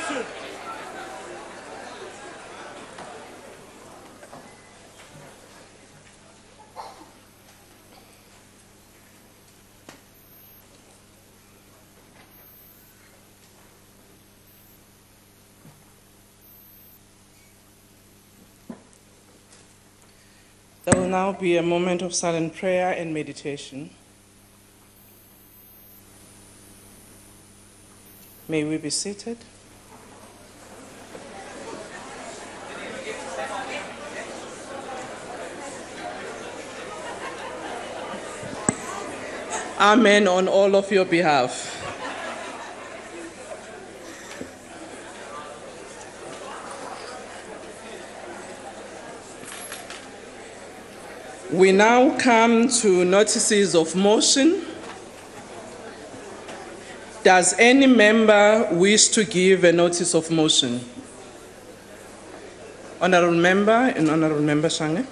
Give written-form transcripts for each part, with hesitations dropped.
There will now be a moment of silent prayer and meditation. May we be seated? Amen on all of your behalf. We now come to notices of motion. Does any member wish to give a notice of motion? Honourable Member and Honourable Member Shange.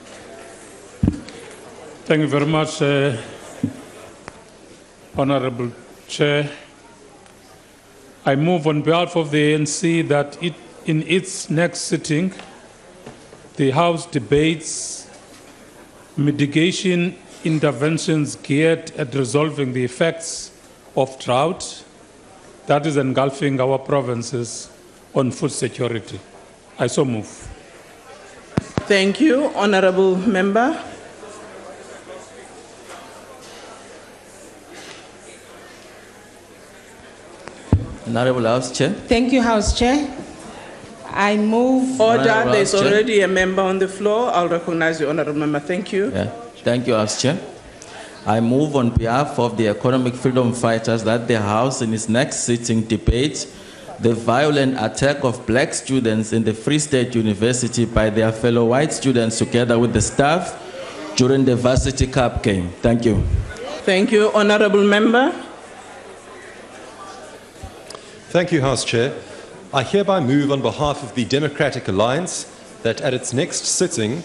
Thank you very much, Honourable Chair. I move on behalf of the ANC that in its next sitting, the House debates mitigation interventions geared at resolving the effects of drought that is engulfing our provinces on food security. I so move. Thank you, Honourable Member. Honourable House Chair. Thank you, House Chair. I move. Order. There's already a member on the floor. I'll recognize the Honourable Member. Thank you. Yeah. Thank you, House Chair. I move on behalf of the economic freedom fighters that the House in its next sitting debates the violent attack of black students in the Free State University by their fellow white students together with the staff during the Varsity Cup game. Thank you. Thank you, Honourable Member. Thank you, House Chair. I hereby move on behalf of the Democratic Alliance that at its next sitting,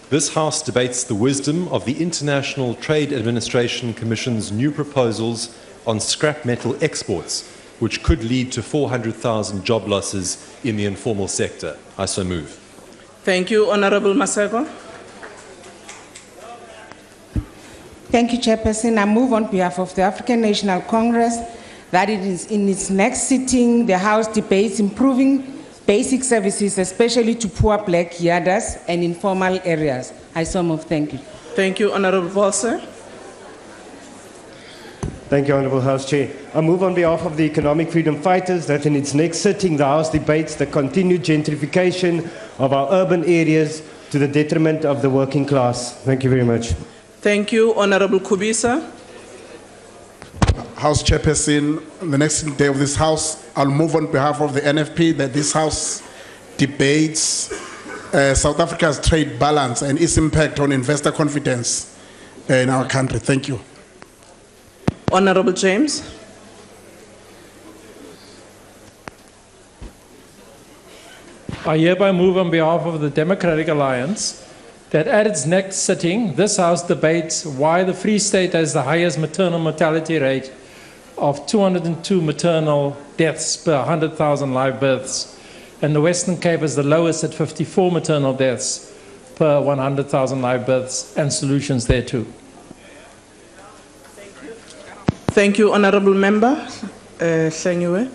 this House debates the wisdom of the International Trade Administration Commission's new proposals on scrap metal exports, which could lead to 400,000 job losses in the informal sector. I so move. Thank you, Honourable Masego. Thank you, Chairperson. I move on behalf of the African National Congress that it is in its next sitting, the House debates improving basic services, especially to poor black yarders and informal areas. I so move. Thank you. Thank you, Honourable Volser. Thank you, Honourable House Chair. I move on behalf of the Economic Freedom Fighters that in its next sitting, the House debates the continued gentrification of our urban areas to the detriment of the working class. Thank you very much. Thank you, Honourable Kubisa. House Chairperson, on the next day of this House, I'll move on behalf of the NFP that this House debates South Africa's trade balance and its impact on investor confidence in our country. Thank you. Honourable James. I hereby move on behalf of the Democratic Alliance that at its next sitting, this House debates why the Free State has the highest maternal mortality rate of 202 maternal deaths per 100,000 live births, and the Western Cape has the lowest at 54 maternal deaths per 100,000 live births, and solutions thereto. Thank you, Honourable Member. Sengiwe.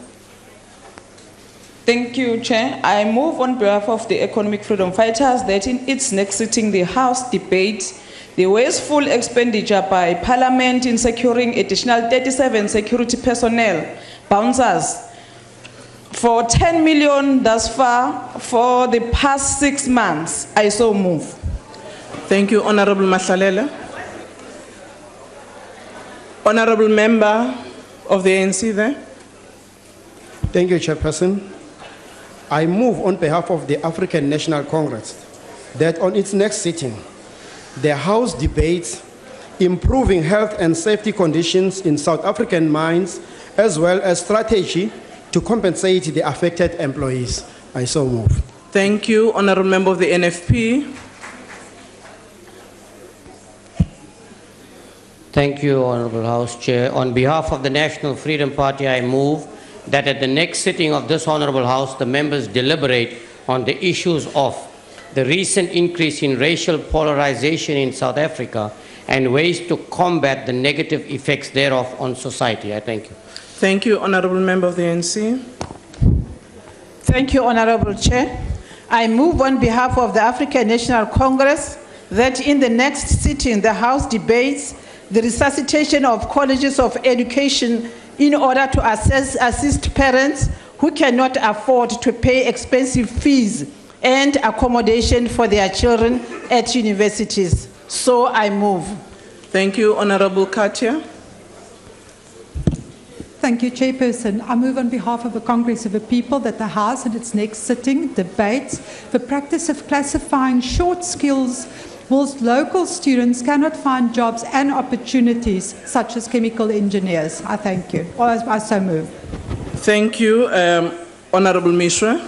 Thank you, Chair. I move on behalf of the Economic Freedom Fighters that in its next sitting, the House debates the wasteful expenditure by Parliament in securing additional 37 security personnel, bouncers, for 10 million thus far for the past 6 months. I so move. Thank you, Honourable Mahlalela. Honourable Member of the ANC there. Thank you, Chairperson. I move on behalf of the African National Congress that on its next sitting, the House debates improving health and safety conditions in South African mines, as well as strategy to compensate the affected employees. I so move. Thank you, Honourable Member of the NFP. Thank you, Honourable House Chair. On behalf of the National Freedom Party, I move that at the next sitting of this Honourable House, the members deliberate on the issues of the recent increase in racial polarization in South Africa and ways to combat the negative effects thereof on society. I thank you. Thank you, Honourable Member of the ANC. Thank you, Honourable Chair. I move on behalf of the African National Congress that in the next sitting, the House debates the resuscitation of colleges of education in order to assist parents who cannot afford to pay expensive fees and accommodation for their children at universities. So I move. Thank you, Honourable Katia. Thank you, Chairperson. I move on behalf of the Congress of the People that the House at its next sitting debates the practice of classifying short skills whilst local students cannot find jobs and opportunities such as chemical engineers. I thank you. Or I so move. Thank you, Honourable Mishra.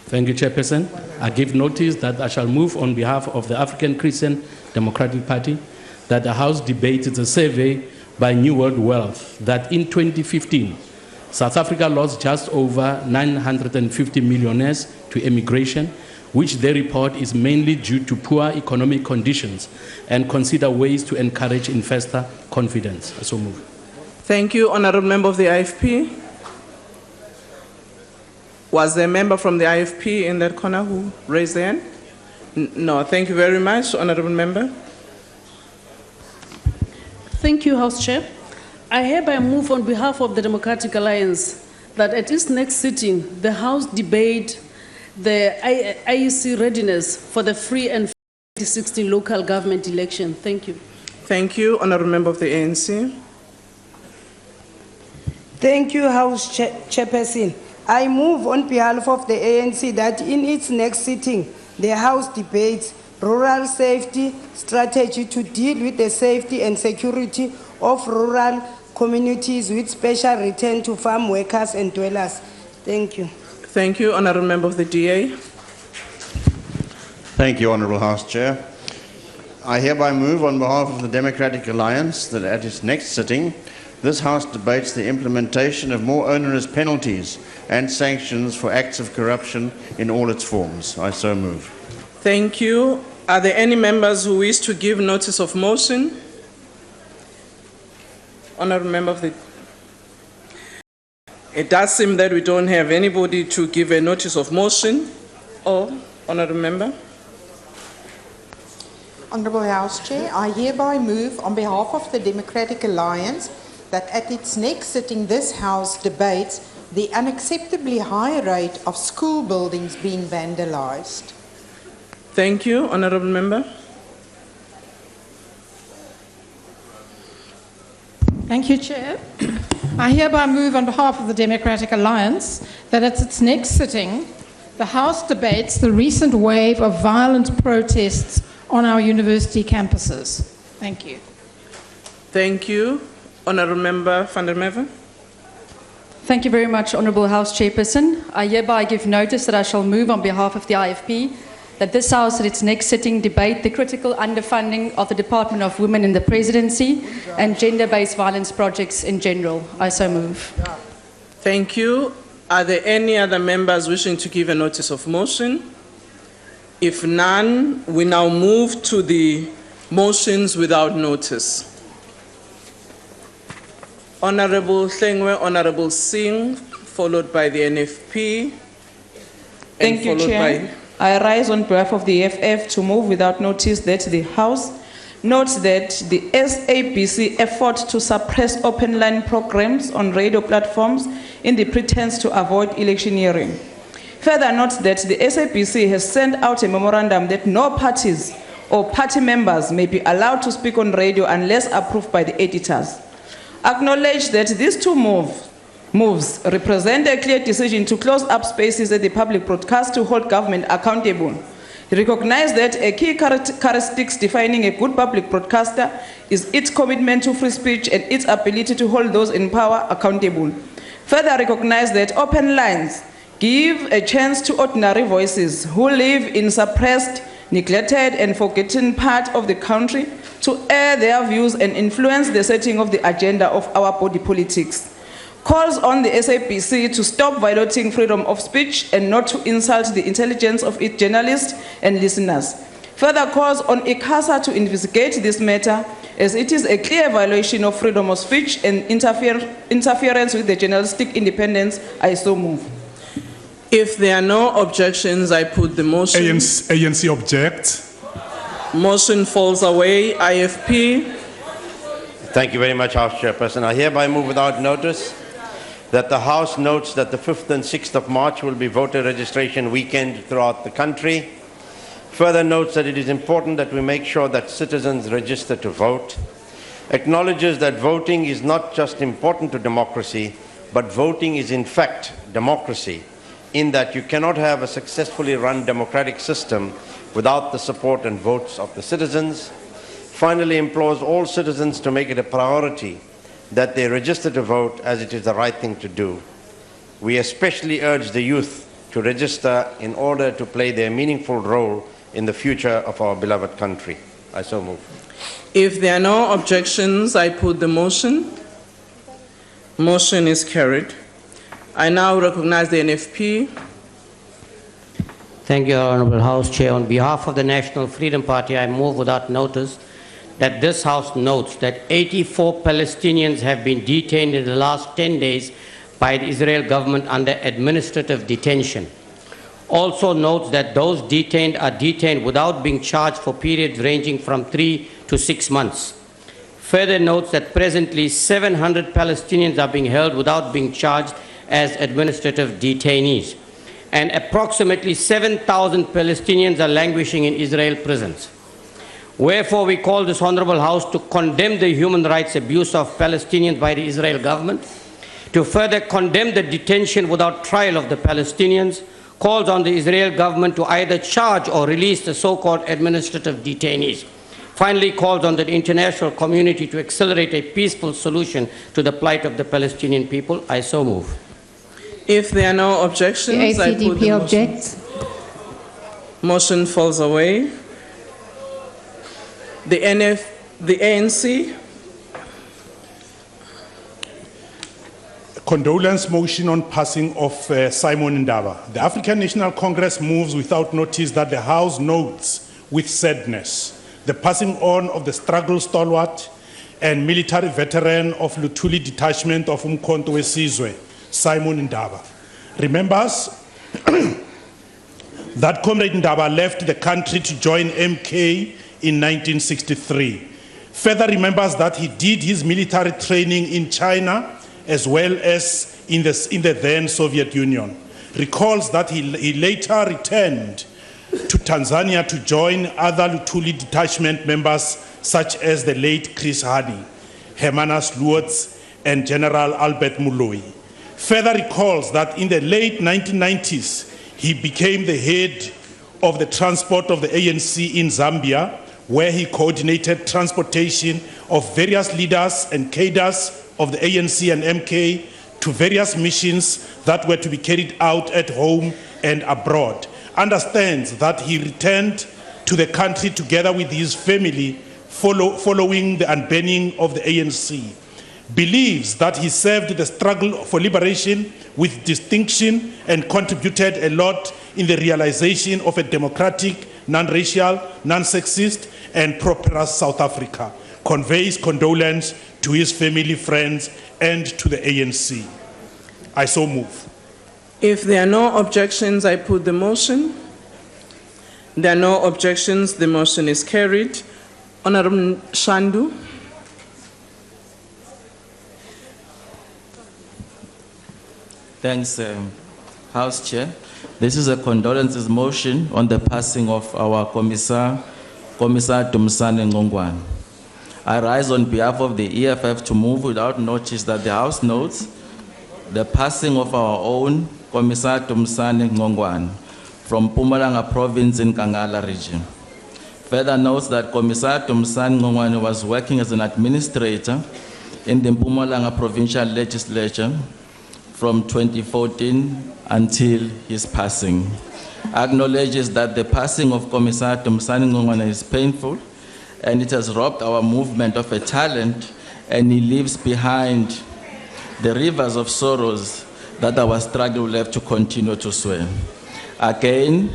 Thank you, Chairperson. I give notice that I shall move on behalf of the African Christian Democratic Party that the House debates a survey by New World Wealth that in 2015, South Africa lost just over 950 millionaires to immigration, which they report is mainly due to poor economic conditions, and consider ways to encourage investor confidence. I so move. Thank you, Honourable Member of the IFP. Was there a member from the IFP in that corner who raised their hand? No, thank you very much, Honourable Member. Thank you, House Chair. I hereby move on behalf of the Democratic Alliance that at its next sitting, the House debate the IEC readiness for the free and 2016 local government election. Thank you. Thank you, Honourable Member of the ANC. Thank you, House Chairperson. I move on behalf of the ANC that in its next sitting, the House debates rural safety strategy to deal with the safety and security of rural communities with special return to farm workers and dwellers. Thank you. Thank you, Honourable Member of the DA. Thank you, Honourable House Chair. I hereby move on behalf of the Democratic Alliance that at its next sitting, this House debates the implementation of more onerous penalties and sanctions for acts of corruption in all its forms. I so move. Thank you. Are there any members who wish to give notice of motion? Honourable Member of the... It does seem that we don't have anybody to give a notice of motion. Or, Honourable Member? Honourable House Chair, I hereby move on behalf of the Democratic Alliance that at its next sitting this House debates the unacceptably high rate of school buildings being vandalised. Thank you, Honourable Member. Thank you, Chair. I hereby move on behalf of the Democratic Alliance that at its next sitting, the House debates the recent wave of violent protests on our university campuses. Thank you. Thank you. Honourable Member van der Merwe. Thank you very much, Honourable House Chairperson. I hereby give notice that I shall move on behalf of the IFP that this House at its next sitting debate the critical underfunding of the Department of Women in the Presidency and gender-based violence projects in general. I so move. Thank you. Are there any other members wishing to give a notice of motion? If none, we now move to the motions without notice. Honourable Hlengwe, Honourable Singh, followed by the NFP. Thank you, Chair. I rise on behalf of the EFF to move without notice that the House notes that the SABC effort to suppress open line programs on radio platforms in the pretense to avoid electioneering. Further notes that the SABC has sent out a memorandum that no parties or party members may be allowed to speak on radio unless approved by the editors. Acknowledge that these two moves represent a clear decision to close up spaces at the public broadcast to hold government accountable. Recognize that a key characteristic defining a good public broadcaster is its commitment to free speech and its ability to hold those in power accountable. Further recognize that open lines give a chance to ordinary voices who live in suppressed, neglected and forgotten part of the country to air their views and influence the setting of the agenda of our body politics. Calls on the SABC to stop violating freedom of speech and not to insult the intelligence of its journalists and listeners. Further calls on ICASA to investigate this matter, as it is a clear violation of freedom of speech and interference with the journalistic independence. I so move. If there are no objections, I put the motion. ANC objects. Motion falls away. IFP. Thank you very much, House Chairperson. I hereby move without notice that the House notes that the 5th and 6th of March will be voter registration weekend throughout the country. Further notes that it is important that we make sure that citizens register to vote. Acknowledges that voting is not just important to democracy, but voting is in fact democracy, in that you cannot have a successfully run democratic system without the support and votes of the citizens. Finally, implores all citizens to make it a priority that they register to vote, as it is the right thing to do. We especially urge the youth to register in order to play their meaningful role in the future of our beloved country. I so move. If there are no objections, I put the motion. Motion is carried. I now recognize the NFP. Thank you, Honorable House Chair. On behalf of the National Freedom Party, I move without notice that this House notes that 84 Palestinians have been detained in the last 10 days by the Israel government under administrative detention. Also notes that those detained are detained without being charged for periods ranging from 3 to 6 months. Further notes that presently 700 Palestinians are being held without being charged as administrative detainees, and approximately 7,000 Palestinians are languishing in Israel prisons. Wherefore, we call this Honorable House to condemn the human rights abuse of Palestinians by the Israel government, to further condemn the detention without trial of the Palestinians, calls on the Israel government to either charge or release the so-called administrative detainees. Finally, calls on the international community to accelerate a peaceful solution to the plight of the Palestinian people. I so move. If there are no objections, The I put the ACDP motion. objects. Motion falls away. The ANC. Condolence motion on passing of Simon Ndaba. The African National Congress moves without notice that the House notes with sadness the passing on of the struggle stalwart and military veteran of Lutuli detachment of Umkhonto weSizwe, Simon Ndaba. Remembers that Comrade Ndaba left the country to join MK in 1963. Further remembers that he did his military training in China as well as in the then Soviet Union. Recalls that he later returned to Tanzania to join other Lutuli detachment members such as the late Chris Hani, Hermanus Luotz, and General Albert Muloi. Further recalls that in the late 1990s, he became the head of the transport of the ANC in Zambia, where he coordinated transportation of various leaders and cadres of the ANC and MK to various missions that were to be carried out at home and abroad. Understands that he returned to the country together with his family following the unbanning of the ANC. Believes that he served the struggle for liberation with distinction and contributed a lot in the realization of a democratic, non-racial, non-sexist, and prosperous South Africa. Conveys condolence to his family, friends, and to the ANC. I so move. If there are no objections, I put the motion. There are no objections, the motion is carried. Honorable Shandu. Thanks, House Chair. This is a condolences motion on the passing of our Commissar Dumsane Ngongwane. I rise on behalf of the EFF to move without notice that the House notes the passing of our own Commissar Dumsane Ngongwane from Mpumalanga Province in Kangala region. Further notes that Commissar Dumsane Ngongwane was working as an administrator in the Mpumalanga Provincial Legislature from 2014 until his passing. Acknowledges that the passing of Commissar Dumsane Ngongwane is painful and it has robbed our movement of a talent, and he leaves behind the rivers of sorrows that our struggle will have to continue to swim. Again,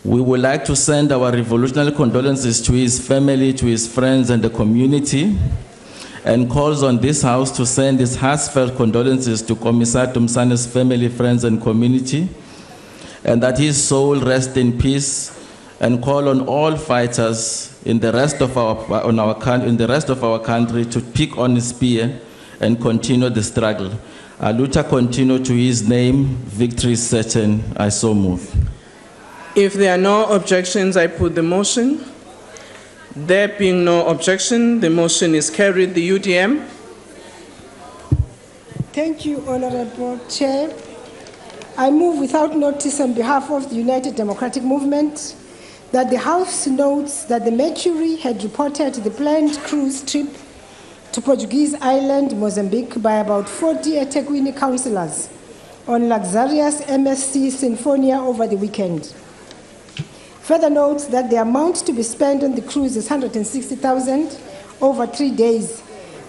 we would like to send our revolutionary condolences to his family, to his friends, and the community, and calls on this House to send its heartfelt condolences to Commissar Tumsane's family, friends, and community, and that his soul rest in peace, and call on all fighters in the rest of our country to pick on his spear and continue the struggle. Aluta continue to his name, victory is certain. I so move. If there are no objections, I put the motion. There being no objection, the motion is carried. The UDM. Thank you, Honorable Chair. I move without notice on behalf of the United Democratic Movement that the House notes that the Mercury had reported the planned cruise trip to Portuguese island, Mozambique, by about 40 eThekwini councillors on luxurious MSC Sinfonia over the weekend. Further notes that the amount to be spent on the cruise is 160,000 over 3 days,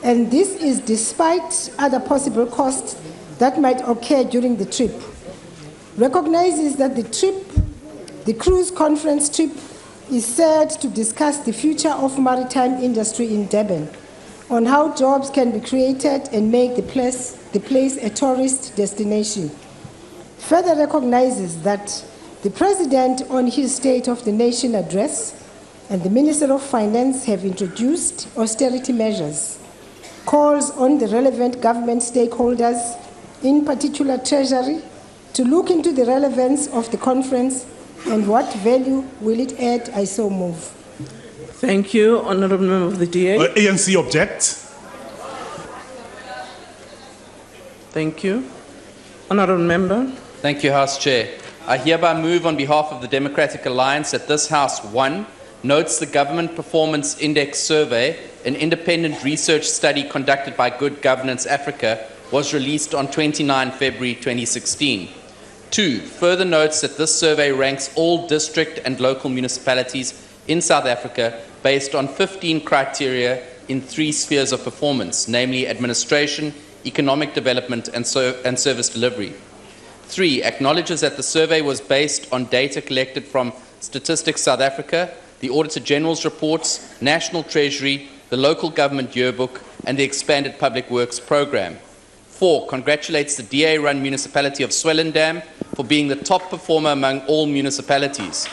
and this is despite other possible costs that might occur during the trip. Recognizes that the cruise conference trip is set to discuss the future of maritime industry in Durban, on how jobs can be created and make the place a tourist destination. Further recognizes that the President, on his State of the Nation address, and the Minister of Finance have introduced austerity measures, calls on the relevant government stakeholders, in particular Treasury, to look into the relevance of the conference and what value will it add. I so move. Thank you, Honourable Member of the DA. ANC object. Thank you. Honourable Member. Thank you, House Chair. I hereby move on behalf of the Democratic Alliance that this House, 1, notes the Government Performance Index Survey, an independent research study conducted by Good Governance Africa, was released on 29 February 2016. 2, further notes that this survey ranks all district and local municipalities in South Africa based on 15 criteria in 3 spheres of performance, namely administration, economic development, and service delivery. 3, acknowledges that the survey was based on data collected from Statistics South Africa, the Auditor General's reports, National Treasury, the Local Government Yearbook, and the Expanded Public Works Programme. 4, congratulates the DA-run municipality of Swellendam for being the top performer among all municipalities.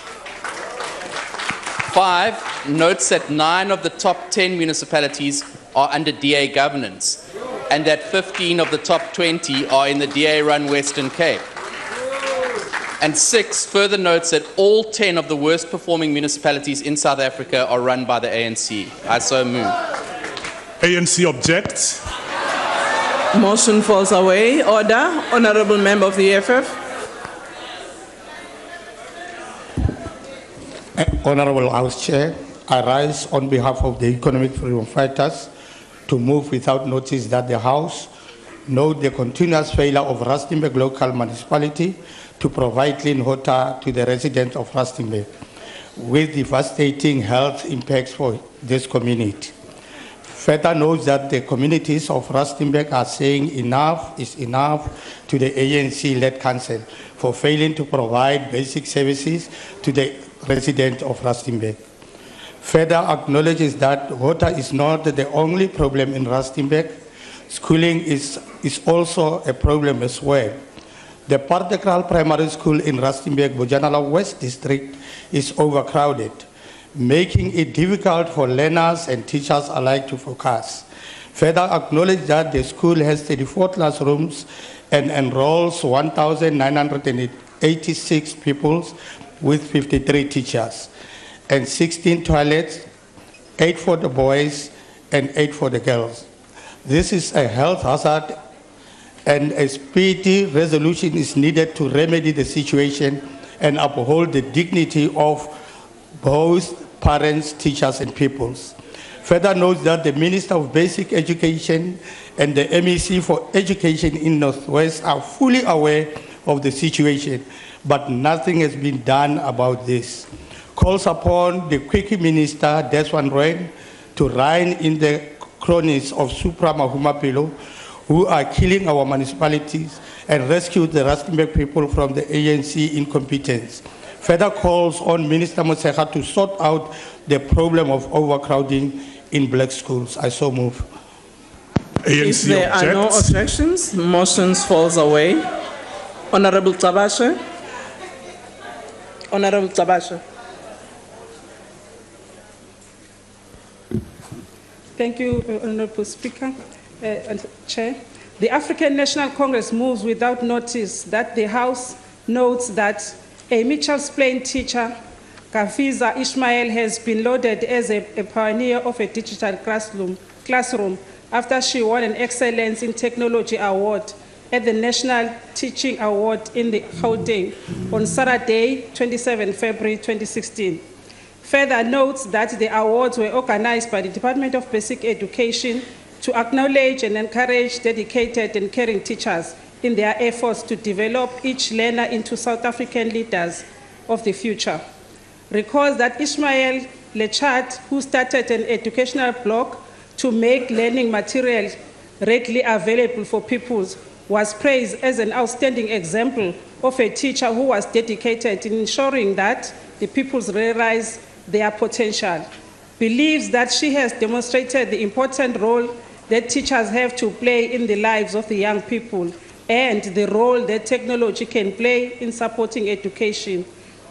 5, notes that 9 of the top 10 municipalities are under DA governance, and that 15 of the top 20 are in the DA-run Western Cape. And 6, further notes that all 10 of the worst performing municipalities in South Africa are run by the ANC. I so move. ANC objects. Motion falls away. Order. Honourable Member of the EFF. Honourable House Chair, I rise on behalf of the Economic Freedom Fighters to move without notice that the House note the continuous failure of Rustenburg local municipality to provide clean water to the residents of Rustenburg, with devastating health impacts for this community. Further notes that the communities of Rustenburg are saying enough is enough to the ANC-led council for failing to provide basic services to the residents of Rustenburg. Further acknowledges that water is not the only problem in Rustenburg. Schooling is also a problem as well. The Partekral Primary School in Rustenburg, Bojanala West District, is overcrowded, making it difficult for learners and teachers alike to focus. Further acknowledge that the school has 34 classrooms and enrolls 1,986 pupils with 53 teachers, and 16 toilets, 8 for the boys and 8 for the girls. This is a health hazard, and a speedy resolution is needed to remedy the situation and uphold the dignity of both parents, teachers, and pupils. Further notes that the Minister of Basic Education and the MEC for Education in Northwest are fully aware of the situation, but nothing has been done about this. calls upon the Quickie Minister, Deswan Roy, to rein in the cronies of Supra Mahumapelo, who are killing our municipalities, and rescue the Rustenburg people from the ANC incompetence. Further calls on Minister Motshekga to sort out the problem of overcrowding in black schools. I so move. If there are no objections, motions falls away. Honorable Tabashe. Honorable Tabashe. Thank you, Honorable Speaker and Chair. The African National Congress moves without notice that the House notes that a Mitchell's Plain teacher, Kafiza Ismail, has been lauded as a pioneer of a digital classroom after she won an Excellence in Technology Award at the National Teaching Award in the Gauteng on Saturday, 27 February 2016. Further notes that the awards were organized by the Department of Basic Education to acknowledge and encourage dedicated and caring teachers in their efforts to develop each learner into South African leaders of the future. Recalls that Ismail Lechat, who started an educational blog to make learning material readily available for pupils, was praised as an outstanding example of a teacher who was dedicated in ensuring that the pupils realize their potential. Believes that she has demonstrated the important role that teachers have to play in the lives of the young people and the role that technology can play in supporting education,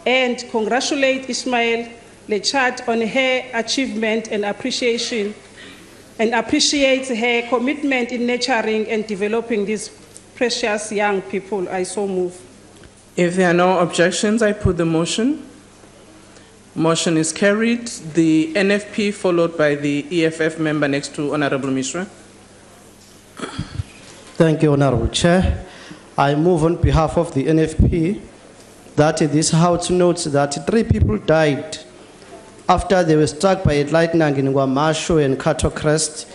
and congratulate Ismail Lechat on her achievement and appreciates her commitment in nurturing and developing these precious young people. I so move. If there are no objections, I put the motion. Motion is carried. The NFP followed by the EFF member next to Honorable Mishra. Thank you, Honorable Chair. I move on behalf of the NFP that this House notes that 3 people died after they were struck by a lightning in Guamasho and Cato Crest,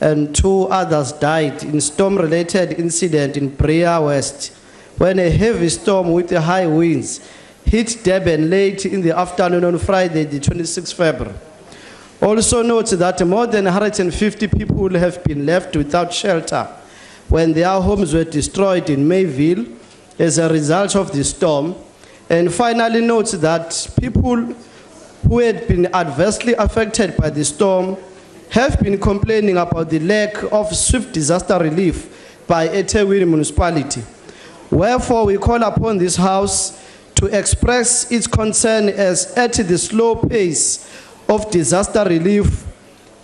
and 2 others died in storm-related incident in Brea West when a heavy storm with high winds hit Durban late in the afternoon on Friday, the 26th February. Also notes that more than 150 people have been left without shelter when their homes were destroyed in Mayville as a result of the storm. And finally notes that people who had been adversely affected by the storm have been complaining about the lack of swift disaster relief by eThekwini municipality. Wherefore, we call upon this House to express its concern as at the slow pace of disaster relief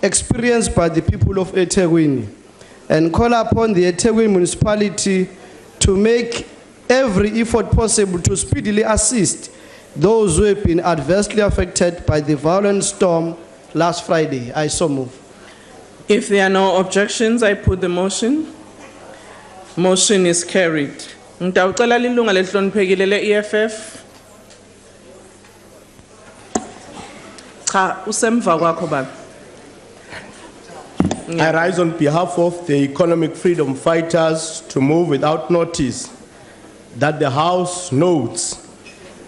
experienced by the people of eThekwini, and call upon the eThekwini municipality to make every effort possible to speedily assist those who have been adversely affected by the violent storm last Friday. I so move. If there are no objections, I put the motion. Motion is carried. Ngitawucela lilunga lehloniphekile le-EFF. Cha, usemva kwakho baba. I rise on behalf of the economic freedom fighters to move without notice that the House notes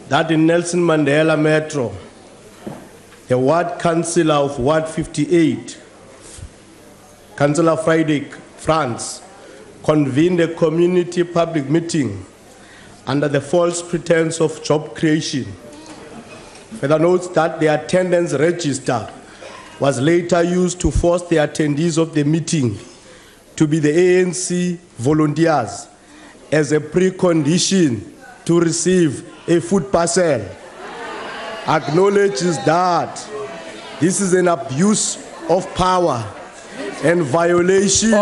that in Nelson Mandela Metro, the Ward Councillor of Ward 58, Councillor Friday France, convened a community public meeting under the false pretense of job creation. Further notes that the attendance register was later used to force the attendees of the meeting to be the ANC volunteers as a precondition to receive a food parcel. Acknowledges that this is an abuse of power and violation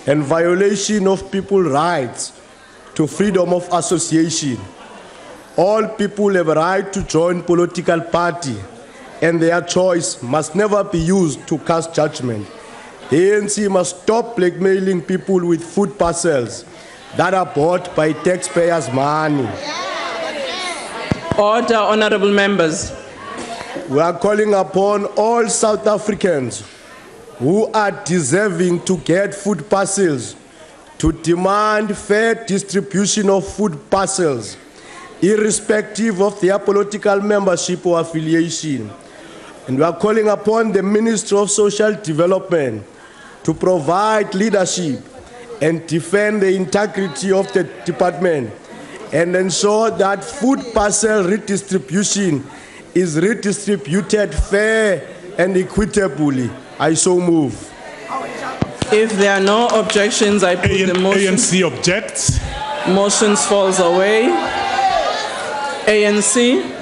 and violation of people's rights to freedom of association. All people have a right to join political party, and their choice must never be used to cast judgment. The ANC must stop blackmailing people with food parcels that are bought by taxpayers' money. Order, honorable members. We are calling upon all South Africans who are deserving to get food parcels to demand fair distribution of food parcels irrespective of their political membership or affiliation. And we are calling upon the Ministry of Social Development to provide leadership and defend the integrity of the department and ensure that food parcel redistribution is redistributed fair and equitably. I so move. If there are no objections, I put the motion. ANC objects. Motions falls away. ANC.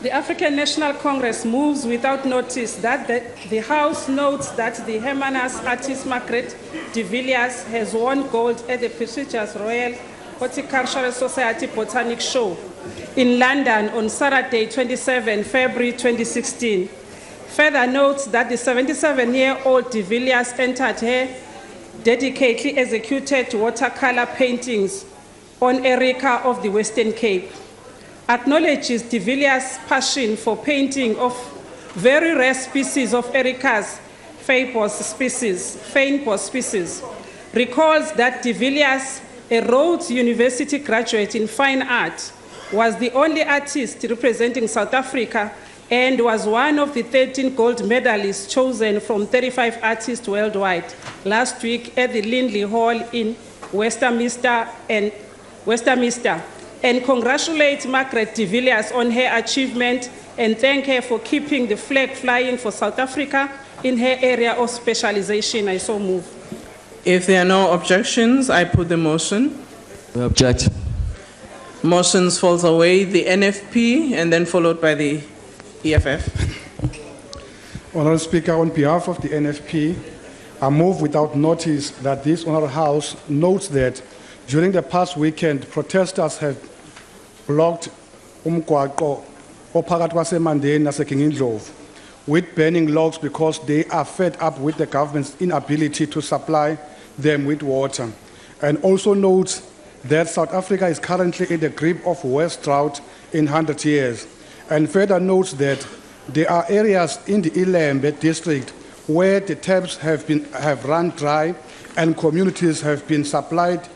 The African National Congress moves without notice that the House notes that the Hermanus artist Margaret de Villiers has won gold at the prestigious Royal Horticultural Society Botanic Show in London on Saturday, 27 February 2016. Further notes that the 77-year-old de Villiers entered her dedicatedly executed watercolor paintings on Erica of the Western Cape. Acknowledges de Villiers' passion for painting of very rare species of Erica's fynbos species. Recalls that de Villiers, a Rhodes University graduate in fine art, was the only artist representing South Africa and was one of the 13 gold medalists chosen from 35 artists worldwide last week at the Lindley Hall in Westminster, and congratulate Margaret de Villiers on her achievement and thank her for keeping the flag flying for South Africa in her area of specialization. I so move. If there are no objections, I put the motion. We object. Motions falls away. The NFP and then followed by the EFF. Honourable Speaker, on behalf of the NFP, I move without notice that this Honourable House notes that during the past weekend, protesters have blocked umgwaqo ophakathi kwaseMandeni naseKingindlovu with burning logs because they are fed up with the government's inability to supply them with water. And also notes that South Africa is currently in the grip of worst drought in 100 years. And further notes that there are areas in the Ilembe district where the taps have run dry and communities have been supplied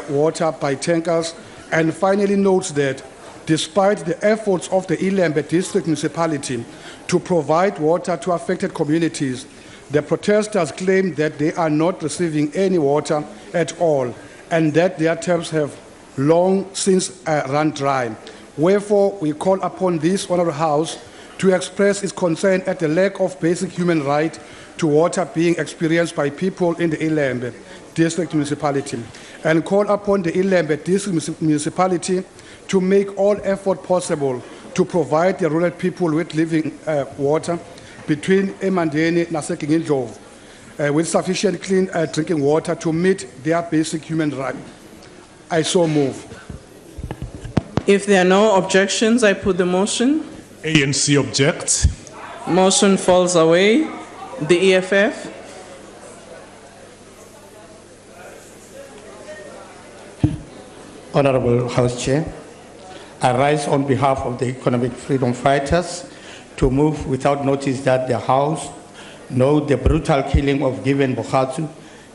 water by tankers, and finally notes that despite the efforts of the Ilembe District Municipality to provide water to affected communities, the protesters claim that they are not receiving any water at all and that their taps have long since run dry. Wherefore, we call upon this Honourable House to express its concern at the lack of basic human right to water being experienced by people in the Ilembe District Municipality, and call upon the Ilembe District Municipality to make all effort possible to provide the rural people with living water between eMandeni and naseKingindlovu with sufficient clean drinking water to meet their basic human right. I so move. If there are no objections, I put the motion. ANC objects. Motion falls away. The EFF. Honorable House Chair, I rise on behalf of the Economic Freedom Fighters to move without notice that the House note the brutal killing of Given Bogatsu,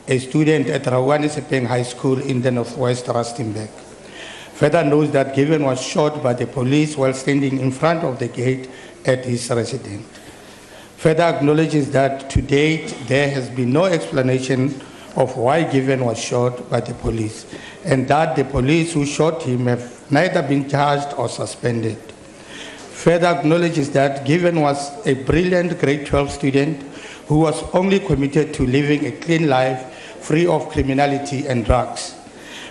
a student at Rawani Sepeng High School in the Northwest Rustenburg. Further notes that Given was shot by the police while standing in front of the gate at his residence. Further acknowledges that to date there has been no explanation of why Given was shot by the police, and that the police who shot him have neither been charged or suspended. Further acknowledges that Given was a brilliant grade 12 student who was only committed to living a clean life free of criminality and drugs.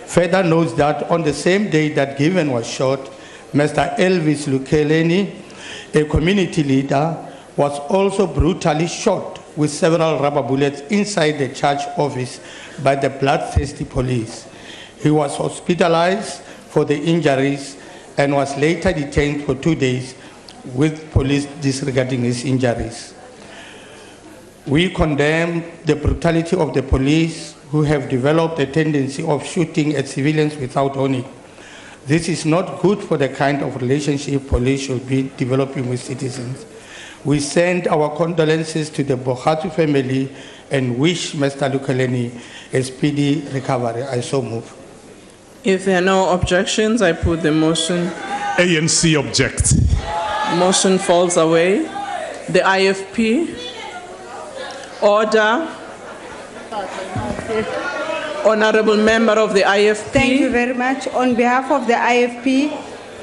Further notes that on the same day that Given was shot, Mr. Elvis Lukeleni, a community leader, was also brutally shot with several rubber bullets inside the church office by the bloodthirsty police. He was hospitalized for the injuries and was later detained for 2 days with police disregarding his injuries. We condemn the brutality of the police who have developed a tendency of shooting at civilians without warning. This is not good for the kind of relationship police should be developing with citizens. We send our condolences to the Bohatu family and wish Mr. Lukaleni a speedy recovery. I so move. If there are no objections, I put the motion. ANC objects. Motion falls away. The IFP. Order. Honorable member of the IFP. Thank you very much. On behalf of the IFP,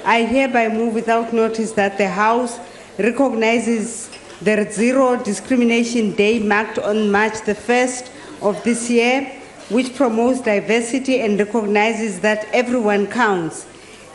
I hereby move without notice that the House recognizes the Zero Discrimination Day marked on March the 1st of this year, which promotes diversity and recognizes that everyone counts.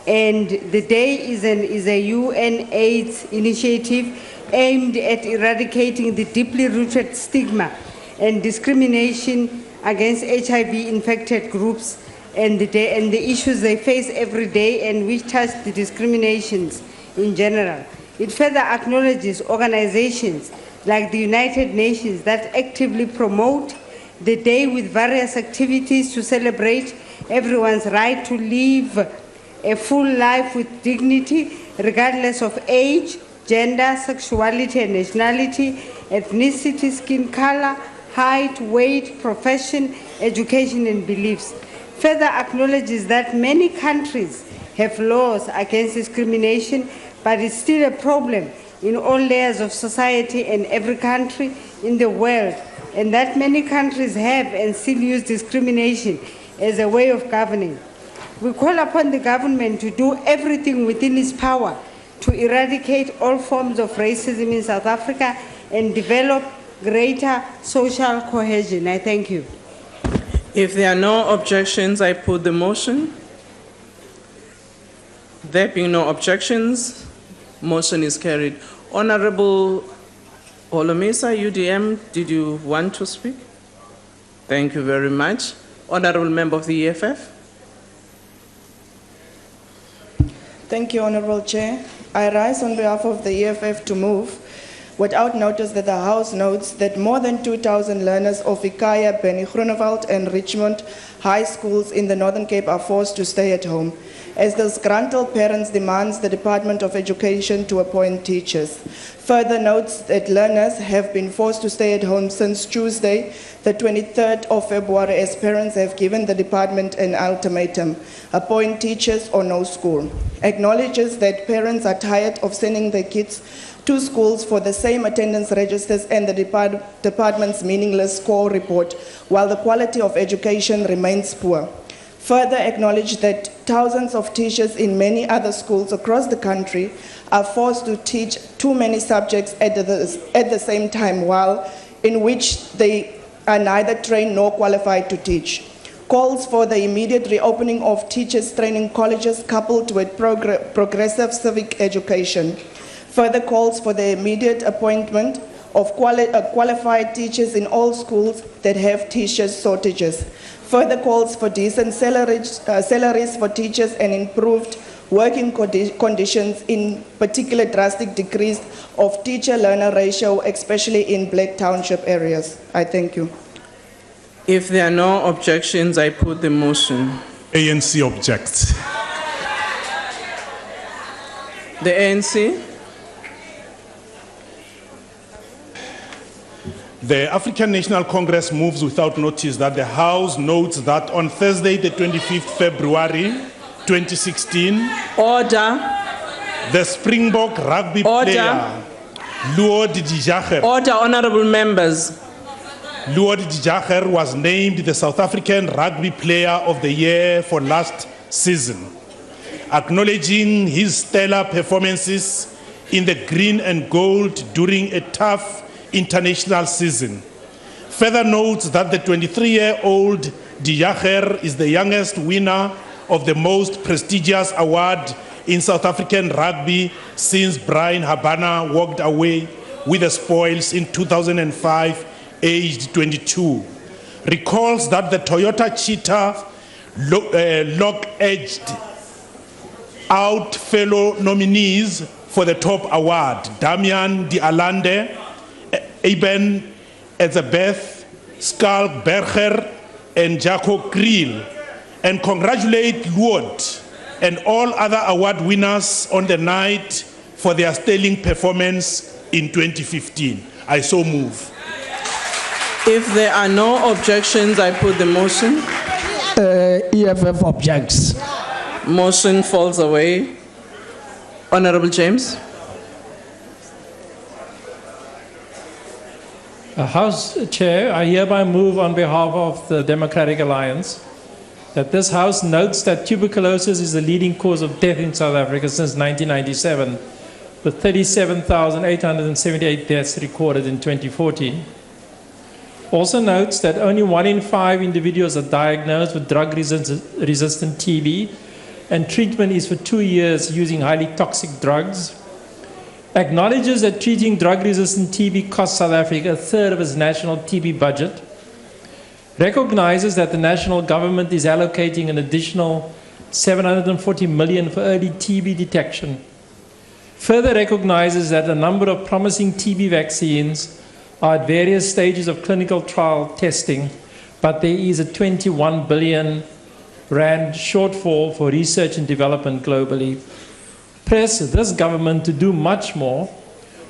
And the day is a UN AIDS initiative aimed at eradicating the deeply rooted stigma and discrimination against HIV-infected groups and the issues they face every day and which touch the discriminations in general. It further acknowledges organizations like the United Nations that actively promote the day with various activities to celebrate everyone's right to live a full life with dignity, regardless of age, gender, sexuality and nationality, ethnicity, skin color, height, weight, profession, education and beliefs. Further acknowledges that many countries have laws against discrimination, but it's still a problem in all layers of society and every country in the world, and that many countries have and still use discrimination as a way of governing. We call upon the government to do everything within its power to eradicate all forms of racism in South Africa and develop greater social cohesion. I thank you. If there are no objections, I put the motion. There being no objections, motion is carried. Honorable Olomisa, UDM, did you want to speak? Thank you very much. Honorable member of the EFF. Thank you, Honorable Chair. I rise on behalf of the EFF to move without notice that the House notes that more than 2,000 learners of Ikaya, Benny Groenewald and Richmond high schools in the Northern Cape are forced to stay at home, as the disgruntled parents demands the Department of Education to appoint teachers. Further notes that learners have been forced to stay at home since Tuesday, the 23rd of February, as parents have given the department an ultimatum: appoint teachers or no school. Acknowledges that parents are tired of sending their kids to schools for the same attendance registers and the department's meaningless score report, while the quality of education remains poor. Further acknowledge that thousands of teachers in many other schools across the country are forced to teach too many subjects at the same time, while in which they are neither trained nor qualified to teach. Calls for the immediate reopening of teachers' training colleges coupled with progressive civic education. Further calls for the immediate appointment of qualified teachers in all schools that have teacher shortages. Further calls for decent salaries for teachers and improved working conditions, in particular drastic decrease of teacher-learner ratio, especially in Black Township areas. I thank you. If there are no objections, I put the motion. ANC objects. The ANC. The African National Congress moves without notice that the House notes that on Thursday, the 25th February 2016, the Springbok rugby player Luod Dijager. Order, honorable members. Luod Dijager was named the South African Rugby Player of the Year for last season, acknowledging his stellar performances in the green and gold during a tough international season. Further notes that the 23-year-old Dijager is the youngest winner of the most prestigious award in South African rugby since Brian Habana walked away with the spoils in 2005, aged 22. Recalls that the Toyota Cheetah lock-edged out fellow nominees for the top award: Damian Di Allende, Eben Elizabeth, Skalk Berger, and Jaco Kriel, and congratulate Luod and all other award winners on the night for their sterling performance in 2015. I so move. If there are no objections, I put the motion. EFF objects. Motion falls away. Honorable James. House Chair, I hereby move on behalf of the Democratic Alliance that this House notes that tuberculosis is the leading cause of death in South Africa since 1997, with 37,878 deaths recorded in 2014. Also notes that only 1 in 5 individuals are diagnosed with drug-resistant TB, and treatment is for 2 years using highly toxic drugs. Acknowledges that treating drug-resistant TB costs South Africa a third of its national TB budget. Recognizes that the national government is allocating an additional 740 million for early TB detection. Further recognizes that a number of promising TB vaccines are at various stages of clinical trial testing, but there is a 21 billion rand shortfall for research and development globally. Press this government to do much more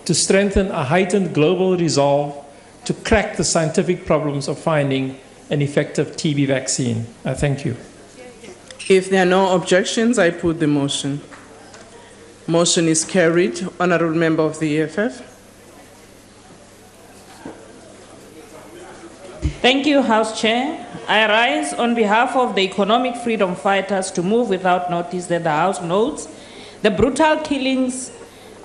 to strengthen a heightened global resolve to crack the scientific problems of finding an effective TB vaccine. I thank you. If there are no objections, I put the motion. Motion is carried. Honorable Member of the EFF. Thank you, House Chair. I rise on behalf of the economic freedom fighters to move without notice that the House notes the brutal killings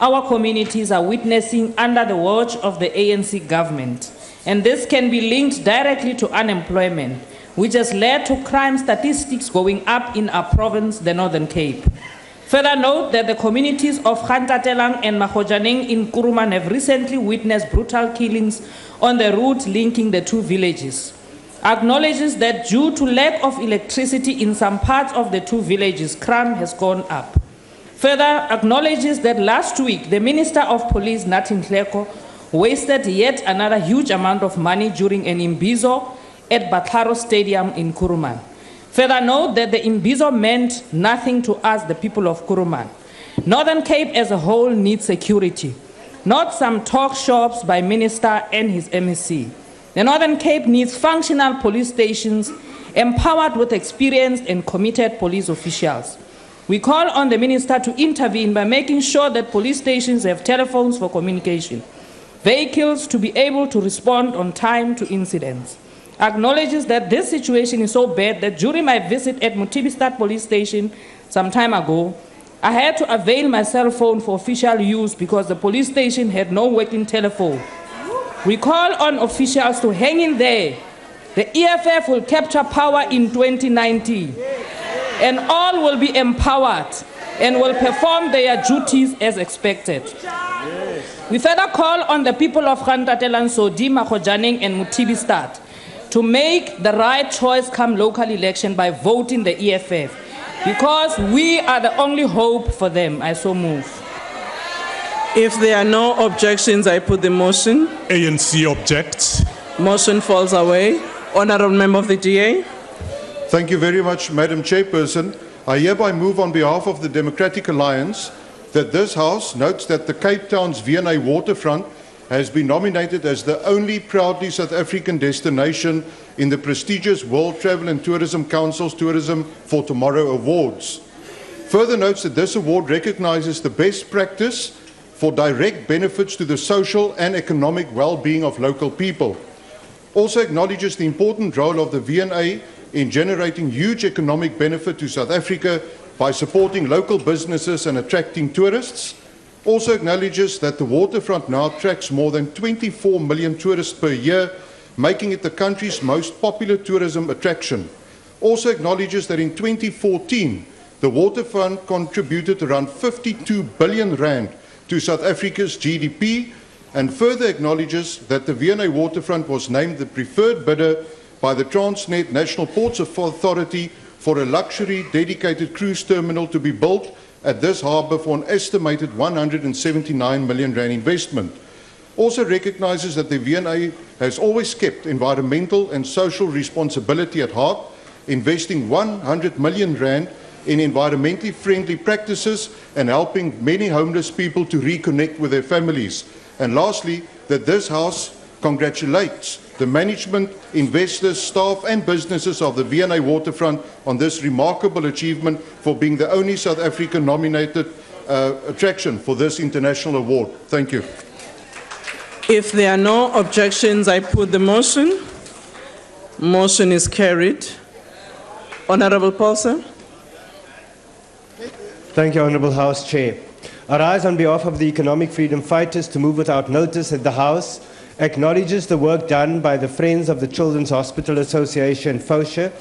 our communities are witnessing under the watch of the ANC government. And this can be linked directly to unemployment, which has led to crime statistics going up in our province, the Northern Cape. Further note that the communities of Kgantatelang and Mahojaneng in Kuruman have recently witnessed brutal killings on the route linking the two villages. Acknowledges that due to lack of electricity in some parts of the two villages, crime has gone up. Further acknowledges that last week, the Minister of Police, Nathi Nhleko, wasted yet another huge amount of money during an imbizo at Batlaro Stadium in Kuruman. Further note that the imbizo meant nothing to us, the people of Kuruman. Northern Cape as a whole needs security, not some talk shops by Minister and his MEC. The Northern Cape needs functional police stations empowered with experienced and committed police officials. We call on the Minister to intervene by making sure that police stations have telephones for communication, vehicles to be able to respond on time to incidents. Acknowledges that this situation is so bad that during my visit at Mutibistad police station some time ago, I had to avail my cell phone for official use because the police station had no working telephone. We call on officials to hang in there. The EFF will capture power in 2019, and all will be empowered and will perform their duties as expected. We further call on the people of Kgantatelang, Sodi, Mahojaneng, and Mutibistad to make the right choice come local election by voting the EFF, because we are the only hope for them. I so move. If there are no objections, I put the motion. ANC objects. Motion falls away. Honorable Member of the DA. Thank you very much, Madam Chairperson. I hereby move on behalf of the Democratic Alliance that this House notes that the Cape Town's V&A waterfront has been nominated as the only proudly South African destination in the prestigious World Travel and Tourism Council's Tourism for Tomorrow Awards. Further notes that this award recognizes the best practice for direct benefits to the social and economic well-being of local people. Also acknowledges the important role of the V&A in generating huge economic benefit to South Africa by supporting local businesses and attracting tourists. Also acknowledges that the waterfront now attracts more than 24 million tourists per year, making it the country's most popular tourism attraction. Also acknowledges that in 2014, the waterfront contributed around 52 billion rand to South Africa's GDP, and further acknowledges that the V&A waterfront was named the preferred bidder by the Transnet National Ports Authority for a luxury dedicated cruise terminal to be built at this harbour for an estimated 179 million rand investment. Also recognises that the V&A has always kept environmental and social responsibility at heart, investing 100 million rand in environmentally friendly practices and helping many homeless people to reconnect with their families. And lastly, that this House congratulates the management, investors, staff and businesses of the V&A Waterfront on this remarkable achievement for being the only South African nominated attraction for this international award. Thank you. If there are no objections, I put the motion. Motion is carried. Honorable Paulson. Thank you, Honorable House Chair. I rise on behalf of the economic freedom fighters to move without notice that the House acknowledges the work done by the Friends of the Children's Hospital Association, FOSHA,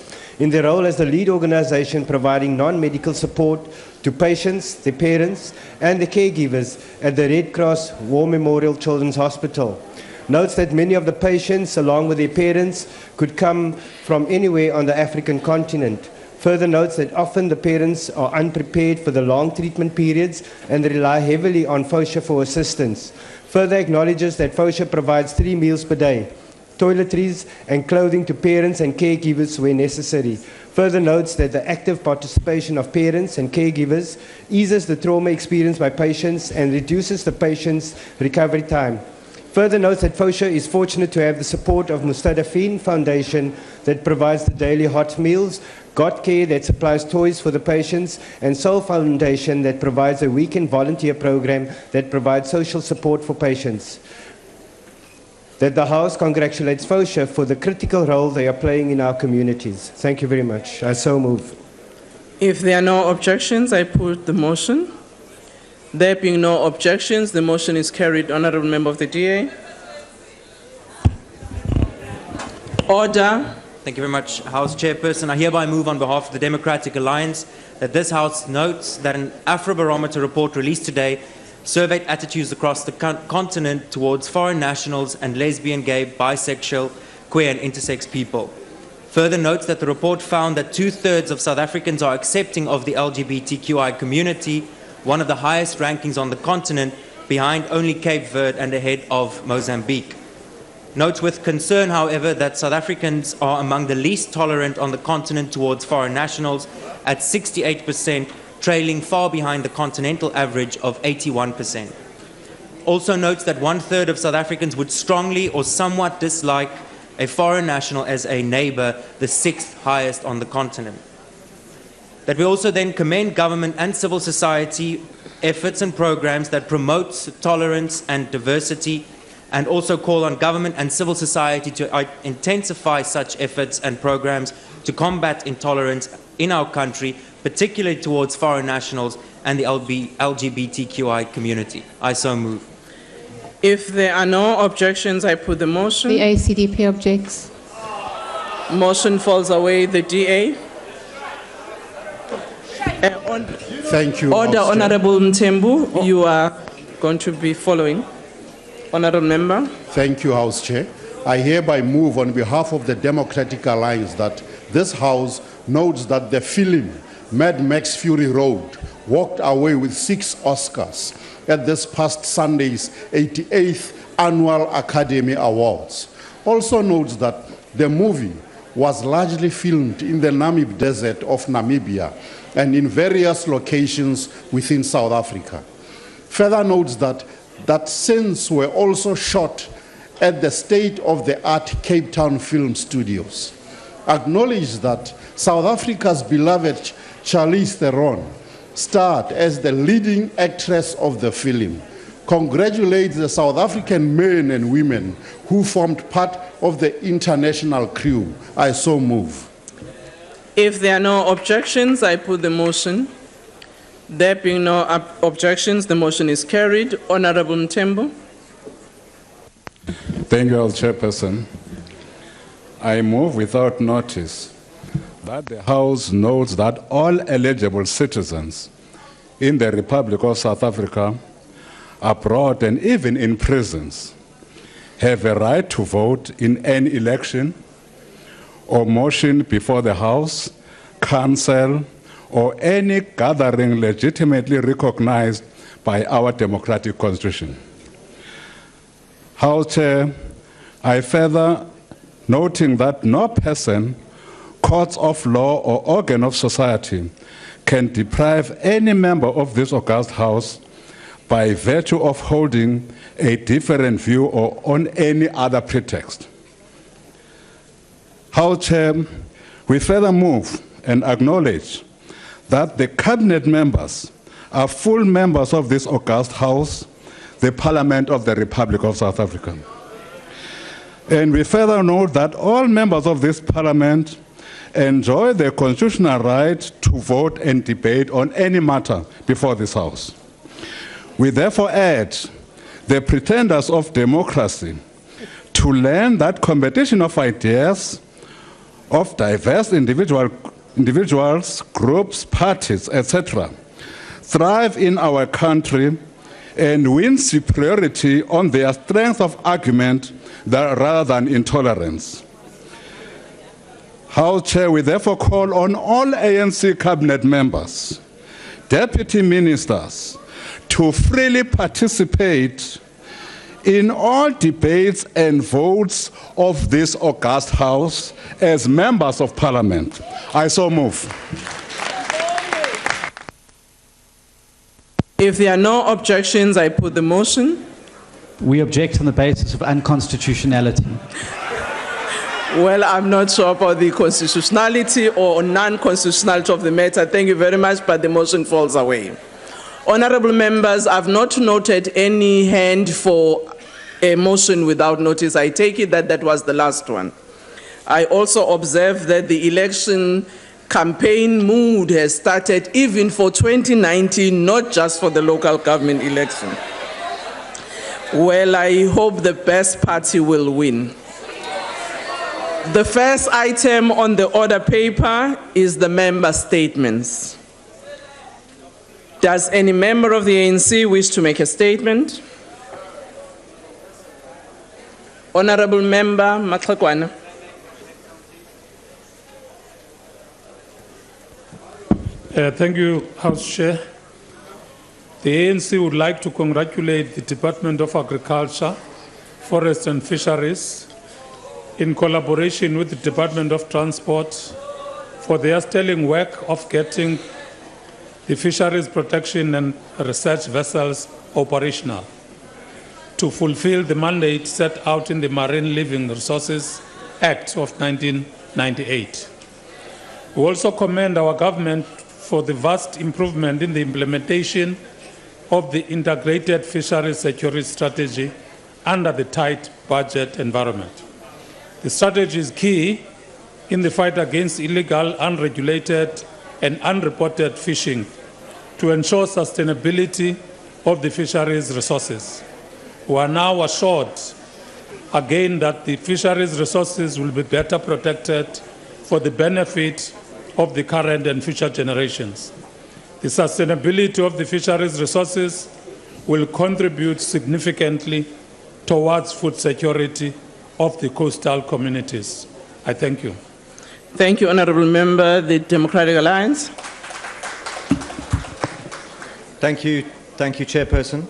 in their role as the lead organization providing non-medical support to patients, their parents, and the caregivers at the Red Cross War Memorial Children's Hospital. Notes that many of the patients, along with their parents, could come from anywhere on the African continent. Further notes that often the parents are unprepared for the long treatment periods and rely heavily on FOSHA for assistance. Further acknowledges that FOSHA provides 3 meals per day, toiletries and clothing to parents and caregivers where necessary. Further notes that the active participation of parents and caregivers eases the trauma experienced by patients and reduces the patient's recovery time. Further notes that FOSHA is fortunate to have the support of Mustadafin Foundation that provides the daily hot meals, Got Care that supplies toys for the patients, and Soul Foundation that provides a weekend volunteer program that provides social support for patients. That the House congratulates FOSHA for the critical role they are playing in our communities. Thank you very much. I so move. If there are no objections, I put the motion. There being no objections, the motion is carried. Honorable Member of the DA. Order. Thank you very much, House Chairperson. I hereby move on behalf of the Democratic Alliance that this House notes that an Afrobarometer report released today surveyed attitudes across the continent towards foreign nationals and lesbian, gay, bisexual, queer and intersex people. Further notes that the report found that 2/3 of South Africans are accepting of the LGBTQI community, one of the highest rankings on the continent, behind only Cape Verde and ahead of Mozambique. Notes with concern, however, that South Africans are among the least tolerant on the continent towards foreign nationals at 68%, trailing far behind the continental average of 81%. Also notes that 1/3 of South Africans would strongly or somewhat dislike a foreign national as a neighbor, the 6th highest on the continent. That we also then commend government and civil society efforts and programs that promote tolerance and diversity, and also call on government and civil society to intensify such efforts and programs to combat intolerance in our country, particularly towards foreign nationals and the LGBTQI community. I so move. If there are no objections, I put the motion. The ACDP objects. Motion falls away. The DA. Thank you. Order, Honorable Mthembu. You are going to be following. Honorable Member. Thank you, House Chair. I hereby move on behalf of the Democratic Alliance that this House notes that the film Mad Max Fury Road walked away with 6 Oscars at this past Sunday's 88th Annual Academy Awards. Also notes that the movie was largely filmed in the Namib Desert of Namibia and in various locations within South Africa. Further notes that scenes were also shot at the state-of-the-art Cape Town Film Studios. Acknowledge that South Africa's beloved Charlize Theron starred as the leading actress of the film. Congratulate the South African men and women who formed part of the international crew. I so move. If there are no objections, I put the motion. There being no objections, the motion is carried. Honorable Mthembu. Thank you, Chairperson. I move without notice that the House notes that all eligible citizens in the Republic of South Africa, abroad and even in prisons, have a right to vote in any election or motion before the House, Council, or any gathering legitimately recognized by our democratic constitution. House Chair, I further noting that no person, courts of law, or organ of society can deprive any member of this august House by virtue of holding a different view or on any other pretext. House Chair, we further move and acknowledge that the cabinet members are full members of this august House, the Parliament of the Republic of South Africa. And we further note that all members of this Parliament enjoy the constitutional right to vote and debate on any matter before this House. We therefore urge the pretenders of democracy to learn that competition of ideas of diverse individuals, groups, parties, etc., thrive in our country and win superiority on their strength of argument rather than intolerance. House Chair, we therefore call on all ANC cabinet members, deputy ministers, to freely participate in all debates and votes of this august House as members of Parliament. I so move. If there are no objections, I put the motion. We object on the basis of unconstitutionality. Well, I'm not sure about the constitutionality or non-constitutionality of the matter. Thank you very much, but the motion falls away. Honorable members, I've not noted any hand for a motion without notice. I take it that that was the last one. I also observe that the election campaign mood has started even for 2019, not just for the local government election. Well, I hope the best party will win. The first item on the order paper is the member statements. Does any member of the ANC wish to make a statement? Honorable Member Maxakwana. Thank you, House Chair. The ANC would like to congratulate the Department of Agriculture, Forest and Fisheries, in collaboration with the Department of Transport, for their sterling work of getting the fisheries protection and research vessels operational to fulfill the mandate set out in the Marine Living Resources Act of 1998. We also commend our government for the vast improvement in the implementation of the integrated fisheries security strategy under the tight budget environment. The strategy is key in the fight against illegal, unregulated, and unreported fishing to ensure sustainability of the fisheries resources. We are now assured again that the fisheries resources will be better protected for the benefit of the current and future generations. The sustainability of the fisheries resources will contribute significantly towards food security of the coastal communities. I thank you. Thank you, Honorable Member, the Democratic Alliance. Thank you, Chairperson.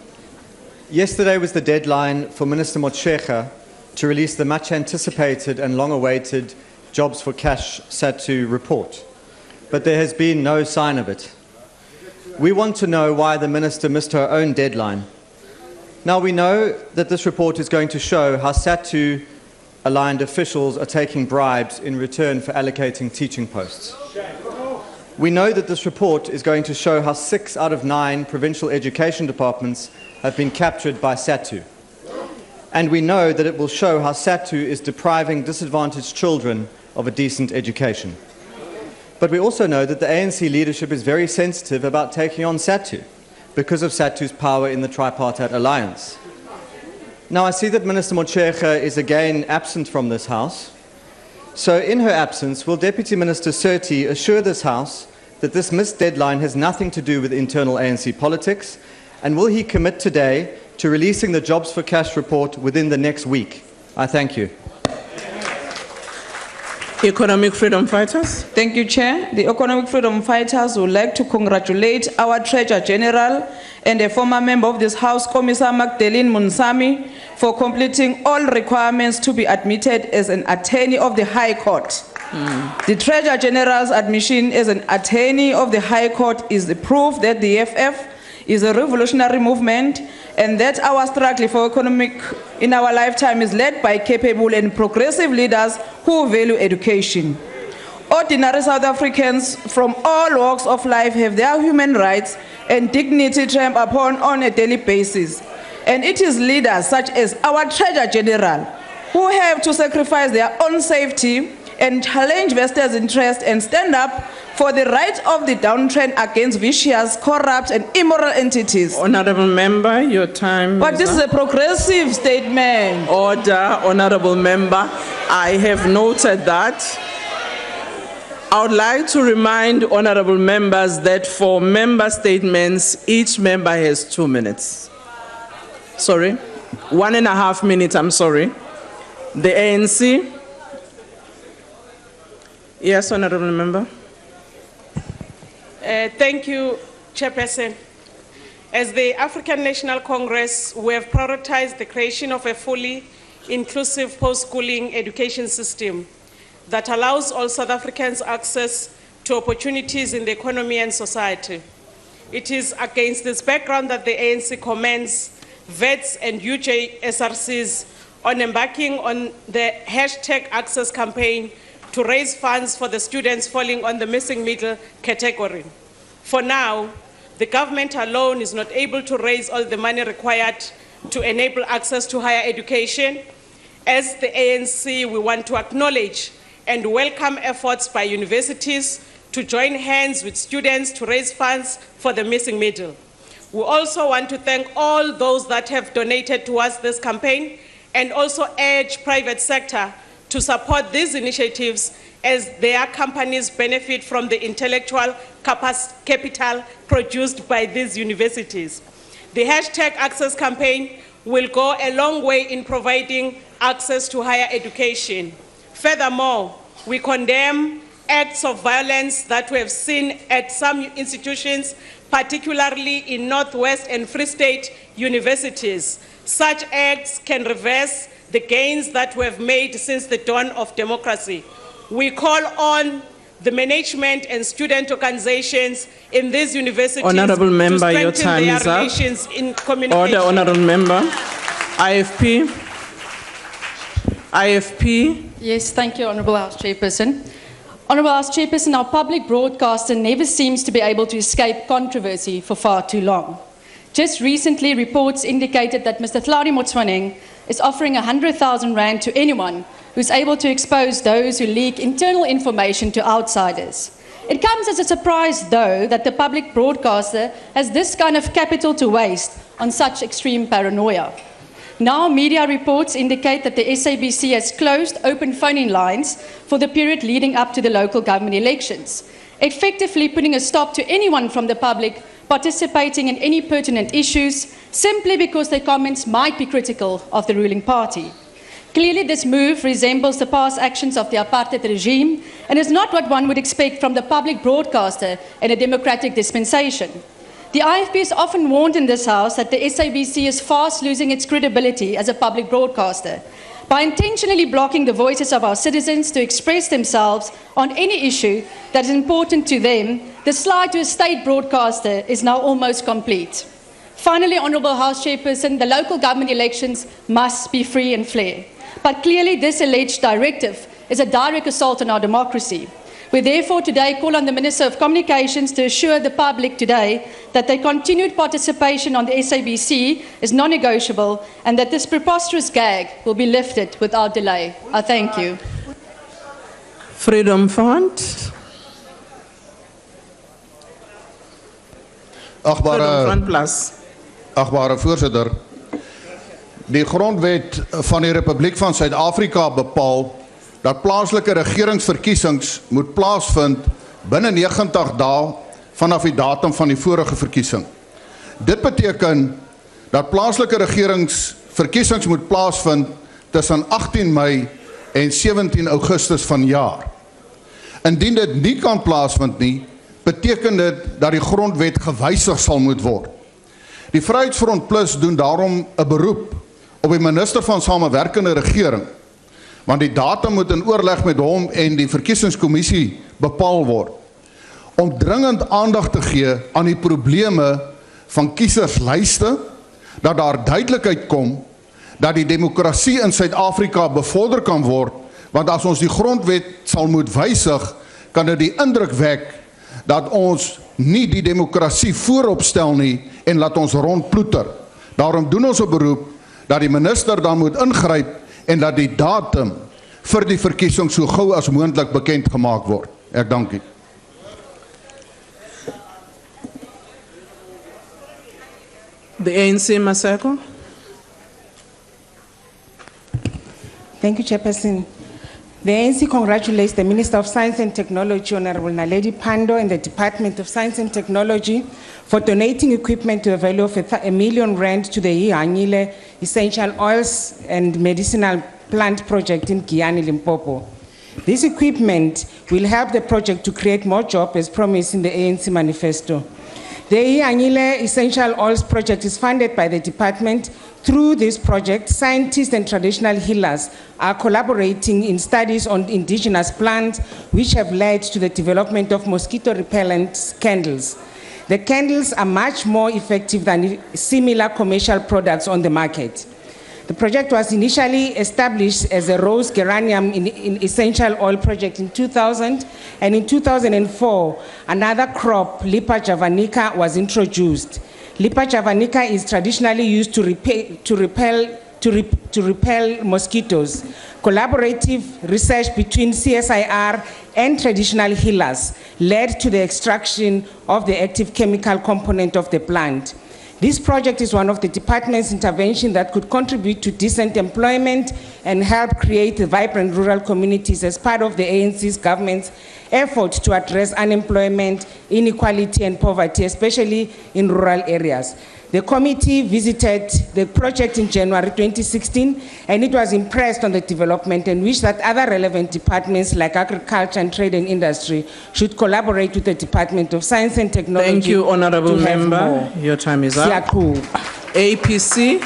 Yesterday was the deadline for Minister Motshekga to release the much anticipated and long awaited Jobs for Cash SATU report, but there has been no sign of it. We want to know why the Minister missed her own deadline. Now we know that this report is going to show how SATU aligned officials are taking bribes in return for allocating teaching posts. We know that this report is going to show how 6 out of 9 provincial education departments have been captured by SATU. And we know that it will show how SATU is depriving disadvantaged children of a decent education. But we also know that the ANC leadership is very sensitive about taking on SATU because of SATU's power in the tripartite alliance. Now I see that Minister Motshekga is again absent from this House. So in her absence, will Deputy Minister Surti assure this House that this missed deadline has nothing to do with internal ANC politics, and will he commit today to releasing the Jobs for Cash report within the next week? I thank you. Economic Freedom Fighters. Thank you, Chair. The Economic Freedom Fighters would like to congratulate our Treasurer General and a former member of this House, Commissar Magdalene Munsami, for completing all requirements to be admitted as an attorney of the High Court. The Treasurer General's admission as an attorney of the High Court is the proof that the EFF is a revolutionary movement, and that our struggle for economic in our lifetime is led by capable and progressive leaders who value education. Ordinary South Africans from all walks of life have their human rights and dignity trampled upon on a daily basis. And it is leaders such as our Treasurer General who have to sacrifice their own safety and challenge vested interests and stand up for the rights of the downtrend against vicious, corrupt, and immoral entities. Honorable Member, your time. But this is a progressive statement. Order, Honorable Member. I have noted that. I would like to remind honorable members that for member statements, each member has 2 minutes. Sorry, 1.5 minutes, I'm sorry. The ANC. Yes, honorable member. Thank you, Chairperson. As the African National Congress, we have prioritized the creation of a fully inclusive post-schooling education system that allows all South Africans access to opportunities in the economy and society. It is against this background that the ANC commends vets and UJSRCs on embarking on the #Access campaign to raise funds for the students falling on the missing middle category. For now, the government alone is not able to raise all the money required to enable access to higher education. As the ANC, we want to acknowledge and welcome efforts by universities to join hands with students to raise funds for the missing middle. We also want to thank all those that have donated towards this campaign and also urge private sector to support these initiatives as their companies benefit from the intellectual capital produced by these universities. The #Access campaign will go a long way in providing access to higher education. Furthermore, we condemn acts of violence that we have seen at some institutions, particularly in Northwest and Free State universities. Such acts can reverse the gains that we have made since the dawn of democracy. We call on the management and student organizations in these universities Honorable Member, to your time strengthen is their up. relations in communication. Order, Honorable Member. IFP. IFP. Yes, thank you, Honourable House Chairperson. Honourable House Chairperson, our public broadcaster never seems to be able to escape controversy for far too long. Just recently, reports indicated that Mr. Tlhaudi Motsoeneng is offering 100,000 rand to anyone who's able to expose those who leak internal information to outsiders. It comes as a surprise, though, that the public broadcaster has this kind of capital to waste on such extreme paranoia. Now, media reports indicate that the SABC has closed open phone-in lines for the period leading up to the local government elections, effectively putting a stop to anyone from the public participating in any pertinent issues simply because their comments might be critical of the ruling party. Clearly, this move resembles the past actions of the apartheid regime and is not what one would expect from the public broadcaster in a democratic dispensation. The IFP has often warned in this House that the SABC is fast losing its credibility as a public broadcaster by intentionally blocking the voices of our citizens to express themselves on any issue that is important to them. The slide to a state broadcaster is now almost complete. Finally, Honourable House Chairperson, the local government elections must be free and fair. But clearly this alleged directive is a direct assault on our democracy. We therefore today call on the Minister of Communications to assure the public today that their continued participation on the SABC is non-negotiable and that this preposterous gag will be lifted without delay. I thank you. Freedom Fund. Agbare voorsitter, die grondwet van die Republiek van Suid-Afrika bepaal dat plaaslike regeringsverkiesings moet plaasvind binne 90 dae vanaf die datum van die vorige verkiesing. Dit beteken dat plaaslike regeringsverkiesings moet plaasvind tussen 18 Mei en 17 Augustus van jaar. Indien dit nie kan plaasvind nie, beteken dit dat die grondwet gewysig sal moet word. Die Vryheidsfront Plus doen daarom 'n beroep op die minister van Samewerkende Regering, want die datum moet in oorleg met hom en die verkiesingskommissie bepaal word, om dringend aandag te gee aan die probleme van kieserslyste, dat daar duidelikheid kom dat die demokrasie in Suid-Afrika bevorder kan word, want as ons die grondwet sal moet wysig, kan dit die indruk wek dat ons nie die demokrasie voorop stel nie en laat ons rondploeter. Daarom doen ons 'n beroep dat die minister dan moet ingryp en dat die datum vir die verkiesing so gou as moontlik bekend gemaak word. Ek dank u. The ANC, Maseko. Thank you, Chairperson. The ANC congratulates the Minister of Science and Technology, Honorable Naledi Pandor, and the Department of Science and Technology for donating equipment to a value of R1 million to the Ianyile Essential Oils and Medicinal Plant Project in Giyani, Limpopo. This equipment will help the project to create more jobs as promised in the ANC manifesto. The Ianyile Essential Oils Project is funded by the department. Through this project, scientists and traditional healers are collaborating in studies on indigenous plants, which have led to the development of mosquito-repellent candles. The candles are much more effective than similar commercial products on the market. The project was initially established as a rose geranium in essential oil project in 2000, and in 2004, another crop, Lipa javanica, was introduced. Lipa javanica is traditionally used to repel mosquitoes. Collaborative research between CSIR and traditional healers led to the extraction of the active chemical component of the plant. This project is one of the department's interventions that could contribute to decent employment and help create vibrant rural communities as part of the ANC's government's effort to address unemployment, inequality, and poverty, especially in rural areas. The committee visited the project in January 2016, and it was impressed on the development and wished that other relevant departments like Agriculture and Trade and Industry should collaborate with the Department of Science and Technology. Thank you, Honorable Member. Your time is up. APC.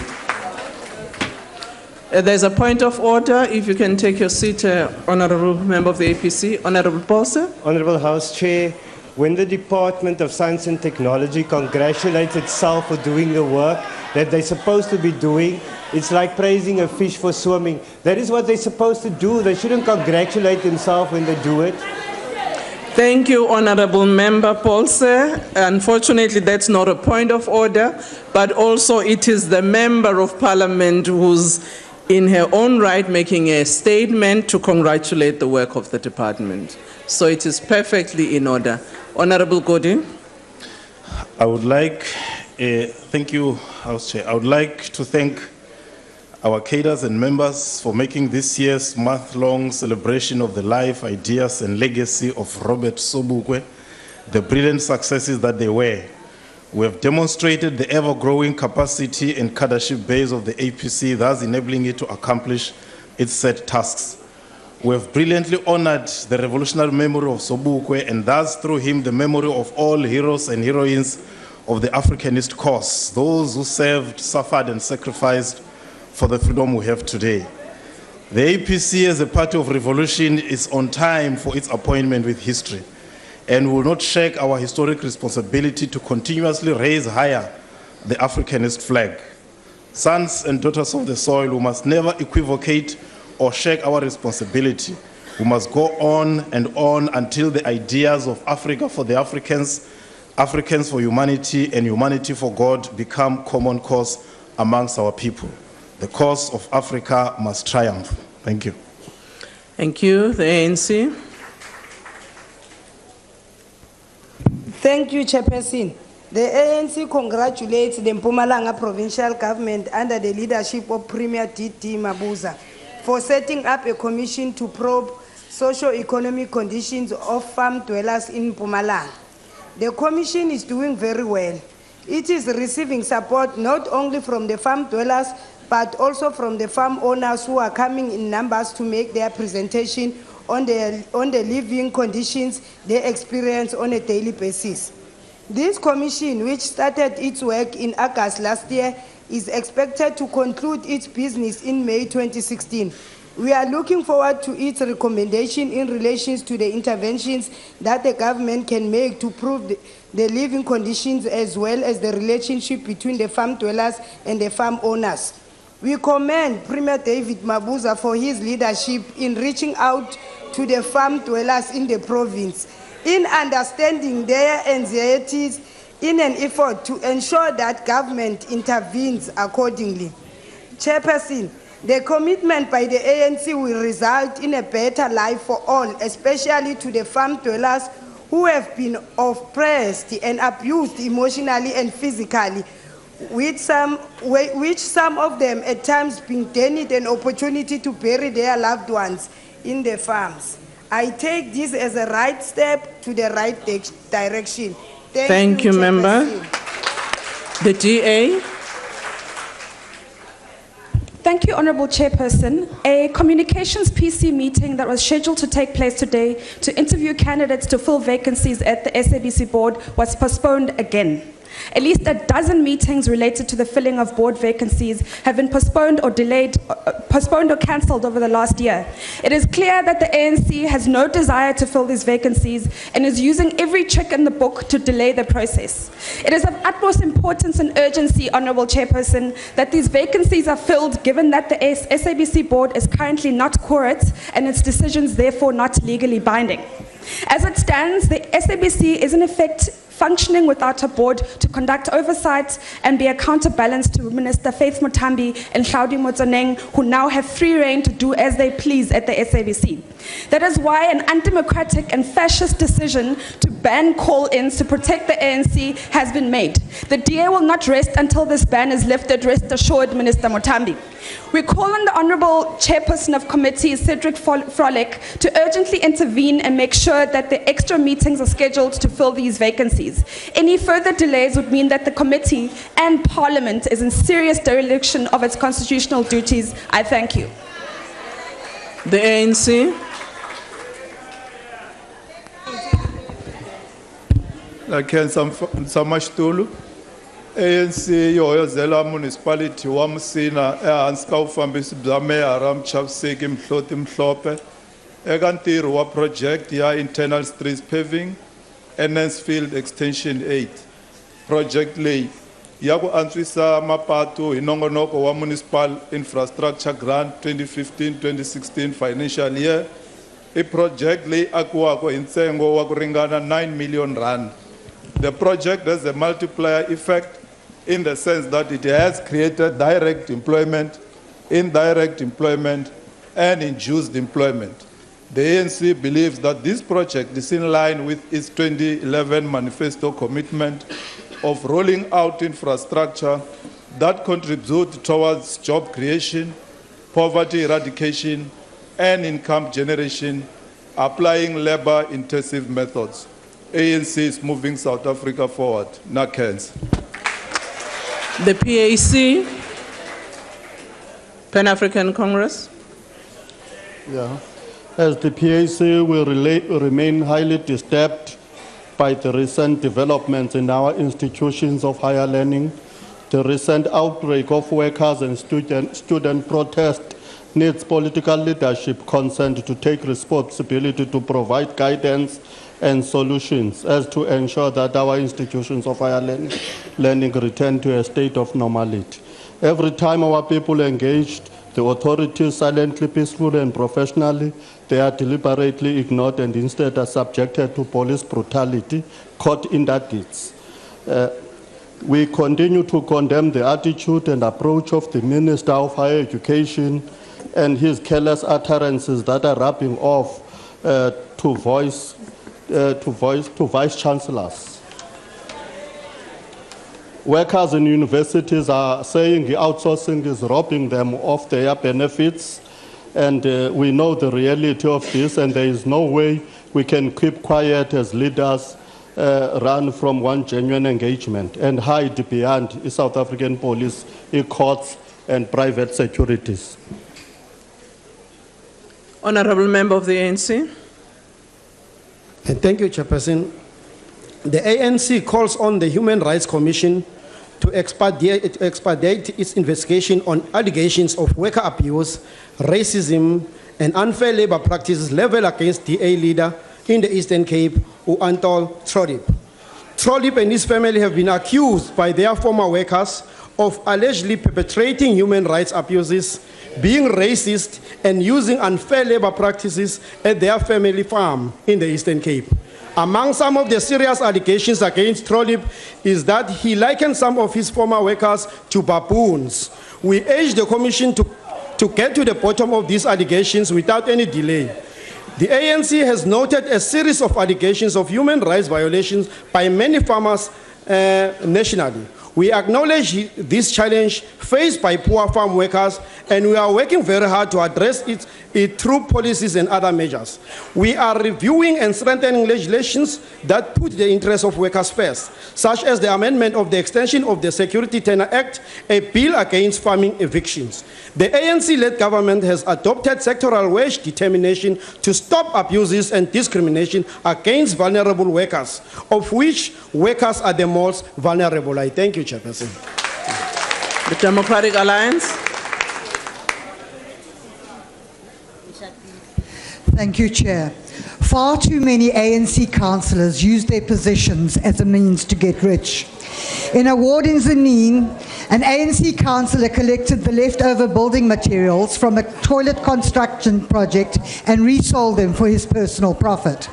There's a point of order. If you can take your seat, Honorable Member of the APC. Honorable Paulsen. Honorable House Chair, when the Department of Science and Technology congratulates itself for doing the work that they're supposed to be doing, it's like praising a fish for swimming. That is what they're supposed to do. They shouldn't congratulate themselves when they do it. Thank you, Honorable Member Paulsen. Unfortunately, that's not a point of order, but also it is the Member of Parliament who's in her own right making a statement to congratulate the work of the department. So it is perfectly in order. Honorable Godin. I would like, thank you, House Chair. I would like to thank our cadres and members for making this year's month-long celebration of the life, ideas, and legacy of Robert Sobukwe the brilliant successes that they were. We have demonstrated the ever-growing capacity and cadreship base of the APC, thus enabling it to accomplish its set tasks. We have brilliantly honored the revolutionary memory of Sobukwe, and thus through him the memory of all heroes and heroines of the Africanist cause, those who served, suffered, and sacrificed for the freedom we have today. The APC, as a party of revolution, is on time for its appointment with history, and will not shirk our historic responsibility to continuously raise higher the Africanist flag. Sons and daughters of the soil, we must never equivocate or shirk our responsibility. We must go on and on until the ideas of Africa for the Africans, Africans for humanity, and humanity for God become common cause amongst our people. The cause of Africa must triumph. Thank you. Thank you. The ANC. Thank you, Chairperson. The ANC congratulates the Mpumalanga provincial government under the leadership of Premier D.T. Mabuza for setting up a commission to probe socio-economic conditions of farm dwellers in Mpumalanga. The commission is doing very well. It is receiving support not only from the farm dwellers, but also from the farm owners who are coming in numbers to make their presentation on the living conditions they experience on a daily basis. This commission, which started its work in August last year, is expected to conclude its business in May 2016. We are looking forward to its recommendation in relation to the interventions that the government can make to improve the living conditions as well as the relationship between the farm dwellers and the farm owners. We commend Premier David Mabuza for his leadership in reaching out to the farm dwellers in the province, in understanding their anxieties in an effort to ensure that government intervenes accordingly. Chairperson, the commitment by the ANC will result in a better life for all, especially to the farm dwellers who have been oppressed and abused emotionally and physically, which some of them at times being denied an opportunity to bury their loved ones in the farms. I take this as a right step to the right direction. Thank you, Member. The DA. Thank you, Honourable Chairperson. A communications PC meeting that was scheduled to take place today to interview candidates to fill vacancies at the SABC board was postponed again. At least a dozen meetings related to the filling of board vacancies have been postponed or delayed, postponed or cancelled over the last year. It is clear that the ANC has no desire to fill these vacancies and is using every trick in the book to delay the process. It is of utmost importance and urgency, Honourable Chairperson, that these vacancies are filled, given that the SABC board is currently not quorate and its decisions therefore not legally binding. As it stands, the SABC is in effect functioning without a board to conduct oversight and be a counterbalance to Minister Faith Mutambi and Hlaudi Motsoneng, who now have free rein to do as they please at the SABC. That is why an undemocratic and fascist decision to ban call-ins to protect the ANC has been made. The DA will not rest until this ban is lifted, rest assured, Minister Mutambi. We call on the Honourable Chairperson of Committee, Cedric Frolick, to urgently intervene and make sure that the extra meetings are scheduled to fill these vacancies. Any further delays would mean that the committee and Parliament is in serious dereliction of its constitutional duties. I thank you. The ANC. Lakhe Nsamashitulu, ANC yoyozela municipality wa Musina ehansi ka vufambisi bya meyara Mchaviseki Mhloti Mhlope eka ntirho wa project ya internal streets paving Enesfield extension 8. Project leyi ya ku antswisa mapatu hi nongonoko wa municipal infrastructure grant 2015-2016 financial year. I project leyi akiwaka hi ntsengo wa ku ringana 9 million rand. The project has a multiplier effect in the sense that it has created direct employment, indirect employment, and induced employment. The ANC believes that this project is in line with its 2011 manifesto commitment of rolling out infrastructure that contribute towards job creation, poverty eradication, and income generation, applying labor-intensive methods. ANC is moving South Africa forward. Nakens. The PAC, Pan-African Congress. Yeah. As the PAC will remain highly disturbed by the recent developments in our institutions of higher learning, the recent outbreak of workers and student protest needs political leadership consent to take responsibility to provide guidance and solutions as to ensure that our institutions of higher learning return to a state of normality. Every time our people engaged, the authorities silently, peacefully, and professionally, they are deliberately ignored and instead are subjected to police brutality, caught in their deeds. We continue to condemn the attitude and approach of the Minister of Higher Education and his careless utterances that are rubbing off to vice chancellors. Workers in universities are saying the outsourcing is robbing them of their benefits, and we know the reality of this, and there is no way we can keep quiet as leaders, run from one genuine engagement and hide behind South African police, courts, and private securities. Honourable Member of the ANC. Thank you, Chairperson. The ANC calls on the Human Rights Commission to expedite its investigation on allegations of worker abuse, racism, and unfair labor practices leveled against DA leader in the Eastern Cape, Uantol Trodip. Trodip and his family have been accused by their former workers of allegedly perpetrating human rights abuses, being racist, and using unfair labor practices at their family farm in the Eastern Cape. Among some of the serious allegations against Trodip is that he likened some of his former workers to baboons. We urge the Commission to get to the bottom of these allegations without any delay. The ANC has noted a series of allegations of human rights violations by many farmers nationally. We acknowledge this challenge faced by poor farm workers, and we are working very hard to address it through policies and other measures. We are reviewing and strengthening legislations that put the interests of workers first, such as the amendment of the extension of the Security Tenure Act, a bill against farming evictions. The ANC-led government has adopted sectoral wage determination to stop abuses and discrimination against vulnerable workers, of which workers are the most vulnerable. I thank you, Chairperson. The Democratic Alliance. Thank you, Chair. Far too many ANC councillors use their positions as a means to get rich. In a ward in Zanin, an ANC councillor collected the leftover building materials from a toilet construction project and resold them for his personal profit.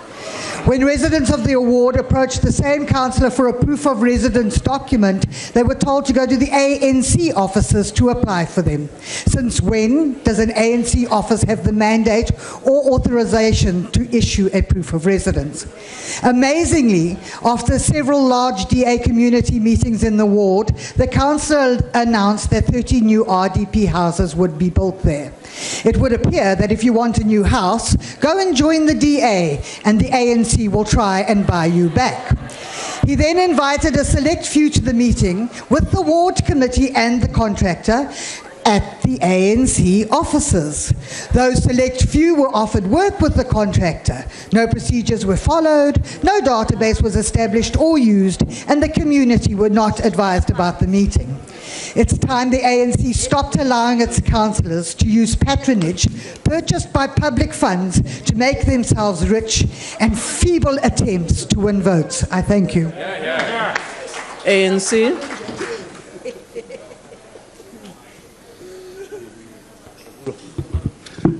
When residents of the ward approached the same councillor for a proof of residence document, they were told to go to the ANC offices to apply for them. Since when does an ANC office have the mandate or authorization to issue a proof of residence? Amazingly, after several large DA community meetings in the ward, the council announced that 30 new RDP houses would be built there. It would appear that if you want a new house, go and join the DA, and the ANC will try and buy you back. He then invited a select few to the meeting with the ward committee and the contractor at the ANC offices. Those select few were offered work with the contractor. No procedures were followed, no database was established or used, and the community were not advised about the meeting. It's time the ANC stopped allowing its councillors to use patronage purchased by public funds to make themselves rich and feeble attempts to win votes. I thank you. ANC.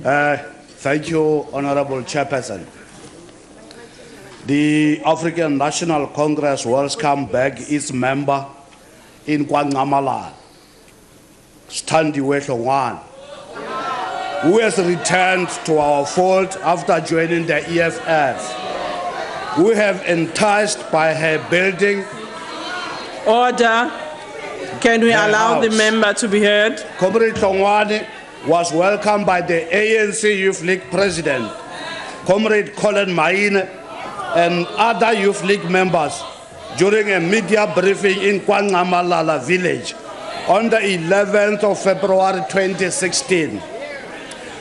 Thank you, Honorable Chairperson. The African National Congress welcomes back its member in KwaNcamalan, Standiwe Hlongwane, who has returned to our fold after joining the EFF. We have enticed by her building. Order. Can we allow the member to be heard? Comrade Hlongwane was welcomed by the ANC Youth League President, Comrade Colin Maine, and other Youth League members during a media briefing in KwaNcamalan village on the 11th of February 2016.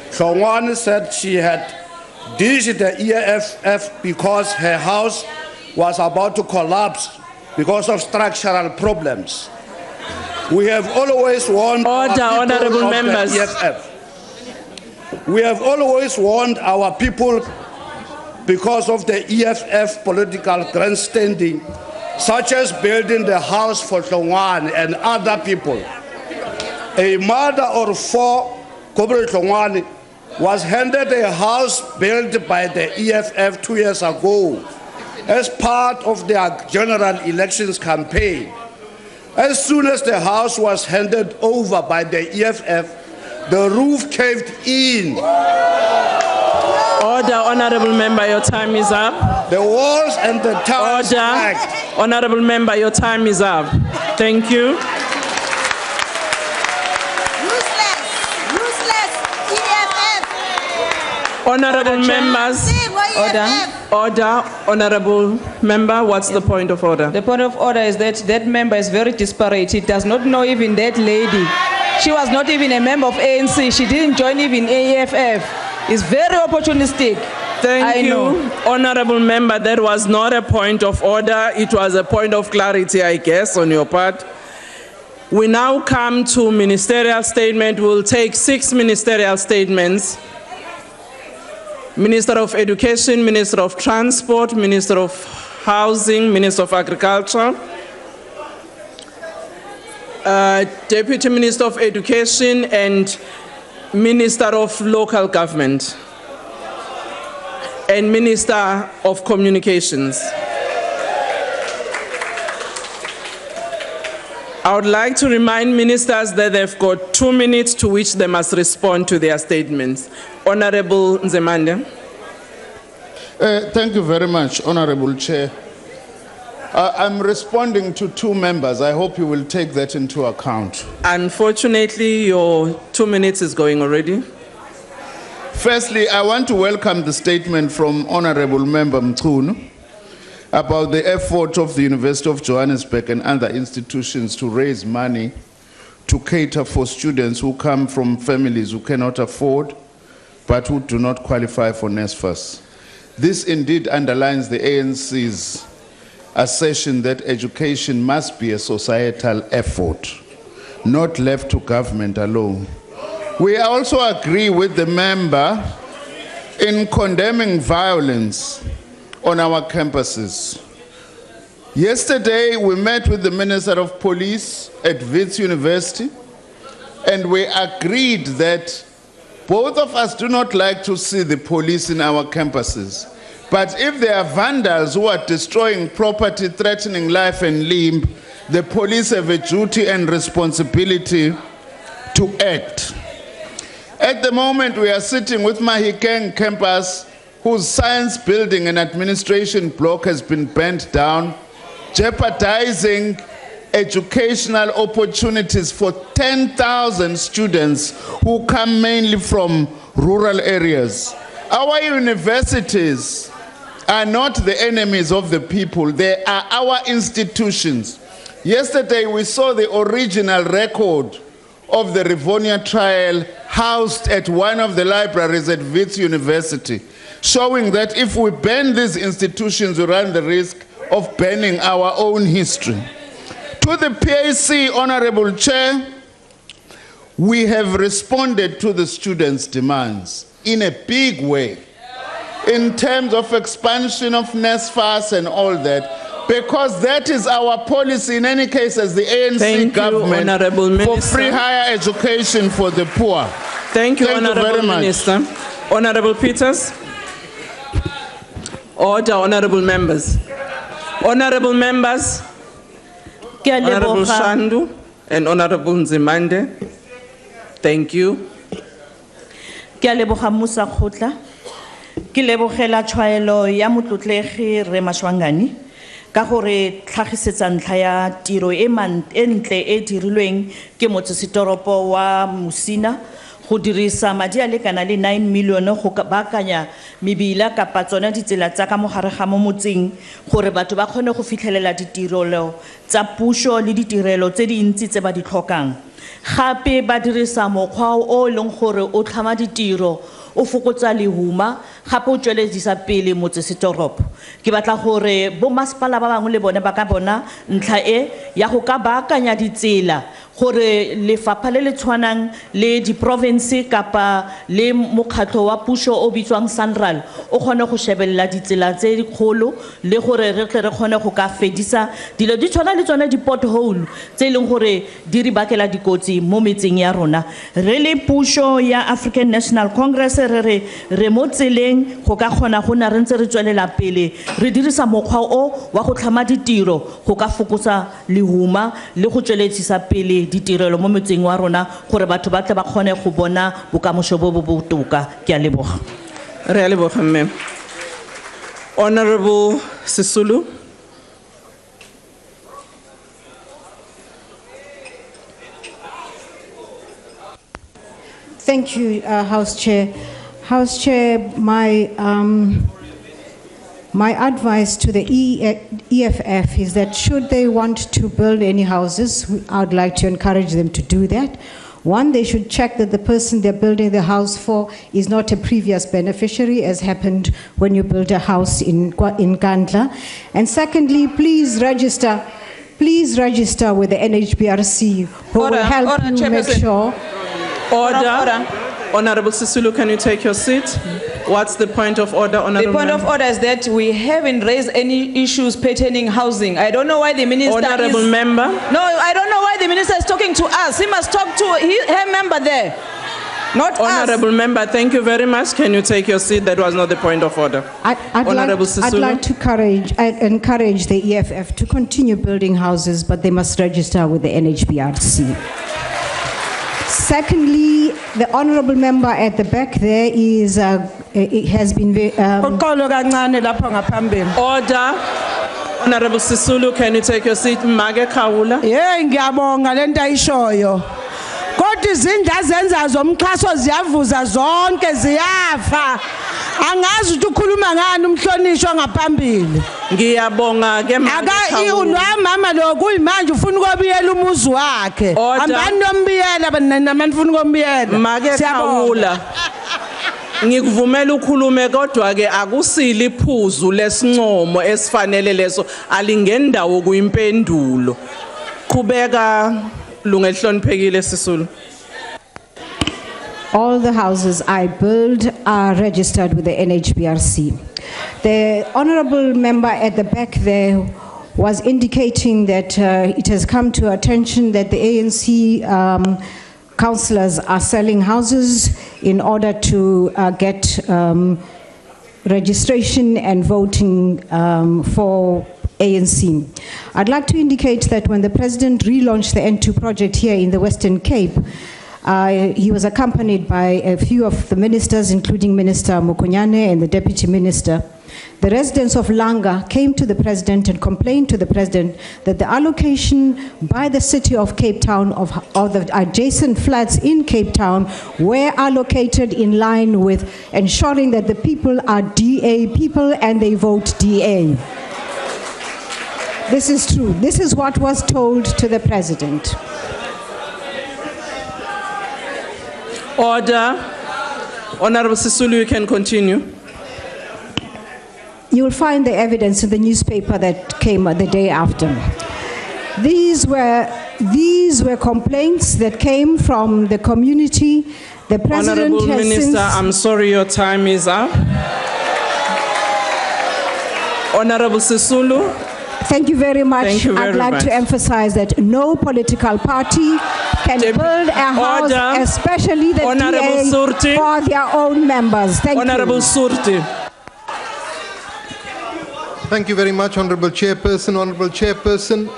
Hlongwane said she had ditched the EFF because her house was about to collapse because of structural problems. We have always warned honorable members. We have always warned our people because of the EFF political grandstanding, such as building the house for Hlongwane and other people. A mother of 4, Comrade Hlongwane, was handed a house built by the EFF 2 years ago as part of their general elections campaign. As soon as the house was handed over by the EFF, the roof caved in. Order, honorable member, your time is up. The walls and the towers cracked. Honorable member, your time is up. Thank you. Useless EFF. Honorable members. Order, honorable member, what's the point of order? The point of order is that that member is very disparate. He does not know even that lady. She was not even a member of ANC. She didn't join even AFF. It's very opportunistic. Thank you, honorable member. That was not a point of order. It was a point of clarity, I guess, on your part. We now come to ministerial statement. We'll take 6 ministerial statements. Minister of Education, Minister of Transport, Minister of Housing, Minister of Agriculture, Deputy Minister of Education, and Minister of Local Government, and Minister of Communications. I would like to remind ministers that they've got 2 minutes to which they must respond to their statements. Honorable Nzemande. Thank you very much, Honorable Chair. I'm responding to 2 members. I hope you will take that into account. Unfortunately, your 2 minutes is going already. Firstly, I want to welcome the statement from Honorable Member Mchunu about the effort of the University of Johannesburg and other institutions to raise money to cater for students who come from families who cannot afford but who do not qualify for NSFAS. This indeed underlines the ANC's assertion that education must be a societal effort, not left to government alone. We also agree with the member in condemning violence on our campuses. Yesterday, we met with the Minister of Police at Wits University, and we agreed that both of us do not like to see the police in our campuses. But if there are vandals who are destroying property, threatening life and limb, the police have a duty and responsibility to act. At the moment, we are sitting with Mahikeng campus, whose science building and administration block has been burnt down, jeopardizing educational opportunities for 10,000 students who come mainly from rural areas. Our universities are not the enemies of the people, they are our institutions. Yesterday we saw the original record of the Rivonia trial housed at one of the libraries at Wits University, showing that if we ban these institutions, we run the risk of banning our own history. To the PAC, Honorable Chair, we have responded to the students' demands in a big way in terms of expansion of NSFAS and all that, because that is our policy in any case as the ANC government for free higher education for the poor. Thank you, Honorable Minister. Honorable Peters. Order, honorable members. Honorable members, Honorable Shandu and Honorable Nzimande, thank you. Ke a leboga Musa Khotla. Ke lebogela tshwaelo ya motlotlegi Re Mashwangani ka gore tlhagisetsa ntlha ya tiro e ntle e dirilweng ke motsesetoropo wa Musina go dirisa madi a lekana le 9 million go baakanya mebila kapa tsona ditsela tsa ka mogare ga mo motseng gore batho ba kgone go fitlhelela ditirelo tsa puso le ditirelo tse dintsi tse ba di tlhokang. Gape ba dirisa mokgwa o leng gore o tlhama ditiro o fokotsa lehuma gape o tsweledisa pele motsesetoropo. Ke batla gore bo masepala ba bangwe le bone ba ka bona ntlha e ya go ka baakanya ditsela gore lefapha le le tshwanang le di province kapa le mokgatlho wa puso o bitswang Sanral o kgone go shebella ditsela tse di kgolo le gore re tle re kgone go ka fedisa dilo di tshwana le tsone di pothole tse leng gore di re bakela dikotsi mo metseng ya rona. Re le puso ya African National Congress re mo tseleng go ka kgona go na re ntse re tswelela pele re dirisa mokgwa o wa go tlhama ditiro go ka fokotsa lehuma le go tsweletsisa pele ditirelo mo metseng wa rona gore batho ba tle ba kgone go bona bokamoso bo bo botoka. Ke a leboga. Re a leboga mme. Honorable Sisulu. Thank you, House Chair. House Chair, my advice to the EFF is that should they want to build any houses, I would like to encourage them to do that. One, they should check that the person they're building the house for is not a previous beneficiary, as happened when you build a house in Kandla. And secondly, please register please register with the NHBRC, who will help you make Chairperson. sure. Order. Honorable Sisulu, can you take your seat? What's the point of order, The Honorable point of Member? order is that we haven't raised any issues pertaining housing. I don't know why the minister Honorable is... Member. No, I don't know why the minister is talking to us. He must talk to her member there, not Honorable Member, thank you very much. Can you take your seat? That was not the point of order. Honorable I'd Sisulu. like to encourage the EFF to continue building houses, but they must register with the NHBRC. Secondly, the honourable member at the back there is it has been Order. Honorable Sisulu, can you take your seat? Mage Kawula. Hey, ngiyabonga lento ayishoyo. Kodwa izindlu azenza zomxhaso ziyavuza zonke ziyafa. Angazi ukuthi ukhuluma ngani umhlonishwa ngaphambili. Ngiyabonga ke mama lo kuyimanje ufuna ukubiyela umuzi wakhe. Ambani nombiyela namani ufuna ukumbiyela. Mage Kawula. Ngikuvumela ukhulume kodwa ke akusile iphuzu lesincomo esifanele leso alingendawo kuyimpendulo. Qhubeka lunga elihloniphekile Sisulu. all the houses I build are registered with the NHBRC. The honourable member at the back there was indicating that it has come to attention that the ANC councillors are selling houses in order to get registration and voting for ANC. I'd like to indicate that when the president relaunched the N2 project here in the Western Cape, he was accompanied by a few of the ministers, including Minister Mokonyane and the Deputy Minister. The residents of Langa came to the president and complained to the president that the allocation by the city of Cape Town of the adjacent flats in Cape Town were allocated in line with ensuring that the people are DA people and they vote DA. This is true. This is what was told to the president. Order. Honorable Sisulu, you can continue. You will find the evidence in the newspaper that came the day after. These were complaints that came from the community. The president Honorable has Minister, since... I'm sorry your time is up. Honorable Sisulu. Thank you very much. Thank you very I'd like much. to emphasize that no political party can build a house, Order. especially the Honorable DA, Surti. for their own members. Thank Honorable you. Surti. Thank you very much, Honorable Chairperson. Honorable Chairperson,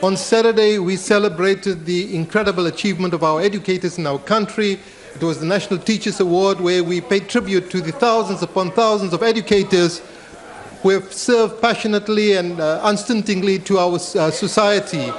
on Saturday we celebrated the incredible achievement of our educators in our country. It was the National Teachers Award where we paid tribute to the thousands upon thousands of educators who have served passionately and unstintingly to our society.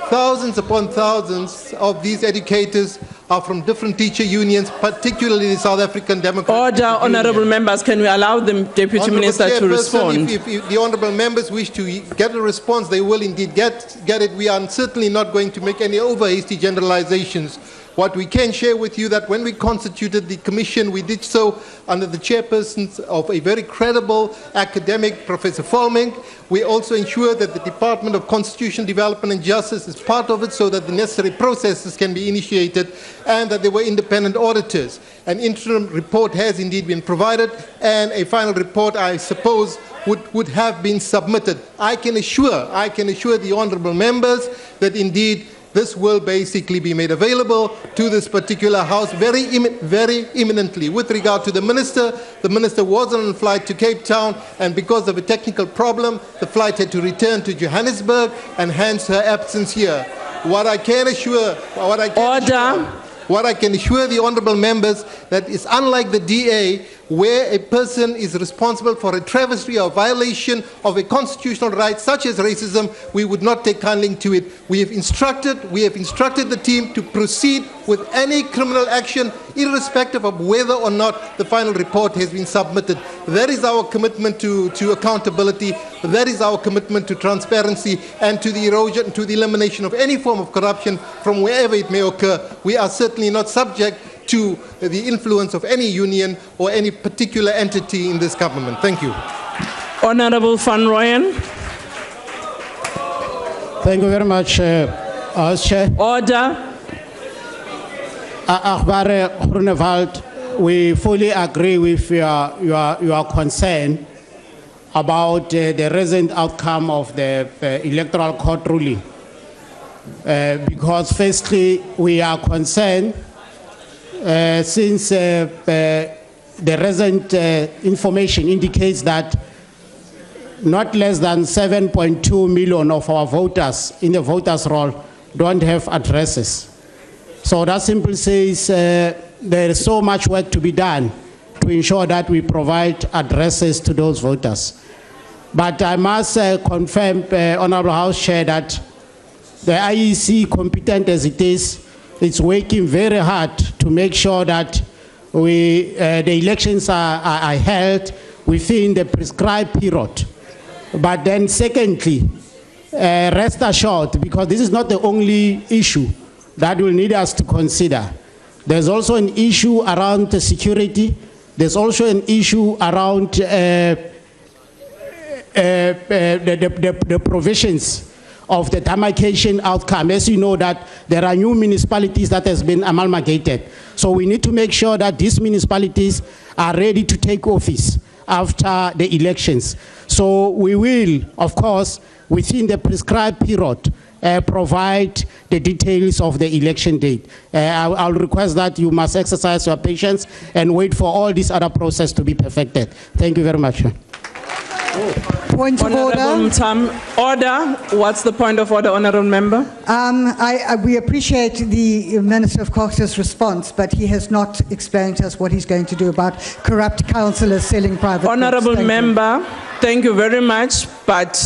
Thousands upon thousands of these educators are from different teacher unions, particularly the South African Democratic Order, honourable members, can we allow the Deputy Honourable Minister to Chairperson, respond? If the honourable members wish to get a response, they will indeed get it. We are certainly not going to make any over-hasty generalizations. What we can share with you that when we constituted the commission, we did so under the chairperson of a very credible academic, Professor Volmink. We also ensured that the Department of Constitutional Development and Justice is part of it so that the necessary processes can be initiated and that there were independent auditors. An interim report has indeed been provided and a final report, I suppose, would have been submitted. I can assure the honourable members that indeed this will basically be made available to this particular house very imminently. With regard to the minister was on a flight to Cape Town, and because of a technical problem, the flight had to return to Johannesburg, and hence her absence here. What I can assure the honourable members that is unlike the DA, where a person is responsible for a travesty or violation of a constitutional right such as racism, we would not take kindly to it. We have instructed the team to proceed with any criminal action, irrespective of whether or not the final report has been submitted. That is our commitment to accountability. That is our commitment to transparency and to the erosion, to the elimination of any form of corruption from wherever it may occur. We are certainly not subject to the influence of any union or any particular entity in this government. Thank you. Honourable Van Rooyen. Thank you very much, House Chair. Order. Akbare Groenewald, we fully agree with your concern about the recent outcome of the electoral court ruling. Because firstly, we are concerned since the recent information indicates that not less than 7.2 million of our voters in the voters roll don't have addresses. So that simply says there is so much work to be done to ensure that we provide addresses to those voters. But I must confirm, Honorable House Chair, that the IEC, competent as it is working very hard to make sure that the elections are held within the prescribed period. But then secondly, rest assured, because this is not the only issue that will need us to consider. There's also an issue around the security. There's also an issue around the provisions of the demarcation outcome. As you know that there are new municipalities that has been amalgamated. So we need to make sure that these municipalities are ready to take office after the elections. So we will, of course, within the prescribed period, provide the details of the election date. I'll request that you must exercise your patience and wait for all this other process to be perfected. Thank you very much. Point of order. Order. What's the point of order, Honourable Member? We appreciate the Minister of Culture's response, but he has not explained to us what he's going to do about corrupt councillors selling private goods. Honourable Member, thank you very much, but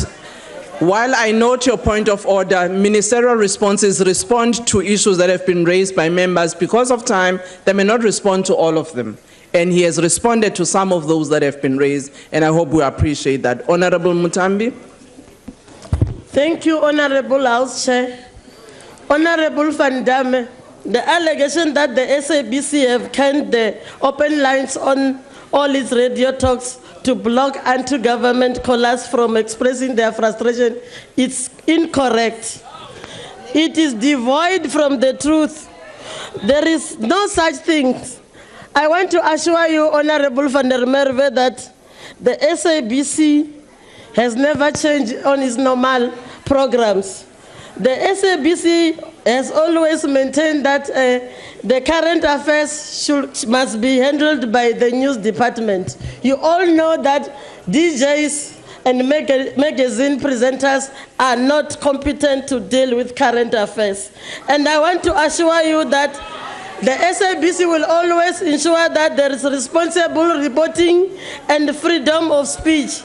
while I note your point of order, ministerial responses respond to issues that have been raised by members. Because of time, they may not respond to all of them. And he has responded to some of those that have been raised, and I hope we appreciate that. Honourable Mutambi. Thank you, Honourable House Chair. Honourable Van Damme, the allegation that the SABC have canned the open lines on all its radio talks to block anti-government callers from expressing their frustration, it's incorrect. It is devoid from the truth. There is no such thing. I want to assure you, Honourable Van der Merwe, that the SABC has never changed on its normal programs. The SABC has always maintained that the current affairs must be handled by the news department. You all know that DJs and magazine presenters are not competent to deal with current affairs. And I want to assure you that the SABC will always ensure that there is responsible reporting and freedom of speech.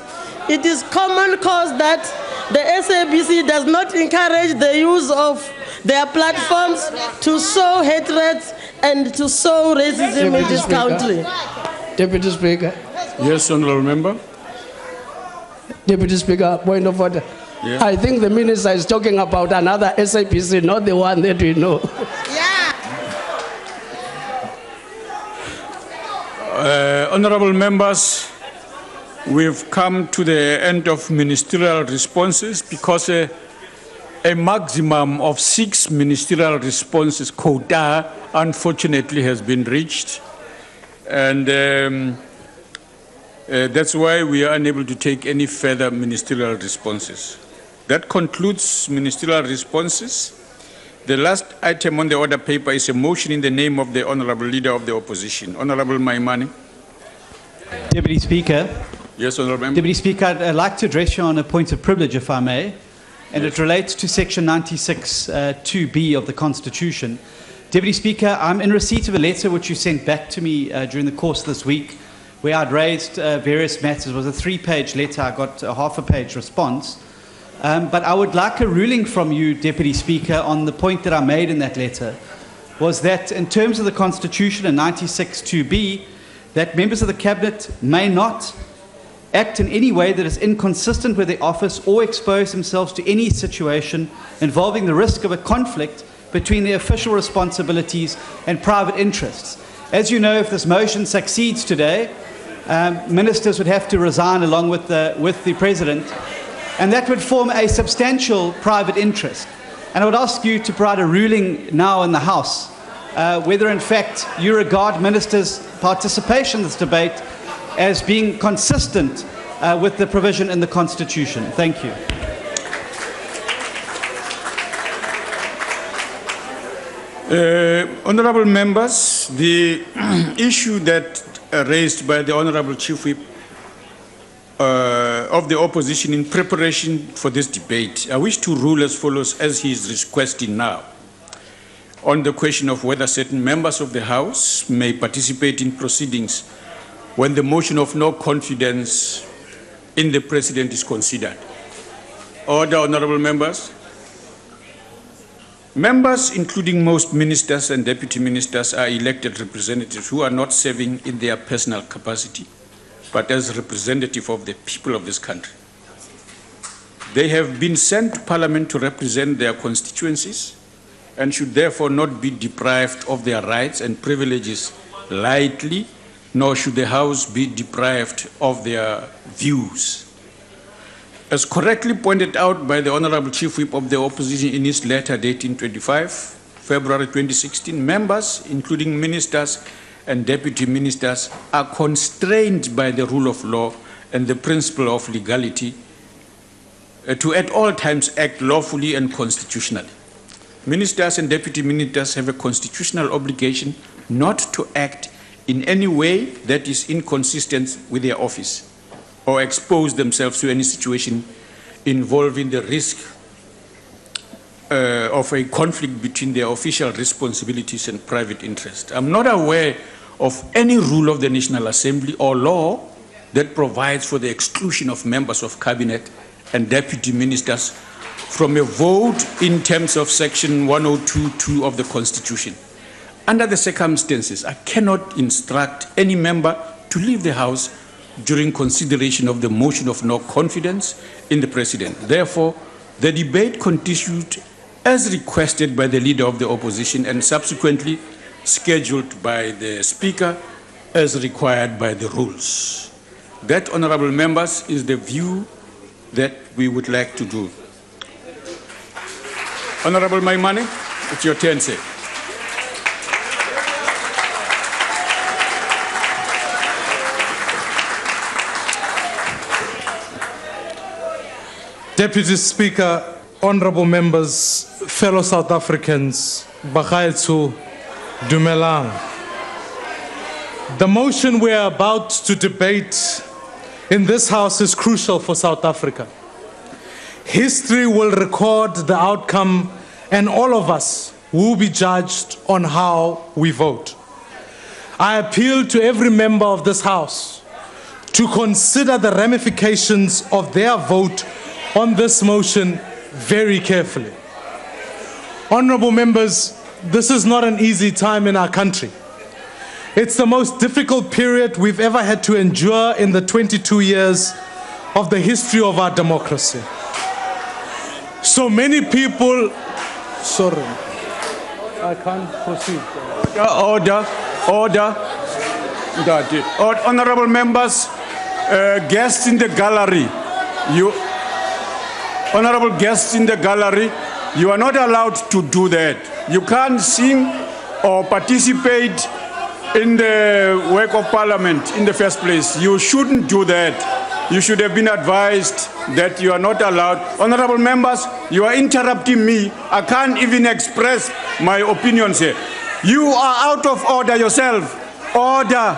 It is common cause that the SABC does not encourage the use of their platforms to sow hatred and to sow racism in this country. Deputy Speaker. Yes, Honourable Member. Deputy Speaker, point of order. Yeah. I think the minister is talking about another SABC, not the one that we know. Honourable members, we've come to the end of ministerial responses because a maximum of 6 ministerial responses quota unfortunately has been reached, and that's why we are unable to take any further ministerial responses. That concludes ministerial responses. The last item on the order paper is a motion in the name of the Honourable Leader of the Opposition. Honourable Maimane. Deputy Speaker. Yes, Honourable Member. Deputy Speaker, I'd like to address you on a point of privilege, if I may, and it relates to Section 96 2B of the Constitution. Deputy Speaker, I'm in receipt of a letter which you sent back to me during the course of this week, where I'd raised various matters. It was a 3-page letter. I got a half-a-page response. But I would like a ruling from you, Deputy Speaker, on the point that I made in that letter, was that in terms of the Constitution and 96 2B, that members of the Cabinet may not act in any way that is inconsistent with their office or expose themselves to any situation involving the risk of a conflict between their official responsibilities and private interests. As you know, if this motion succeeds today, ministers would have to resign along with the President. And that would form a substantial private interest. And I would ask you to provide a ruling now in the House whether in fact you regard ministers' participation in this debate as being consistent with the provision in the Constitution. Thank you. Honourable members, the issue that raised by the Honourable Chief Whip of the opposition in preparation for this debate, I wish to rule as follows as he is requesting now on the question of whether certain members of the House may participate in proceedings when the motion of no confidence in the President is considered. Order, honourable members. Members, including most ministers and deputy ministers, are elected representatives who are not serving in their personal capacity, but as representative of the people of this country. They have been sent to Parliament to represent their constituencies and should therefore not be deprived of their rights and privileges lightly, nor should the House be deprived of their views. As correctly pointed out by the Honourable Chief Whip of the Opposition in his letter dated 25 February 2016, members, including ministers and deputy ministers, are constrained by the rule of law and the principle of legality to at all times act lawfully and constitutionally. Ministers and deputy ministers have a constitutional obligation not to act in any way that is inconsistent with their office or expose themselves to any situation involving the risk of a conflict between their official responsibilities and private interest. I'm not aware of any rule of the National Assembly or law that provides for the exclusion of members of cabinet and deputy ministers from a vote in terms of section 102(2) of the Constitution. Under the circumstances, I cannot instruct any member to leave the House during consideration of the motion of no confidence in the President. Therefore, the debate continued as requested by the Leader of the Opposition and subsequently scheduled by the Speaker as required by the rules. That, honourable members, is the view that we would like to do. Honourable Maimane, it's your turn, sir. Deputy Speaker, honourable members, fellow South Africans, Bagaetsu, Dumelang. The motion we are about to debate in this House is crucial for South Africa. History will record the outcome and all of us will be judged on how we vote. I appeal to every member of this House to consider the ramifications of their vote on this motion very carefully. Honourable members, this is not an easy time in our country. It's the most difficult period we've ever had to endure in the 22 years of the history of our democracy. So many people, sorry, I can't proceed. Order. Honourable members, guests in the gallery, honourable guests in the gallery, you are not allowed to do that. You can't sing or participate in the work of Parliament in the first place. You shouldn't do that. You should have been advised that you are not allowed. Honourable members, you are interrupting me. I can't even express my opinions here. You are out of order yourself. Order.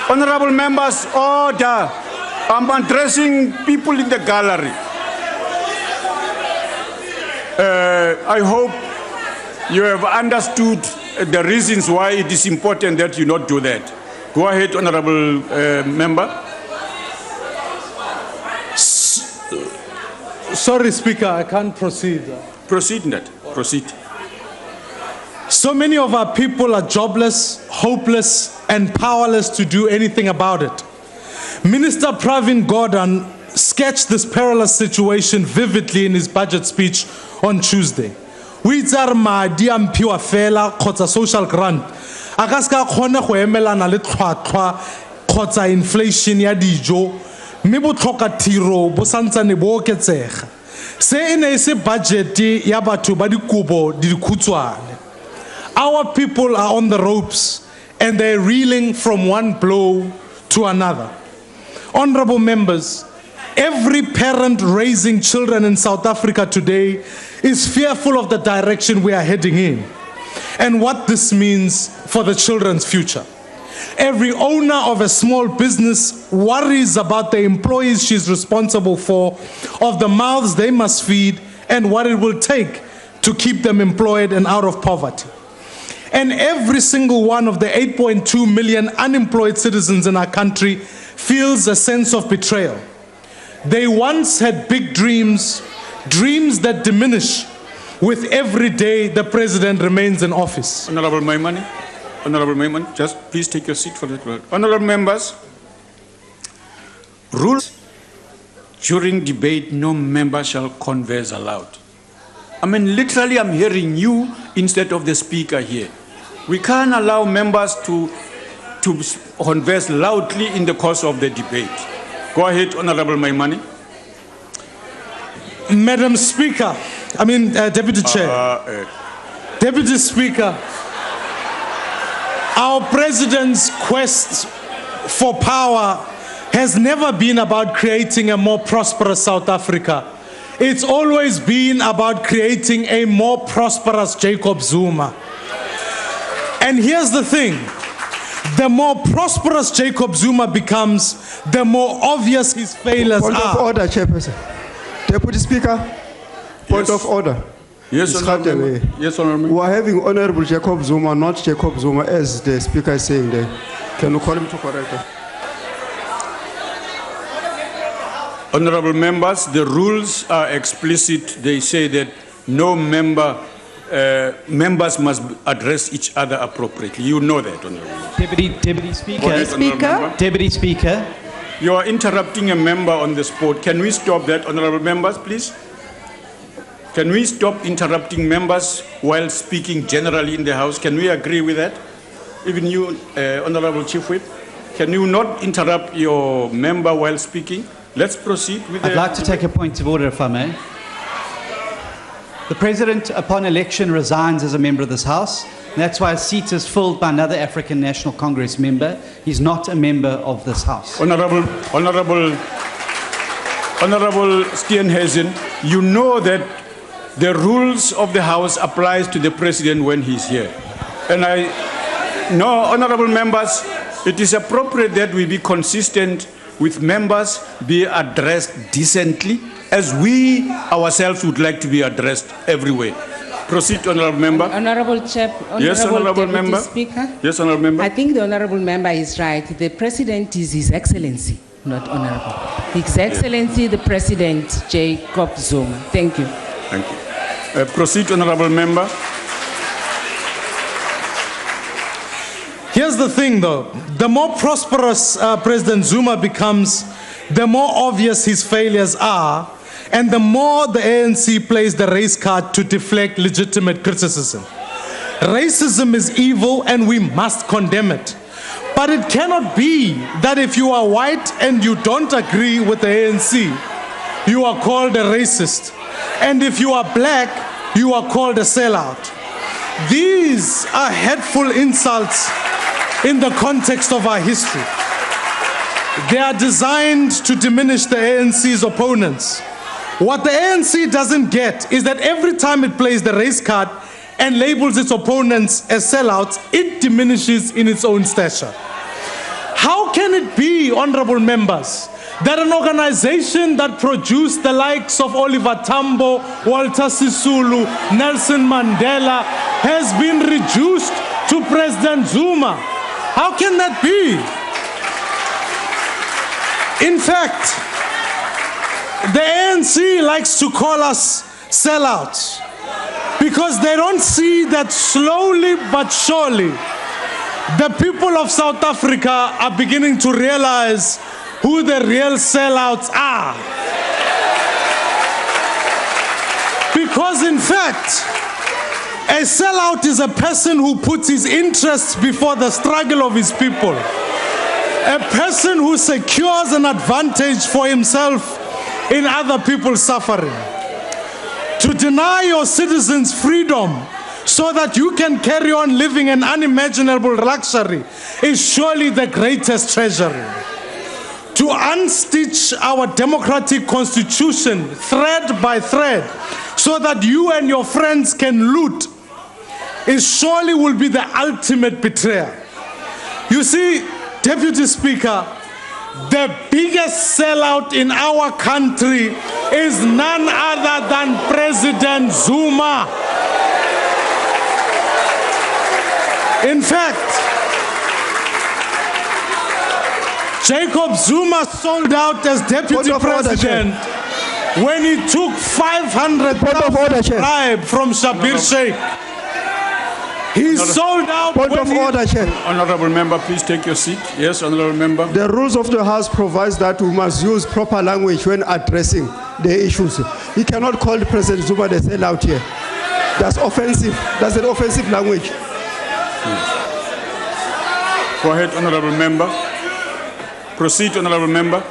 Honourable members, order. I'm addressing people in the gallery. I hope you have understood the reasons why it is important that you not do that. Go ahead, honourable member. Sorry, Speaker, I can't proceed. Proceed, Nat. Proceed. So many of our people are jobless, hopeless, and powerless to do anything about it. Minister Pravin Gordhan sketched this perilous situation vividly in his budget speech on Tuesday. We madi a mpiwa fela kgotsa social grant a ka ska kgone go emelana le tlhwatlhwa kgotsa inflation ya dijo mme botlhokatiro bo santsane bo oketsega. Se ene se budget ya batho ba dikobo di dikhutshwane. Our people are on the ropes and they're reeling from one blow to another. Honorable members, every parent raising children in South Africa today is fearful of the direction we are heading in and what this means for the children's future. Every owner of a small business worries about the employees she's responsible for, of the mouths they must feed, and what it will take to keep them employed and out of poverty. And every single one of the 8.2 million unemployed citizens in our country feels a sense of betrayal. They once had big dreams, dreams that diminish with every day the president remains in office. Honorable Maimani, just please take your seat for that word. Honorable members, rules during debate, no member shall converse aloud. I mean, literally, I'm hearing you instead of the speaker here. We can't allow members to converse loudly in the course of the debate. Go ahead, Honorable Maimani. Madam Speaker, Deputy Chair. Deputy Speaker, our president's quest for power has never been about creating a more prosperous South Africa. It's always been about creating a more prosperous Jacob Zuma. And here's the thing. The more prosperous Jacob Zuma becomes, the more obvious his failures are. Point of order, Chairperson. Deputy Speaker, point of order. Yes, Honorable. Yes, Honorable. We are having Honorable Jacob Zuma, not Jacob Zuma, as the Speaker is saying there. Can you call him to correct it? Honorable members, the rules are explicit. They say that no members must address each other appropriately. You know that, Honorable. Deputy Speaker. Ahead, Deputy Speaker. You are interrupting a member on the spot. Can we stop that, Honorable members, please? Can we stop interrupting members while speaking generally in the House? Can we agree with that? Even you, Honorable Chief Whip, can you not interrupt your member while speaking? Let's proceed with I'd like to take a point of order, if I may. The President, upon election, resigns as a member of this House. And that's why his seat is filled by another African National Congress member. He's not a member of this House. Honorable Steenhuisen, you know that the rules of the House applies to the President when he's here. And honorable members, it is appropriate that we be consistent with members, be addressed decently, as we ourselves would like to be addressed everywhere. Proceed, Honorable Member. Honorable Chair, Yes, Honorable Member. Speaker. Yes, Honorable Member. I think the Honorable Member is right. The President is His Excellency, not Honorable. His Excellency, the President, Jacob Zuma. Thank you. Thank you. Proceed, Honorable Member. Here's the thing, though. The more prosperous President Zuma becomes, the more obvious his failures are, and the more the ANC plays the race card to deflect legitimate criticism. Racism is evil, and we must condemn it. But it cannot be that if you are white and you don't agree with the ANC, you are called a racist. And if you are black, you are called a sellout. These are hateful insults in the context of our history. They are designed to diminish the ANC's opponents. What the ANC doesn't get is that every time it plays the race card and labels its opponents as sellouts, it diminishes in its own stature. How can it be, honorable members, that an organization that produced the likes of Oliver Tambo, Walter Sisulu, Nelson Mandela has been reduced to President Zuma? How can that be? In fact, the ANC likes to call us sellouts because they don't see that slowly but surely the people of South Africa are beginning to realize who the real sellouts are. Because in fact, a sellout is a person who puts his interests before the struggle of his people. A person who secures an advantage for himself in other people's suffering. To deny your citizens freedom so that you can carry on living an unimaginable luxury is surely the greatest treasury. To unstitch our democratic constitution thread by thread so that you and your friends can loot is surely will be the ultimate betrayal. You see, Deputy Speaker, the biggest sellout in our country is none other than President Zuma. In fact, Jacob Zuma sold out as deputy president when he took 500,000 bribe from Shabir Sheikh. He sold out. Point of order, Chair. Honorable member, please take your seat. Yes, honorable member. The rules of the House provides that we must use proper language when addressing the issues. You cannot call the President Zuma the sellout here. That's offensive. That's an offensive language. Go ahead, honorable member. Proceed, honorable member.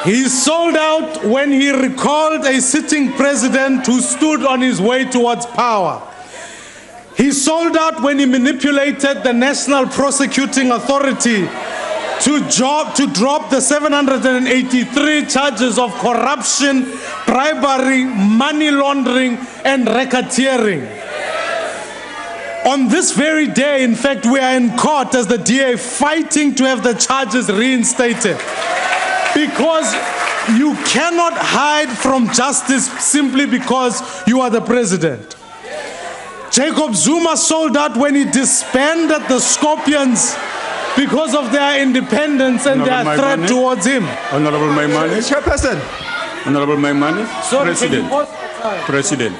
He sold out when he recalled a sitting president who stood on his way towards power. He sold out when he manipulated the National Prosecuting Authority to drop the 783 charges of corruption, bribery, money laundering, and racketeering. On this very day, in fact, we are in court as the DA fighting to have the charges reinstated. Because you cannot hide from justice simply because you are the president. Jacob Zuma sold out when he disbanded the Scorpions because of their independence and their threat towards him. Honorable Maimane. Chairperson. Honorable Maimane. Sorry, President.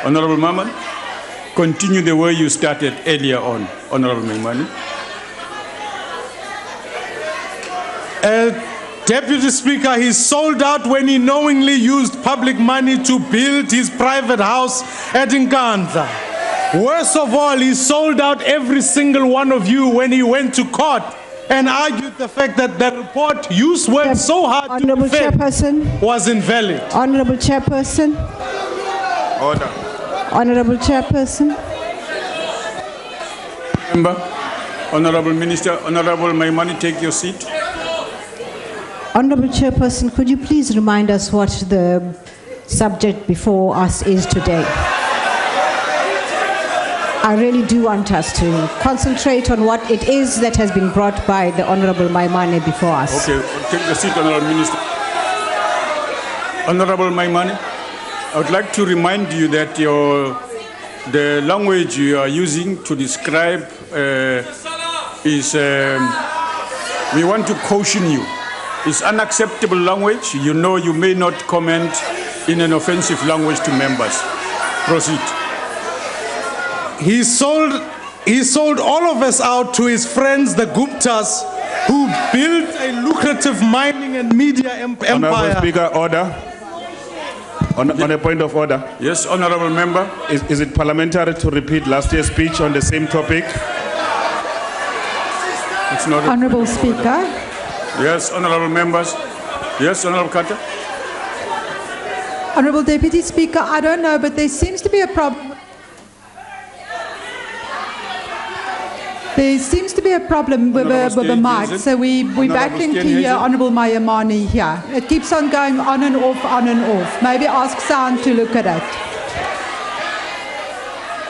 Honorable Maman, continue the way you started earlier on. Honorable Maimane. Deputy Speaker, he sold out when he knowingly used public money to build his private house at Nkandla. Worst of all, he sold out every single one of you when he went to court and argued the fact that the report you worked so hard to defend was invalid. Honorable Chairperson. Order. Honorable Chairperson. Member, Honorable Minister, Honorable Maimane, take your seat. Honorable Chairperson, could you please remind us what the subject before us is today? I really do want us to concentrate on what it is that has been brought by the Honorable Maimane before us. Okay, take the seat, Honorable Minister. Honorable Maimane, I would like to remind you that the language you are using to describe is, we want to caution you. It's unacceptable language. You know you may not comment in an offensive language to members. Proceed. He sold all of us out to his friends, the Guptas, who built a lucrative mining and media empire. Honorable Speaker, order. On a point of order. Yes, honorable member. Is it parliamentary to repeat last year's speech on the same topic? It's not. Honorable Speaker. Yes, honorable members. Yes, honorable Carter. Honorable Deputy Speaker, I don't know, but there seems to be a problem. There seems to be a problem with the mic, so we're back into here, Honorable Maimane here. It keeps on going on and off, on and off. Maybe ask sound to look at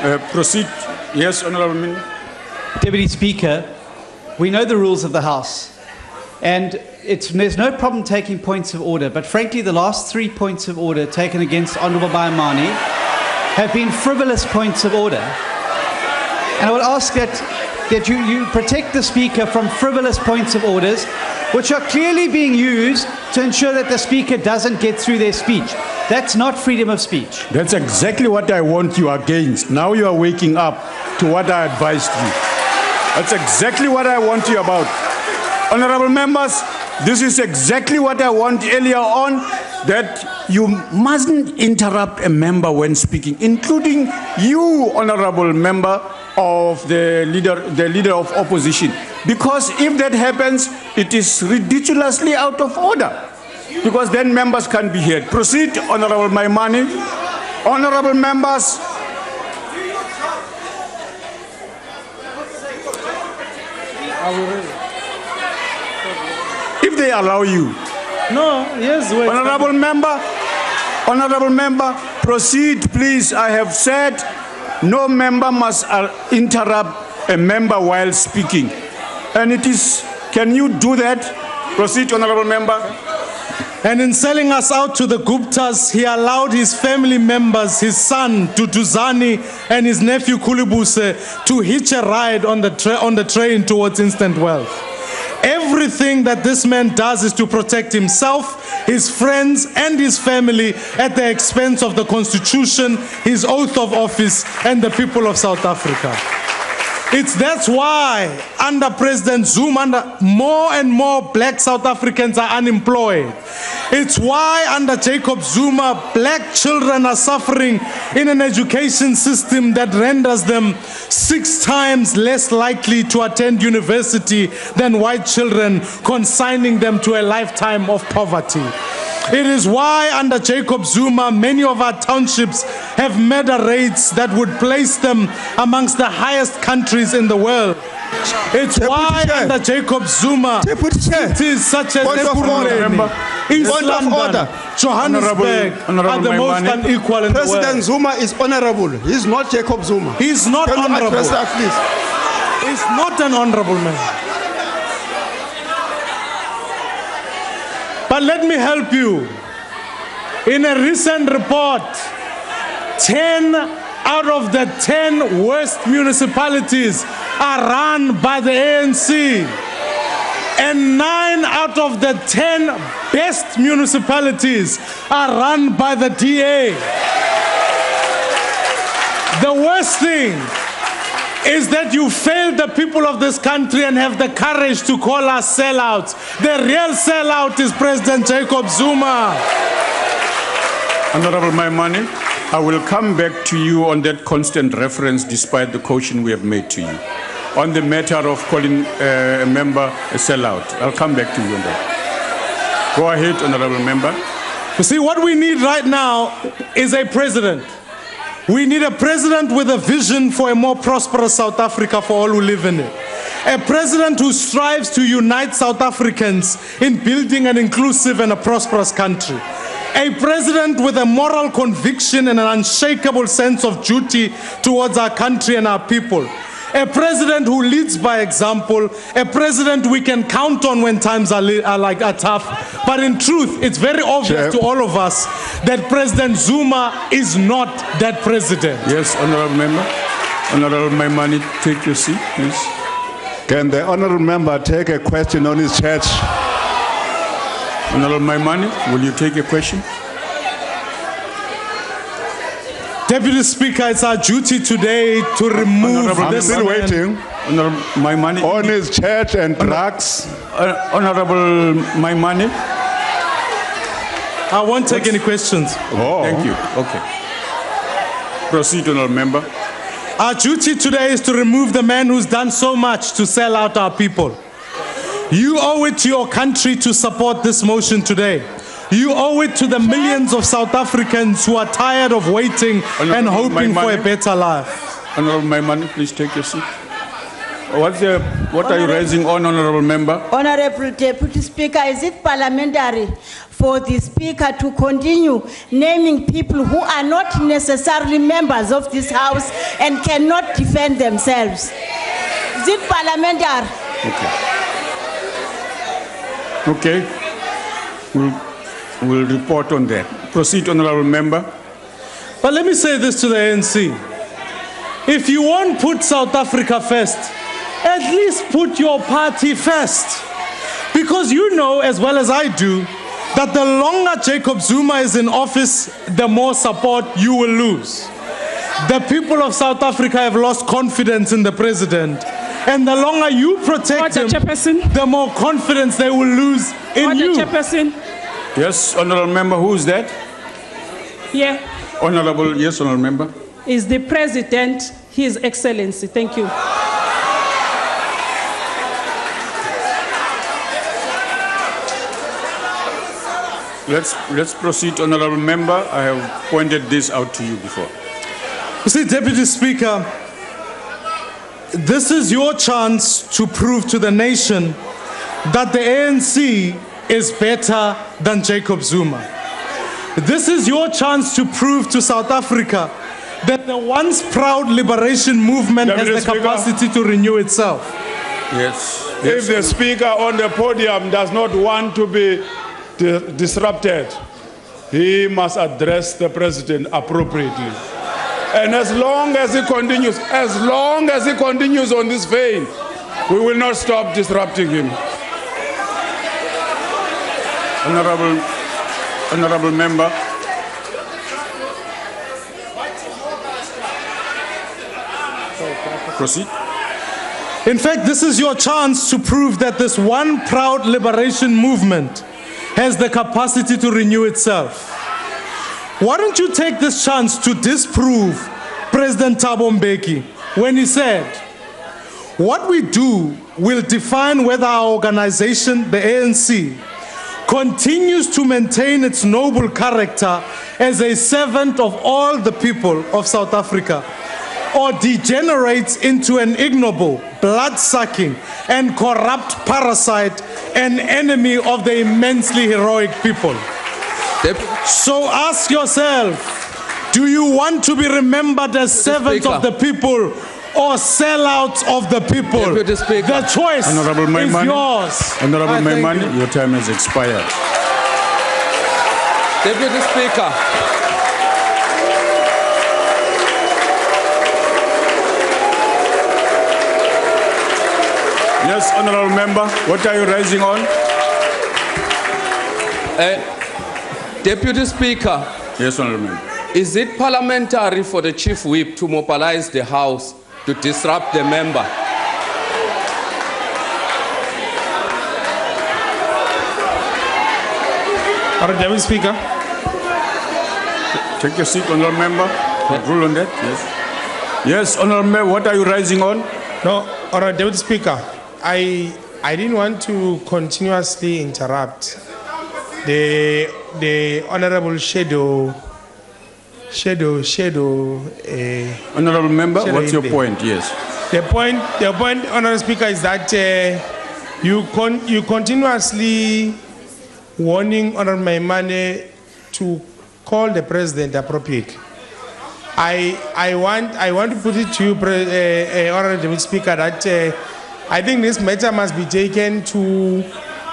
it. Proceed. Yes, honorable Minister. Deputy Speaker, we know the rules of the House. And there's no problem taking points of order, but frankly, the last 3 points of order taken against Honorable Maimane have been frivolous points of order. And I would ask that you protect the Speaker from frivolous points of orders, which are clearly being used to ensure that the Speaker doesn't get through their speech. That's not freedom of speech. That's exactly what I want you against. Now you are waking up to what I advised you. That's exactly what I want you about. Honorable members, this is exactly what I want earlier on, that you mustn't interrupt a member when speaking, including you, honorable member, of the leader of opposition. Because if that happens, it is ridiculously out of order. Because then members can't be heard. Proceed, Honorable Maimani. Honorable members. If they allow you. No, yes, wait. Honorable member, proceed, please. I have said no member must interrupt a member while speaking. And it is, can you do that? Proceed, honorable member. And in selling us out to the Guptas, he allowed his family members, his son Duduzani and his nephew Kulibuse, to hitch a ride on the train towards instant wealth. Everything that this man does is to protect himself, his friends, and his family at the expense of the Constitution, his oath of office, and the people of South Africa. That's why under President Zuma, more and more black South Africans are unemployed. It's why under Jacob Zuma, black children are suffering in an education system that renders them 6 times less likely to attend university than white children, consigning them to a lifetime of poverty. It is why under Jacob Zuma, many of our townships have murder rates that would place them amongst the highest countries in the world. It's why under Jacob Zuma, cities such as Ekurhuleni, East London, Johannesburg are the most unequal in the world. President Zuma is honorable. He's not Jacob Zuma. He's not honorable. Address that, please? He's not an honorable man. But let me help you. In a recent report, 10 out of the 10 worst municipalities are run by the ANC. And 9 out of the 10 best municipalities are run by the DA. The worst thing is that you failed the people of this country and have the courage to call us sellouts. The real sellout is President Jacob Zuma. Honorable Maimani, I will come back to you on that constant reference despite the caution we have made to you. On the matter of calling a member a sellout, I'll come back to you on that. Go ahead, honorable member. You see, what we need right now is a president. We need a president with a vision for a more prosperous South Africa for all who live in it. A president who strives to unite South Africans in building an inclusive and a prosperous country. A president with a moral conviction and an unshakable sense of duty towards our country and our people. A president who leads by example, a president we can count on when times are tough. But in truth, it's very obvious to all of us that President Zuma is not that president. Yes, honorable member. Honorable Maimani, take your seat, please. Can the honorable member take a question on his church? Honorable Maimani, will you take a question? Deputy Speaker, it's our duty today to remove this still waiting. Honorable Maimani. On his church and drugs. Honorable Maimani. I won't take any questions. Oh. Thank you. Okay. Proceed, honorable member. Our duty today is to remove the man who's done so much to sell out our people. You owe it to your country to support this motion today. You owe it to the millions of South Africans who are tired of waiting and hoping for a better life. Honorable Maimani, please take your seat. What are you raising on, honorable member? Honorable Deputy Speaker, is it parliamentary for the Speaker to continue naming people who are not necessarily members of this House and cannot defend themselves? Is it parliamentary? Okay. We'll report on that. Proceed, honorable member. But let me say this to the ANC. If you won't put South Africa first, at least put your party first. Because you know as well as I do that the longer Jacob Zuma is in office, the more support you will lose. The people of South Africa have lost confidence in the president. And the longer you protect him, the more confidence they will lose in you. Yes, honorable member, who is that? Yeah. Honorable, yes, honorable member. Is the president His Excellency. Thank you. Let's proceed, Honorable Member. I have pointed this out to you before. You see, Deputy Speaker, this is your chance to prove to the nation that the ANC is better than Jacob Zuma. This is your chance to prove to South Africa that the once proud liberation movement has the capacity to renew itself. Yes. If the speaker on the podium does not want to be disrupted, he must address the president appropriately. And as long as he continues on this vein, we will not stop disrupting him. Honorable Member. Proceed. In fact, this is your chance to prove that this one proud liberation movement has the capacity to renew itself. Why don't you take this chance to disprove President Thabo Mbeki when he said, what we do will define whether our organization, the ANC, continues to maintain its noble character as a servant of all the people of South Africa, or degenerates into an ignoble, blood-sucking, and corrupt parasite, an enemy of the immensely heroic people. So ask yourself, do you want to be remembered as servants of the people or sellouts of the people? The choice is yours. Honorable Maimane, your time has expired. Deputy Speaker. Yes, Honorable Member, what are you raising on? Deputy Speaker. Yes, Honorable Member. Is it parliamentary for the Chief Whip to mobilize the House to disrupt the member? Deputy Speaker. Take your seat, Honorable Member. Rule on that, yes. Yes, Honorable Member, what are you raising on? No, Deputy Speaker. I didn't want to continuously interrupt the Honorable Shadow. Honorable Member, what's your Inde. point? Yes. The point, Honorable Speaker, is that you continuously warning Honorable Maimane to call the president appropriately. I want to put it to you, Honorable Speaker, that I think this matter must be taken to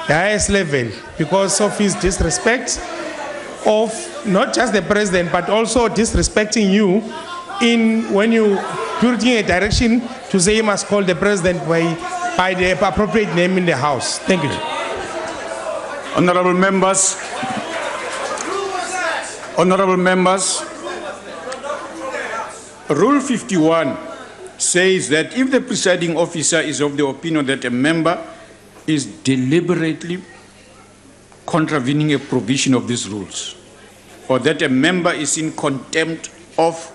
the highest level because of his disrespect of not just the president, but also disrespecting you when you putting a direction to say he must call the president by the appropriate name in the House. Thank you. Honorable members, Rule 51 says that if the presiding officer is of the opinion that a member is deliberately contravening a provision of these rules, or that a member is in contempt of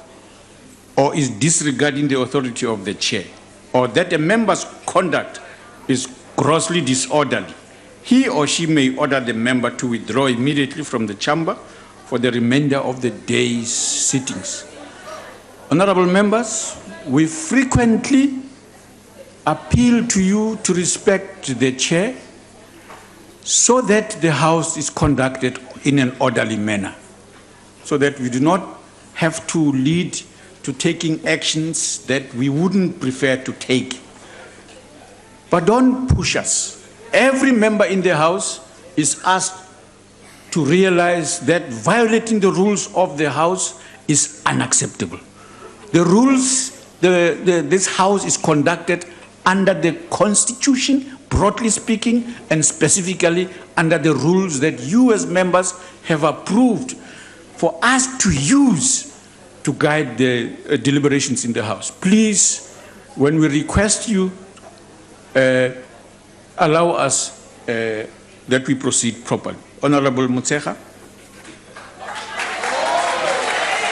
or is disregarding the authority of the chair, or that a member's conduct is grossly disorderly, he or she may order the member to withdraw immediately from the chamber for the remainder of the day's sittings. Honorable members, we frequently appeal to you to respect the chair so that the House is conducted in an orderly manner, so that we do not have to lead to taking actions that we wouldn't prefer to take. But don't push us. Every member in the House is asked to realize that violating the rules of the House is unacceptable. The rules, this House is conducted under the Constitution, broadly speaking, and specifically under the rules that you as members have approved for us to use to guide the deliberations in the House. Please, when we request you, allow us that we proceed properly. Honorable Mutsecha.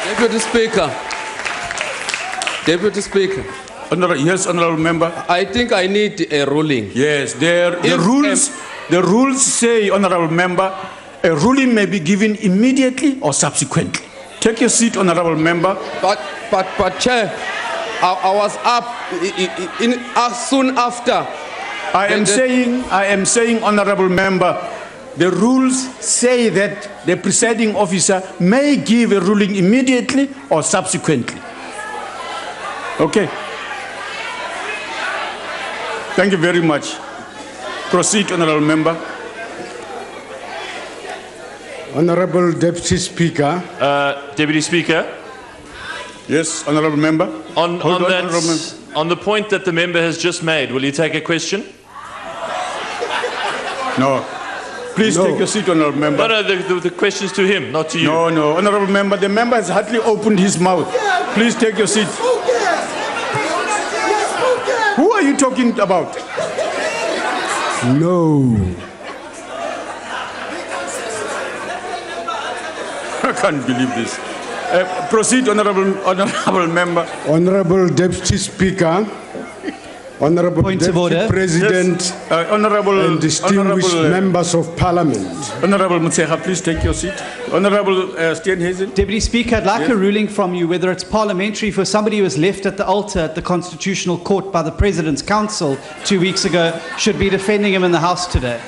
Deputy Speaker. Deputy Speaker. Yes, honorable member. I think I need a ruling. Yes, the rules say, honorable member, a ruling may be given immediately or subsequently. Take your seat, honorable member. But Chair, I was up soon after. I am saying, honorable member, the rules say that the presiding officer may give a ruling immediately or subsequently. Okay. Thank you very much. Proceed, honorable member. Honorable Deputy Speaker. Deputy Speaker. Yes, honorable member. On the point that the member has just made, will you take a question? No. Please take your seat, honorable member. No, the question's to him, not to you. No, honorable member. The member has hardly opened his mouth. Please take your seat. Who are you talking about? No. I can't believe this. Proceed, honorable member. Honorable Deputy Speaker, Honorable Deputy President, yes. Honorable and distinguished members of Parliament. Honorable Mutseha, please take your seat. Honorable Steenhuisen. Deputy Speaker, I'd like a ruling from you whether it's parliamentary for somebody who was left at the altar at the Constitutional Court by the President's Council 2 weeks ago should be defending him in the House today.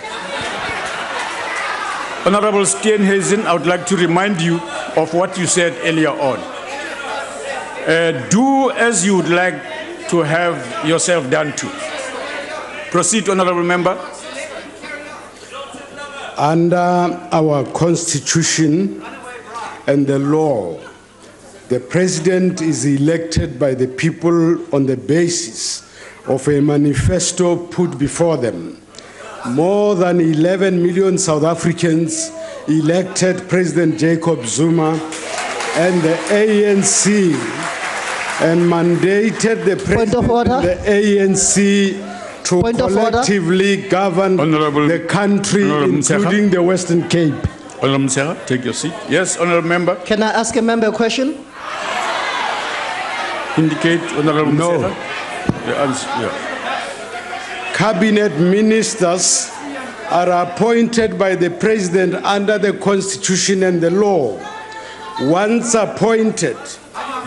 Honorable Steenhuisen, I would like to remind you of what you said earlier on. Do as you would like to have yourself done to. Proceed, honorable member. Under our Constitution and the law, the President is elected by the people on the basis of a manifesto put before them. More than 11 million South Africans elected President Jacob Zuma and the ANC and mandated the President and the ANC to collectively govern the country, including the Western Cape. Honorable Msera, take your seat. Yes, honorable member. Can I ask a member a question? Indicate, honorable No. Msera. The answer, yeah. Cabinet ministers are appointed by the President under the Constitution and the law. Once appointed,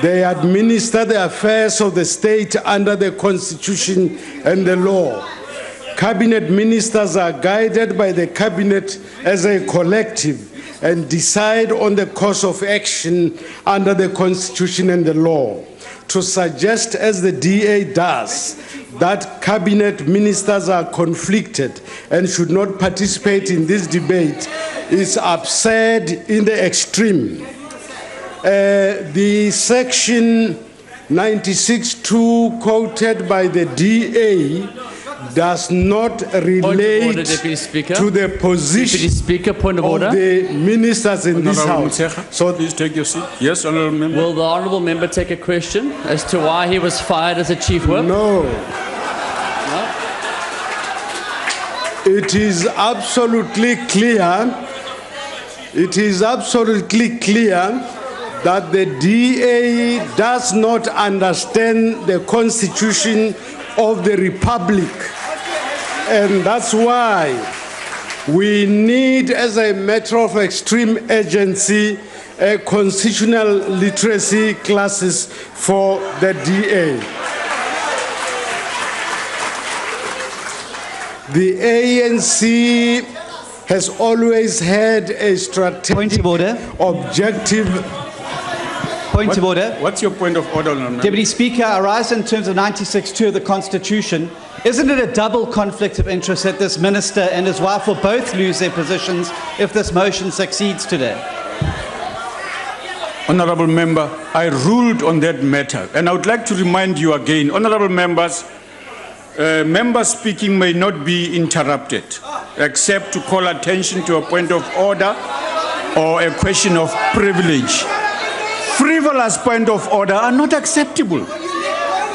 they administer the affairs of the state under the Constitution and the law. Cabinet ministers are guided by the Cabinet as a collective and decide on the course of action under the Constitution and the law. To suggest, as the DA does, that Cabinet ministers are conflicted and should not participate in this debate is absurd in the extreme. The section 96(2) quoted by the DA does not relate to the position of the ministers in this House. So please take your seat. Yes, honorable member. Will the honourable member take a question as to why he was fired as a chief whip? No. It is absolutely clear. It is absolutely clear that the DA does not understand the Constitution of the Republic. And that's why we need, as a matter of extreme urgency, a constitutional literacy classes for the DA. The ANC has always had a strategic objective. Point of order. What's your point of order, honorable member? Deputy Speaker, I rise in terms of 96(2) of the Constitution. Isn't it a double conflict of interest that this minister and his wife will both lose their positions if this motion succeeds today? Honorable member, I ruled on that matter, and I would like to remind you again, honorable members, member speaking may not be interrupted, except to call attention to a point of order or a question of privilege. Frivolous point of order are not acceptable.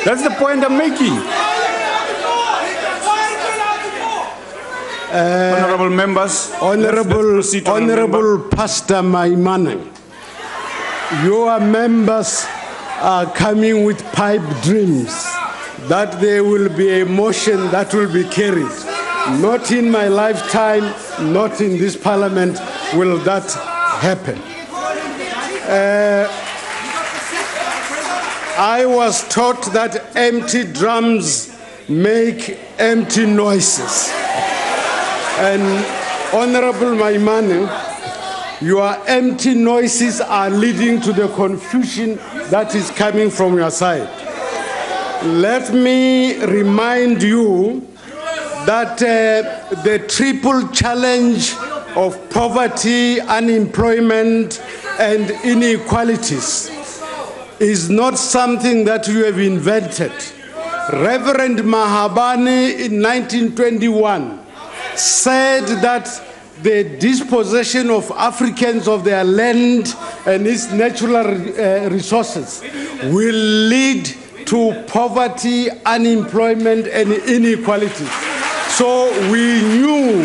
That's the point I'm making. Honorable members, Honorable Pastor Maimane, your members are coming with pipe dreams that there will be a motion that will be carried. Not in my lifetime, not in this parliament will that happen. I was taught that empty drums make empty noises. And Honorable Maimane, your empty noises are leading to the confusion that is coming from your side. Let me remind you that the triple challenge of poverty, unemployment, and inequalities is not something that you have invented. Reverend Mahabane in 1921 said that the dispossession of Africans of their land and its natural resources will lead to poverty, unemployment, and inequality. So we knew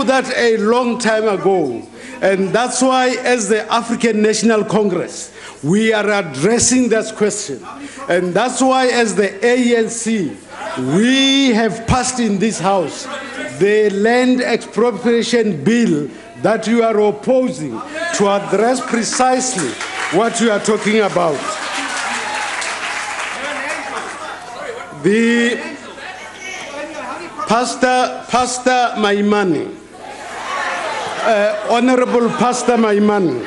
that a long time ago. And that's why, as the African National Congress, we are addressing that question. And that's why, as the ANC, we have passed in this House the land expropriation bill that you are opposing to address precisely what you are talking about. The Pastor Maimane, Honorable Pastor Maimane,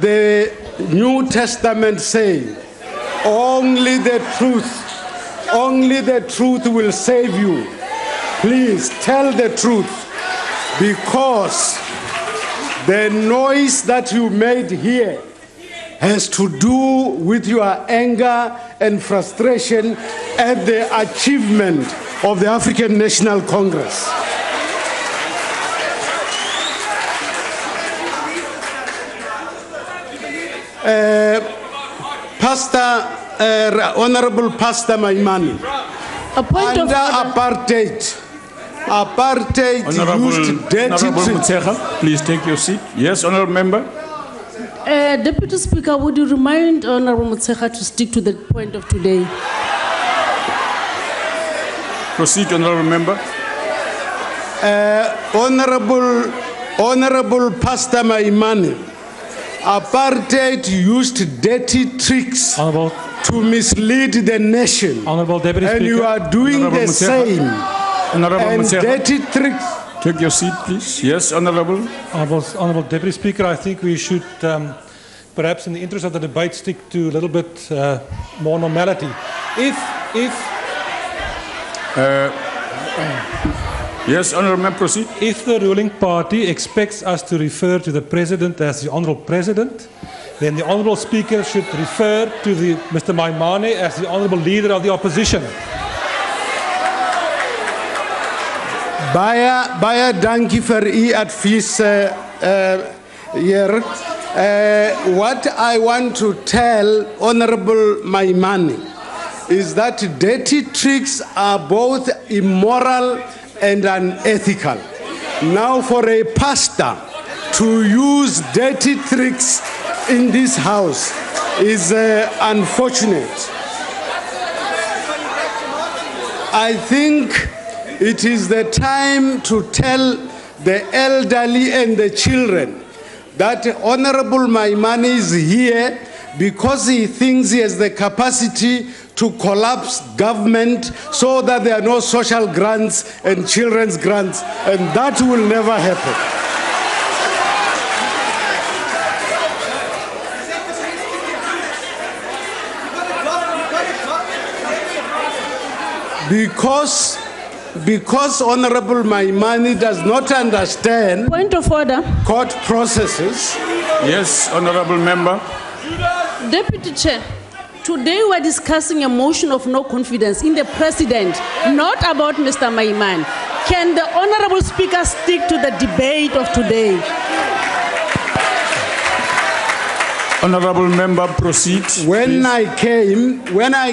the New Testament says, only the truth will save you. Please tell the truth, because the noise that you made here has to do with your anger and frustration at the achievement of the African National Congress. Honorable Pastor Maimane, under apartheid used dirty Mutshekga, please take your seat. Yes, Honorable Member. Deputy Speaker, would you remind Honorable Mutshekga to stick to the point of today? Proceed, Honorable Member. Honorable Pastor Maimane, apartheid used dirty tricks to mislead the nation. Honorable Deputy and Speaker. You are doing Honorable the Mutshekga. same. Honorable And Mutshekga. dirty tricks. Take your seat, please. Yes, Honorable. Honorable Deputy Speaker, I think we should, perhaps in the interest of the debate, stick to a little bit more normality. Yes, Honorable Member, proceed. If the ruling party expects us to refer to the President as the Honorable President, then the Honorable Speaker should refer to Mr. Maimane as the Honorable Leader of the Opposition. Baie dankie vir u advies, heer. What I want to tell Honorable Maimane is that dirty tricks are both immoral and unethical. Now, for a pastor to use dirty tricks in this house is unfortunate. I think it is the time to tell the elderly and the children that Honorable Maimane is here because he thinks he has the capacity to collapse government so that there are no social grants and children's grants, and that will never happen. Because Honorable Maimane does not understand point of order court processes. Yes, Honorable Member. Deputy Chair, today we're discussing a motion of no confidence in the President, not about Mr. Maimane. Can the Honorable Speaker stick to the debate of today? Honorable Member, proceed. When I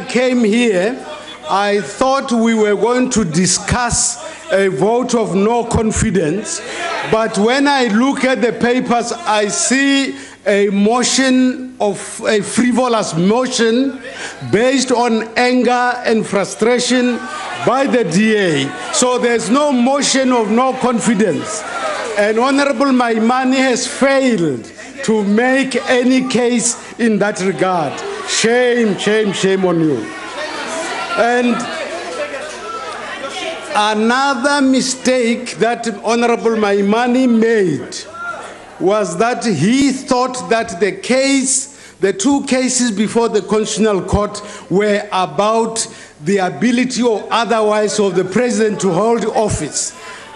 came here, I thought we were going to discuss a vote of no confidence, but when I look at the papers, I see a motion of a frivolous motion based on anger and frustration by the DA. So there's no motion of no confidence. And Honorable Maimane has failed to make any case in that regard. Shame, shame, shame on you. And another mistake that Honorable Maimane made was that he thought that the two cases before the Constitutional Court were about the ability or otherwise of the president to hold office.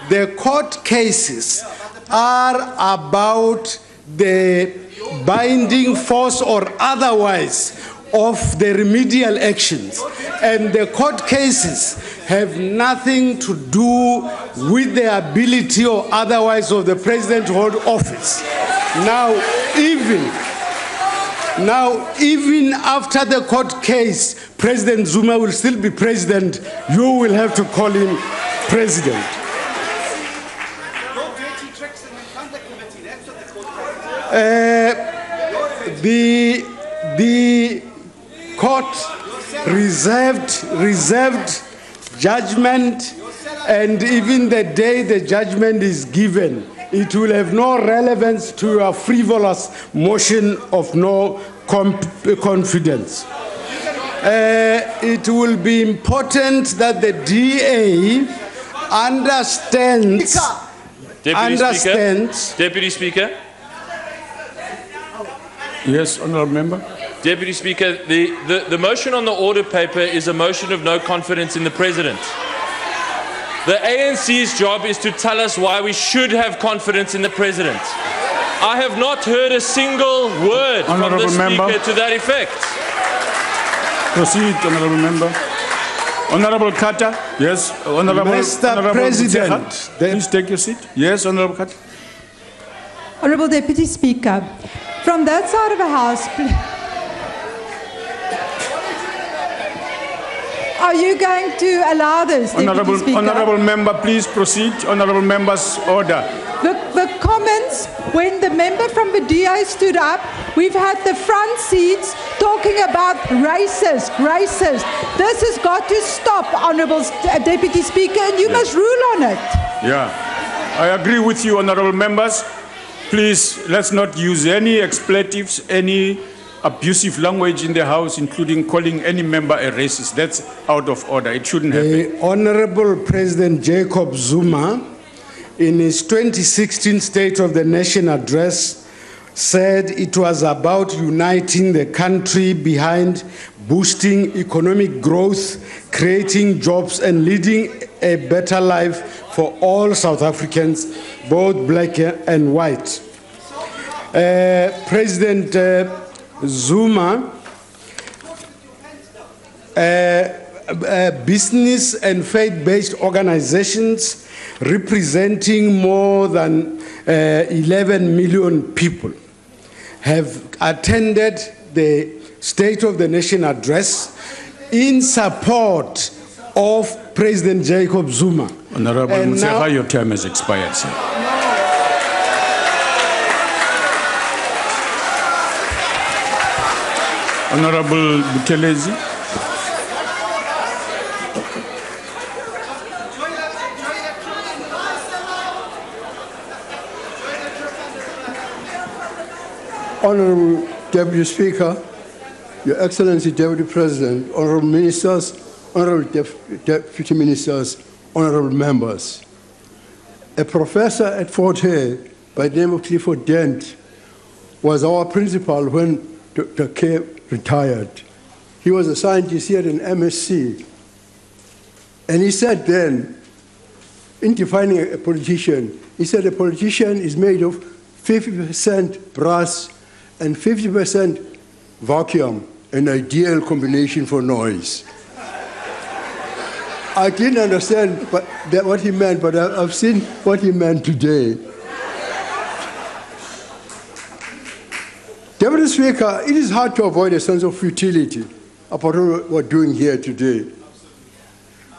The court cases are about the binding force or otherwise of the remedial actions. And the court cases have nothing to do with the ability or otherwise of the president to hold office. Now, even after the court case, President Zuma will still be president. You will have to call him president. The court reserved judgment, and even the day the judgment is given, it will have no relevance to a frivolous motion of no confidence. It will be important that the DA understands. Deputy Speaker. Yes, Honourable Member. Deputy Speaker, the motion on the order paper is a motion of no confidence in the President. The ANC's job is to tell us why we should have confidence in the President. I have not heard a single word from the Speaker to that effect. Proceed, Honourable Member. Honourable Carter. Yes, Honourable President. Please take your seat. Yes, Honourable Carter. Honourable Deputy Speaker, from that side of the House, are you going to allow this, Deputy Speaker? Honourable Member, please proceed. Honourable Member's order. The comments, when the member from the DA stood up, we've had the front seats talking about racist. This has got to stop, Honourable Deputy Speaker, and you must rule on it. Yeah, I agree with you, Honourable Members. Please, let's not use any expletives, any abusive language in the House, including calling any member a racist. That's out of order. It shouldn't happen. Honourable President Jacob Zuma, in his 2016 State of the Nation address, said it was about uniting the country behind boosting economic growth, creating jobs, and leading a better life for all South Africans, both black and white. President Zuma, business and faith-based organizations representing more than 11 million people have attended the State of the Nation address in support of President Jacob Zuma. Honourable Mutseha, your term has expired, sir. Honourable Buthelezi. Honourable Deputy Speaker, Your Excellency Deputy President, Honourable Ministers, Honourable Deputy Ministers, Honourable Members. A professor at Fort Hare by the name of Clifford Dent was our principal when Dr. K retired. He was a scientist here in MSc. And he said then, in defining a politician, he said a politician is made of 50% brass and 50% vacuum, an ideal combination for noise. I didn't understand what he meant, but I've seen what he meant today. Deputy Speaker, it is hard to avoid a sense of futility about what we're doing here today.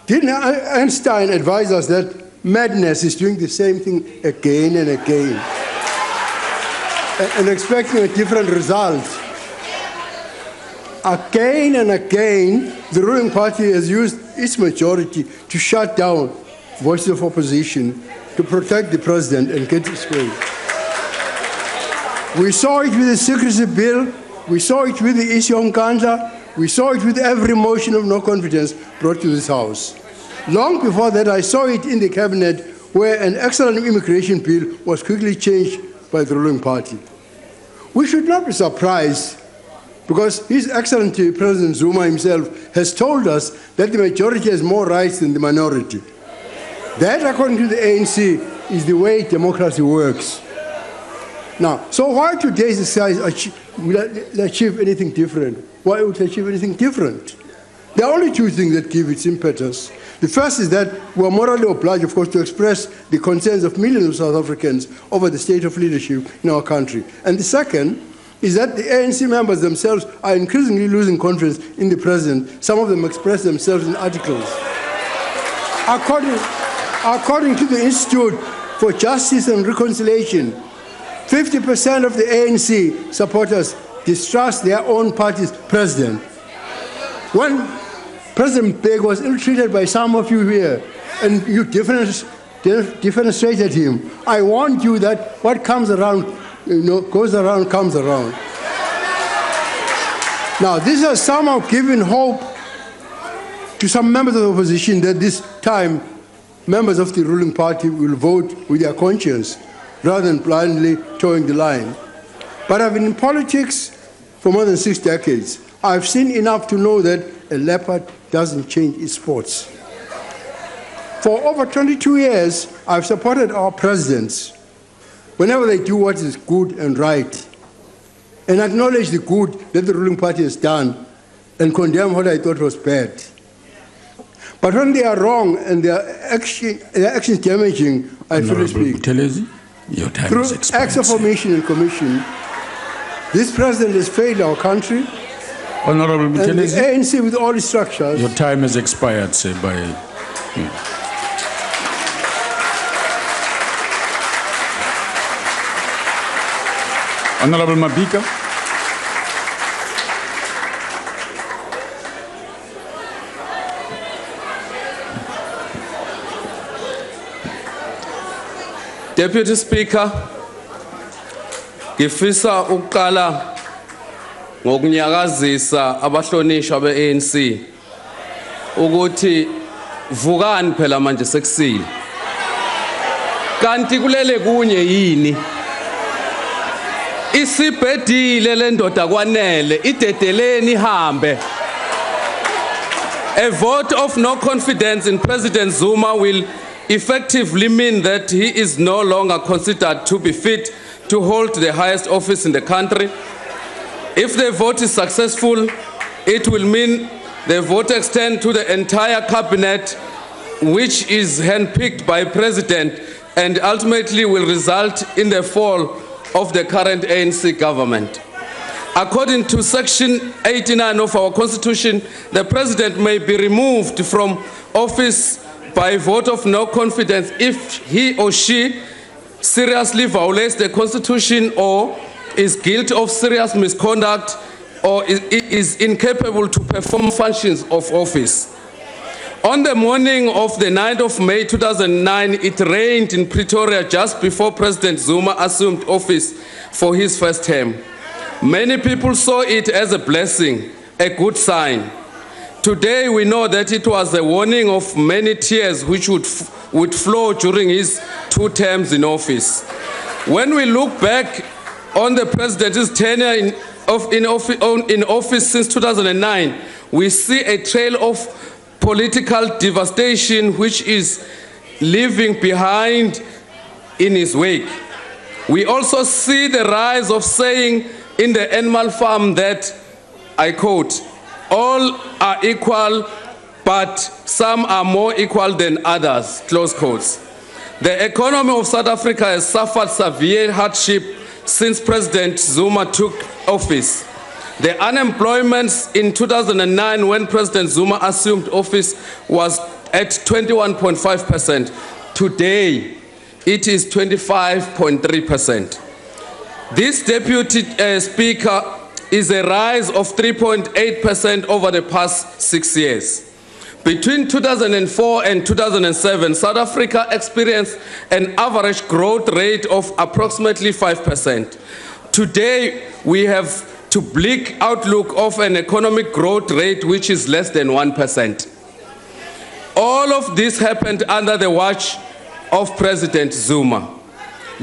Didn't Einstein advise us that madness is doing the same thing again and again? and expecting a different result. Again and again, the ruling party has used its majority to shut down voices of opposition, to protect the president and get his way. We saw it with the secrecy bill, we saw it with the issue on Kandla, we saw it with every motion of no confidence brought to this House. Long before that, I saw it in the cabinet where an excellent immigration bill was quickly changed by the ruling party. We should not be surprised because His Excellency President Zuma himself has told us that the majority has more rights than the minority. That, according to the ANC, is the way democracy works. Now, so why today's exercise will achieve anything different? Why would it achieve anything different? There are only two things that give its impetus. The first is that we are morally obliged, of course, to express the concerns of millions of South Africans over the state of leadership in our country. And the second is that the ANC members themselves are increasingly losing confidence in the president. Some of them express themselves in articles. According to the Institute for Justice and Reconciliation, 50% of the ANC supporters distrust their own party's president. When President Beg was ill-treated by some of you here, and you defenestrated him, I warned you that what comes around, goes around, comes around. Now, this has somehow given hope to some members of the opposition that this time members of the ruling party will vote with their conscience rather than blindly towing the line. But I've been in politics for more than 6 decades. I've seen enough to know that a leopard doesn't change its spots. For over 22 years, I've supported our presidents whenever they do what is good and right, and acknowledge the good that the ruling party has done, and condemn what I thought was bad. But when they are wrong and their actions damaging, I fully speak. Your time Through is expired. acts of omission and commission, this president has failed our country. Honorable And the Buthelezi, ANC with all its structures. your time has expired, sir, by... Honorable Mabika. Deputy Speaker, ngifisa ukuqala ngokunyakazisa abahlonishwa be-ANC ukuthi vukani phela manje sekusile. Kanti kulele kunye yini? Isibhedile le ndoda kwanele, idedeleni ihambe. A vote of no confidence in President Zuma will effectively mean that he is no longer considered to be fit to hold the highest office in the country. If the vote is successful, it will mean the vote extends to the entire cabinet, which is handpicked by President, and ultimately will result in the fall of the current ANC government. According to Section 89 of our Constitution, the President may be removed from office by vote of no confidence if he or she seriously violates the Constitution or is guilty of serious misconduct or is incapable to perform functions of office. On the morning of the 9th of May 2009, it rained in Pretoria just before President Zuma assumed office for his first term. Many people saw it as a blessing, a good sign. Today we know that it was a warning of many tears which would flow during his 2 terms in office. When we look back on the president's tenure in office since 2009, we see a trail of political devastation which is leaving behind in his wake. We also see the rise of saying in the animal farm that, I quote, "All are equal, but some are more equal than others," close quotes. The economy of South Africa has suffered severe hardship since President Zuma took office. The unemployment in 2009, when President Zuma assumed office, was at 21.5%. Today, it is 25.3%. This Deputy Speaker is a rise of 3.8% over the past 6 years. Between 2004 and 2007, South Africa experienced an average growth rate of approximately 5%. Today, we have to bleak outlook of an economic growth rate which is less than 1%. All of this happened under the watch of President Zuma.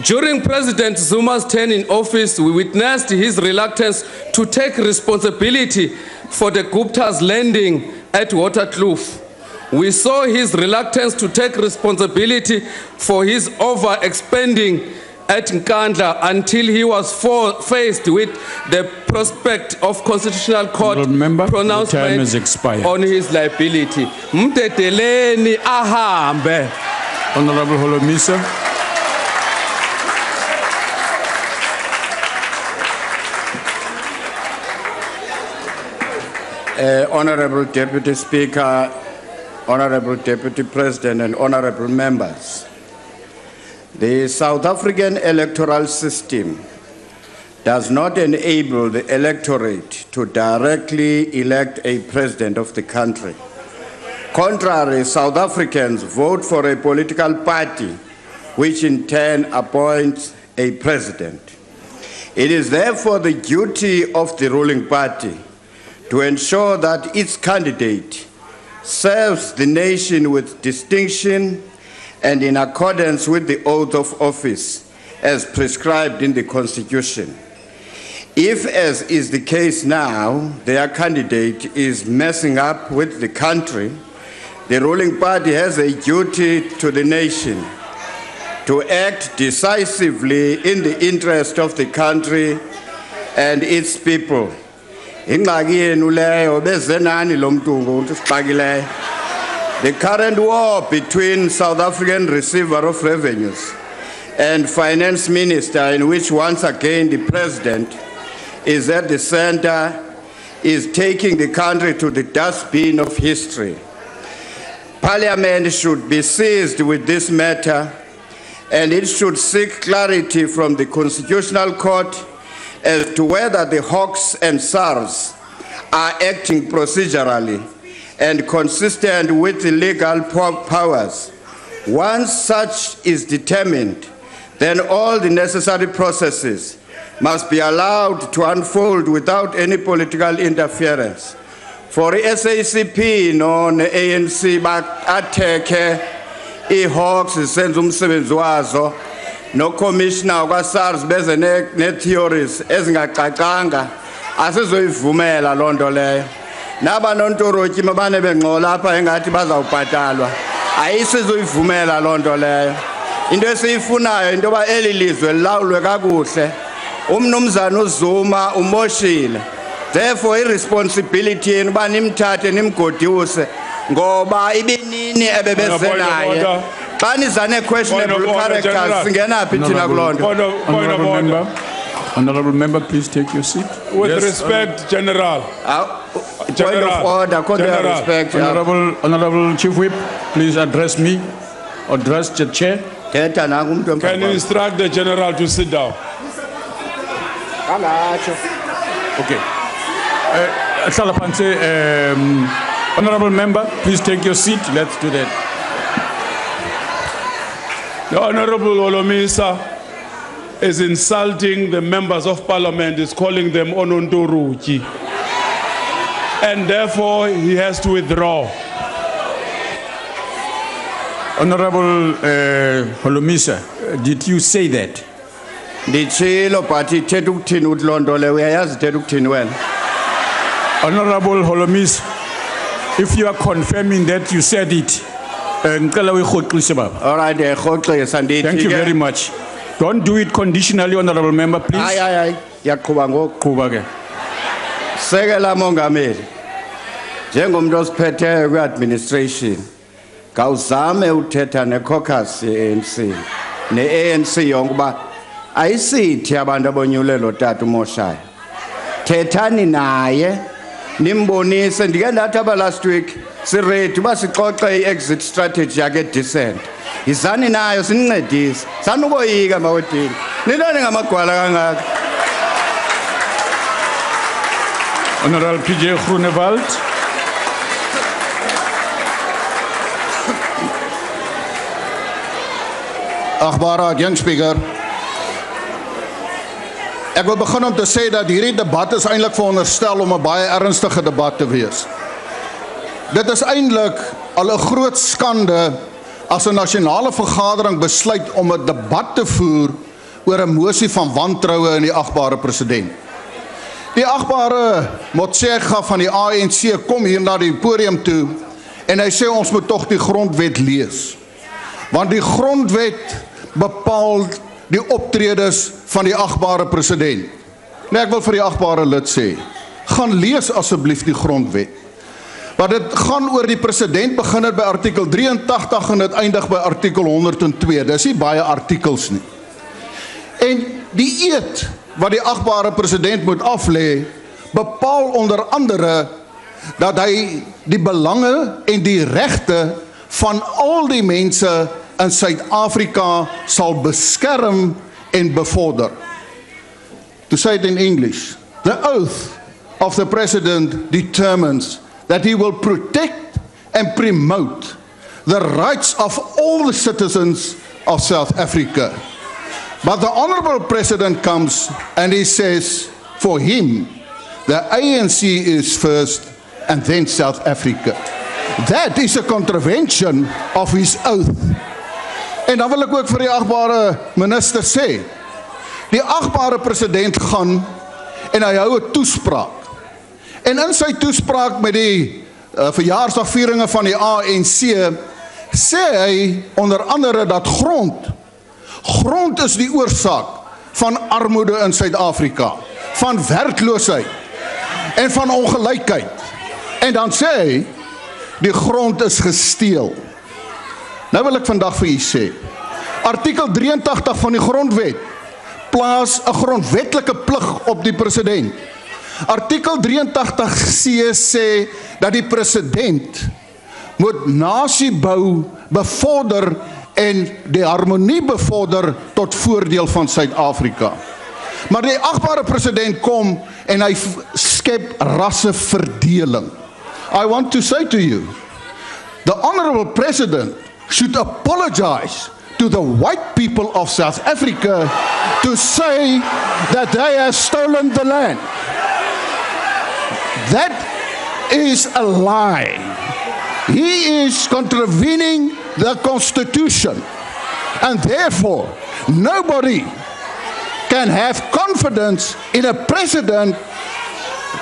During President Zuma's term in office, we witnessed his reluctance to take responsibility for the Gupta's landing at Waterkloof. We saw his reluctance to take responsibility for his overexpending at Nkandla until he was faced with the prospect of Constitutional Court pronouncement on his liability. Mteteleni ahambe. Honorable Holomisa. Honorable Deputy Speaker, Honorable Deputy President and honorable members. The South African electoral system does not enable the electorate to directly elect a president of the country. Contrary, South Africans vote for a political party which in turn appoints a president. It is therefore the duty of the ruling party to ensure that its candidate serves the nation with distinction and in accordance with the oath of office as prescribed in the Constitution. If, as is the case now, their candidate is messing up with the country, the ruling party has a duty to the nation to act decisively in the interest of the country and its people. The current war between South African Receiver of Revenues and Finance Minister, in which once again the President is at the center, is taking the country to the dustbin of history. Parliament should be seized with this matter, and it should seek clarity from the Constitutional Court as to whether the Hawks and SARS are acting procedurally and consistent with the legal powers. Once such is determined, then all the necessary processes must be allowed to unfold without any political interference. For SACP non ANC ateke iHawks senza umsebenzi wazo no commissioner kwa SARS beze ne theories ezingacacanga asizoyivumela lonto leyo. Naba nontoroki mabane bengcola apha engathi bazawubhatalwa ayisizoyivumela lonto leyo. Into esiyifunayo into ba eli lizwe lilawulwe kakuhle. Umnumzana uZuma umoshile. Therefore irresponsibility yenu ba nimthathe nimgoduse ngoba ibinini ebebeze naye. Xa niza ne-questionable characters singena phi thina kulonto. Honorable member, please take your seat. With respect, General. Point of order, cordial respect. Honorable Chief Whip, please address me. Address the chair. Can you instruct the General to sit down? Okay. Honorable member, please take your seat. Let's do that. The Honorable Olomisa is insulting the members of parliament, is calling them Onontoruki. And therefore, he has to withdraw. Honorable Holomisa, did you say that? Honorable Holomisa, if you are confirming that you said it, all right, thank you very much. Don't do it conditionally, honorable member, please. Sekela Mongameli, njengomntu osiphetheyo kwi-administration, kawuzame uthetha ne-caucus ye-ANC, ne-ANC yonke uba ayisithi abantu abonyulelo tata umoshayo. Thethani naye, nimbonise. Ndike ndathi apha last week, siredi uba sixoxe i-exit strategy yakhe decent. yizani nayo sinincedise sanukoyika mawetini nilone ngamagwala kangaka. Honorable PJ Groenewald. Agbare young speaker. Ek wil begin om te sê dat hierdie debat is eintlik veronderstel om 'n baie ernstige debat te wees. Dit is eintlik al 'n groot skande as 'n nasionale vergadering besluit om 'n debat te voer oor 'n mosie van wantroue in die agbare president. Die agbare Motshega van die ANC kom hier na die podium toe en hy sê ons moet tog die grondwet lees. Want die grondwet bepaal die optredes van die agbare president. Nou ek wil vir die agbare lid sê, gaan lees asseblief die grondwet. Want dit gaan oor die president, begin het by artikel 83 en dit eindig by artikel 102. Dis nie baie artikels nie. En die eed wat die agbare president moet aflê, bepaal onder andere dat hy die belange en die regte van al die mense in Suid-Afrika sal beskerm en bevorder. To say it in English, the oath of the president determines that he will protect and promote the rights of all the citizens of South Africa. But the Honourable President comes and he says, for him, the ANC is first and then South Africa. That is a contravention of his oath. En dan wil ek ook vir die agbare minister sê, die agbare president gaan en hy hou 'n toespraak. En in sy toespraak met die verjaarsdagvieringe van die ANC, sê hy onder andere dat grond is die oorsaak van armoede in Suid-Afrika, van werkloosheid en van ongelykheid. En dan sê hy, die grond is gesteel. Nou wil ek vandag vir u sê, artikel 83 van die grondwet plaas 'n grondwetlike plig op die president. Artikel 83C sê dat die president moet nasiebou bevorder en die harmonie bevorder tot voordeel van Suid-Afrika. Maar die agbare president kom en hy skep rasseverdeling. I want to say to you, the Honourable President should apologize to the white people of South Africa to say that they have stolen the land. That is a lie. He is contravening the Constitution, and therefore nobody can have confidence in a president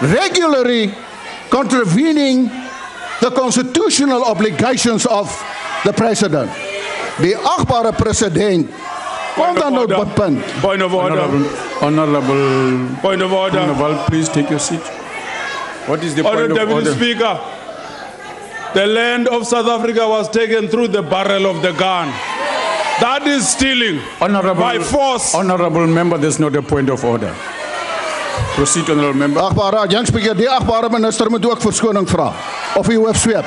regularly contravening the constitutional obligations of the president. Die agbare president kom dan op dat punt. Point of order. Honorable. Point of order. Honorable, please take your seat. What is the point of Deputy order? Speaker, the land of South Africa was taken through the barrel of the gun. That is stealing by force. Honorable member, there's not a point of order. Proceed, honorable member. Agbare, young speaker, die agbare minister moet ook verskoning vra of hy hoofsweep.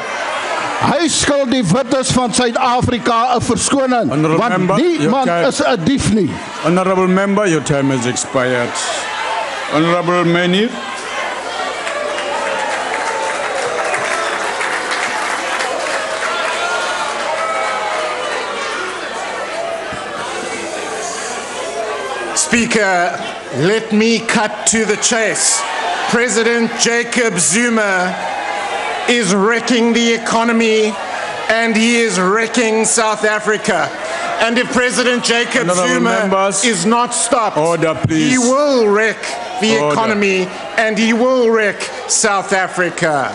Hy skuld die wites van Suid-Afrika 'n verskoning, want niemand is 'n dief nie. Honorable member, your time has expired. Honorable Menir. Speaker, let me cut to the chase. President Jacob Zuma is wrecking the economy and he is wrecking South Africa. And if President Jacob Zuma is not stopped, he will wreck the economy and he will wreck South Africa.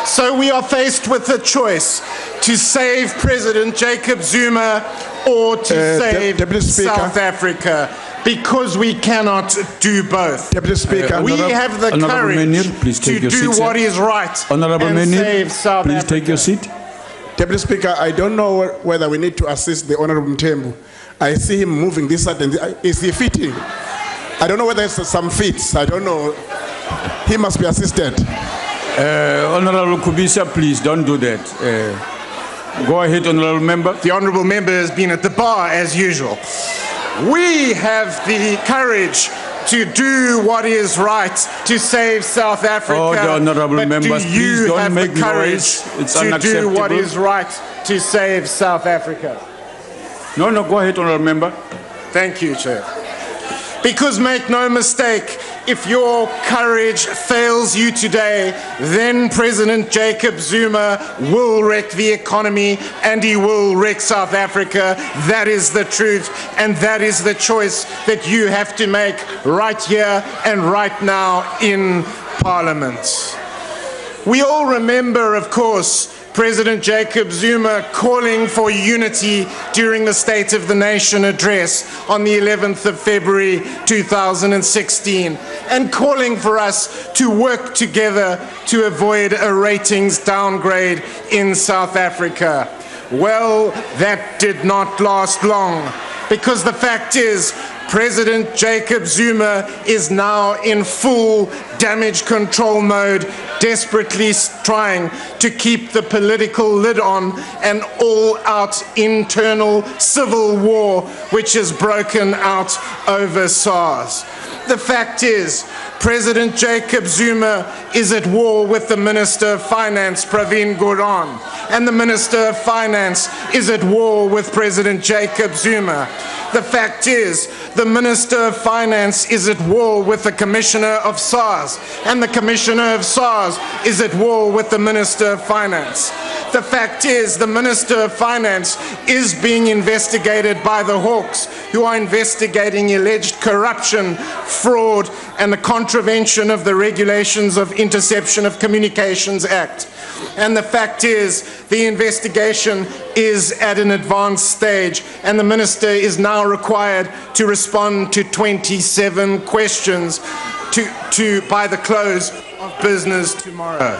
So we are faced with a choice to save President Jacob Zuma or to save South Africa. Because we cannot do both. Deputy Speaker, we have the courage to do what is right and save South Africa. Please take your seat. Deputy Speaker, I don't know whether we need to assist the Honourable Mthembu. I see him moving this side and is he fitting? I don't know whether it's some fits. I don't know. He must be assisted. Honourable Kubisa, please don't do that. Go ahead, Honourable Member. The Honourable Member has been at the bar as usual. We have the courage to do what is right to save South Africa. Oh, the Honourable but Members, do please you don't have make the courage noise. It's to do what unacceptable. is right to save South Africa? No, go ahead, Honourable Member. Thank you, Chair. Because make no mistake, if your courage fails you today, then President Jacob Zuma will wreck the economy and he will wreck South Africa. That is the truth, and that is the choice that you have to make right here and right now in Parliament. We all remember, of course, President Jacob Zuma calling for unity during the State of the Nation address on the 11th of February 2016, and calling for us to work together to avoid a ratings downgrade in South Africa. Well, that did not last long, because the fact is, President Jacob Zuma is now in full damage control mode, desperately trying to keep the political lid on an all-out internal civil war which has broken out over SARS. The fact is, President Jacob Zuma is at war with the Minister of Finance, Pravin Gordhan, and the Minister of Finance is at war with President Jacob Zuma. The fact is, the Minister of Finance is at war with the Commissioner of SARS, and the Commissioner of SARS is at war with the Minister of Finance. The fact is, the Minister of Finance is being investigated by the Hawks, who are investigating alleged corruption, fraud, and the contravention of the Regulations of Interception of Communications Act. And the fact is, the investigation is at an advanced stage, and the Minister is now required to respond to 27 questions by the close of business tomorrow.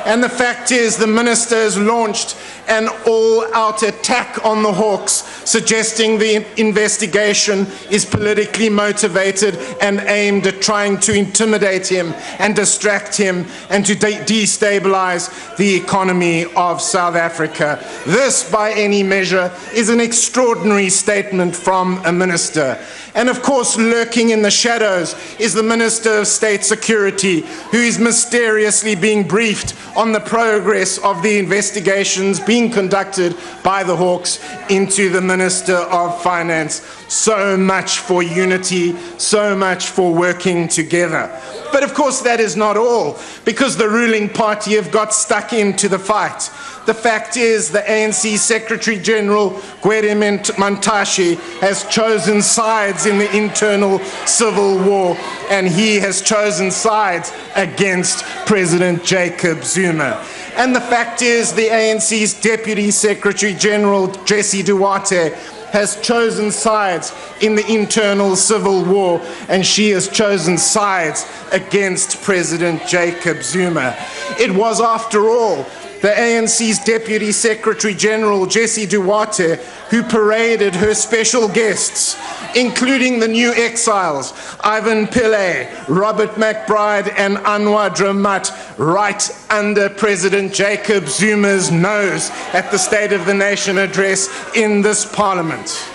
And the fact is, the Minister has launched an all-out attack on the Hawks, suggesting the investigation is politically motivated and aimed at trying to intimidate him and distract him and to destabilize the economy of South Africa. This, by any measure, is an extraordinary statement from a minister. And of course, lurking in the shadows is the Minister of State Security, who is mysteriously being briefed on the progress of the investigations being conducted by the Hawks into the Minister of Finance. So much for unity, so much for working together. But of course, that is not all, because the ruling party have got stuck into the fight. The fact is, the ANC Secretary General, Gwede Mantashe, has chosen sides in the internal civil war, and he has chosen sides against President Jacob Zuma. And the fact is, the ANC's Deputy Secretary General, Jessie Duarte, has chosen sides in the internal civil war, and she has chosen sides against President Jacob Zuma. It was, after all, the ANC's Deputy Secretary General, Jessie Duarte, who paraded her special guests, including the new exiles, Ivan Pillay, Robert McBride, and Anwar Dramat, right under President Jacob Zuma's nose at the State of the Nation address in this Parliament.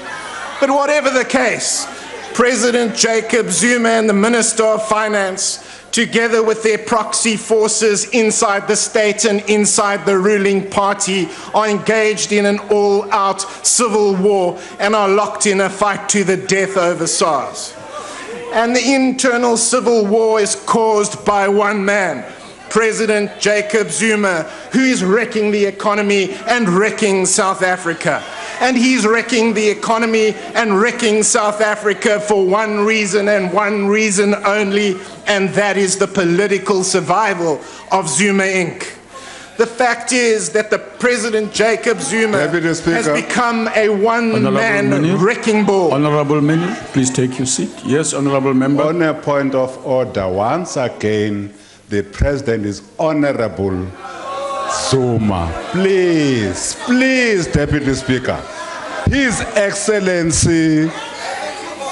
But whatever the case, President Jacob Zuma and the Minister of Finance, together with their proxy forces inside the state and inside the ruling party, are engaged in an all-out civil war and are locked in a fight to the death over SARS. And the internal civil war is caused by one man, President Jacob Zuma, who is wrecking the economy and wrecking South Africa. And he's wrecking the economy and wrecking South Africa for one reason and one reason only, and that is the political survival of Zuma Inc. The fact is that the President Jacob Zuma has become a one-man wrecking ball. Honourable Minister, please take your seat. Yes, Honourable Member. On a point of order, once again, the President is Honourable Zuma. Please, please, Deputy Speaker. His Excellency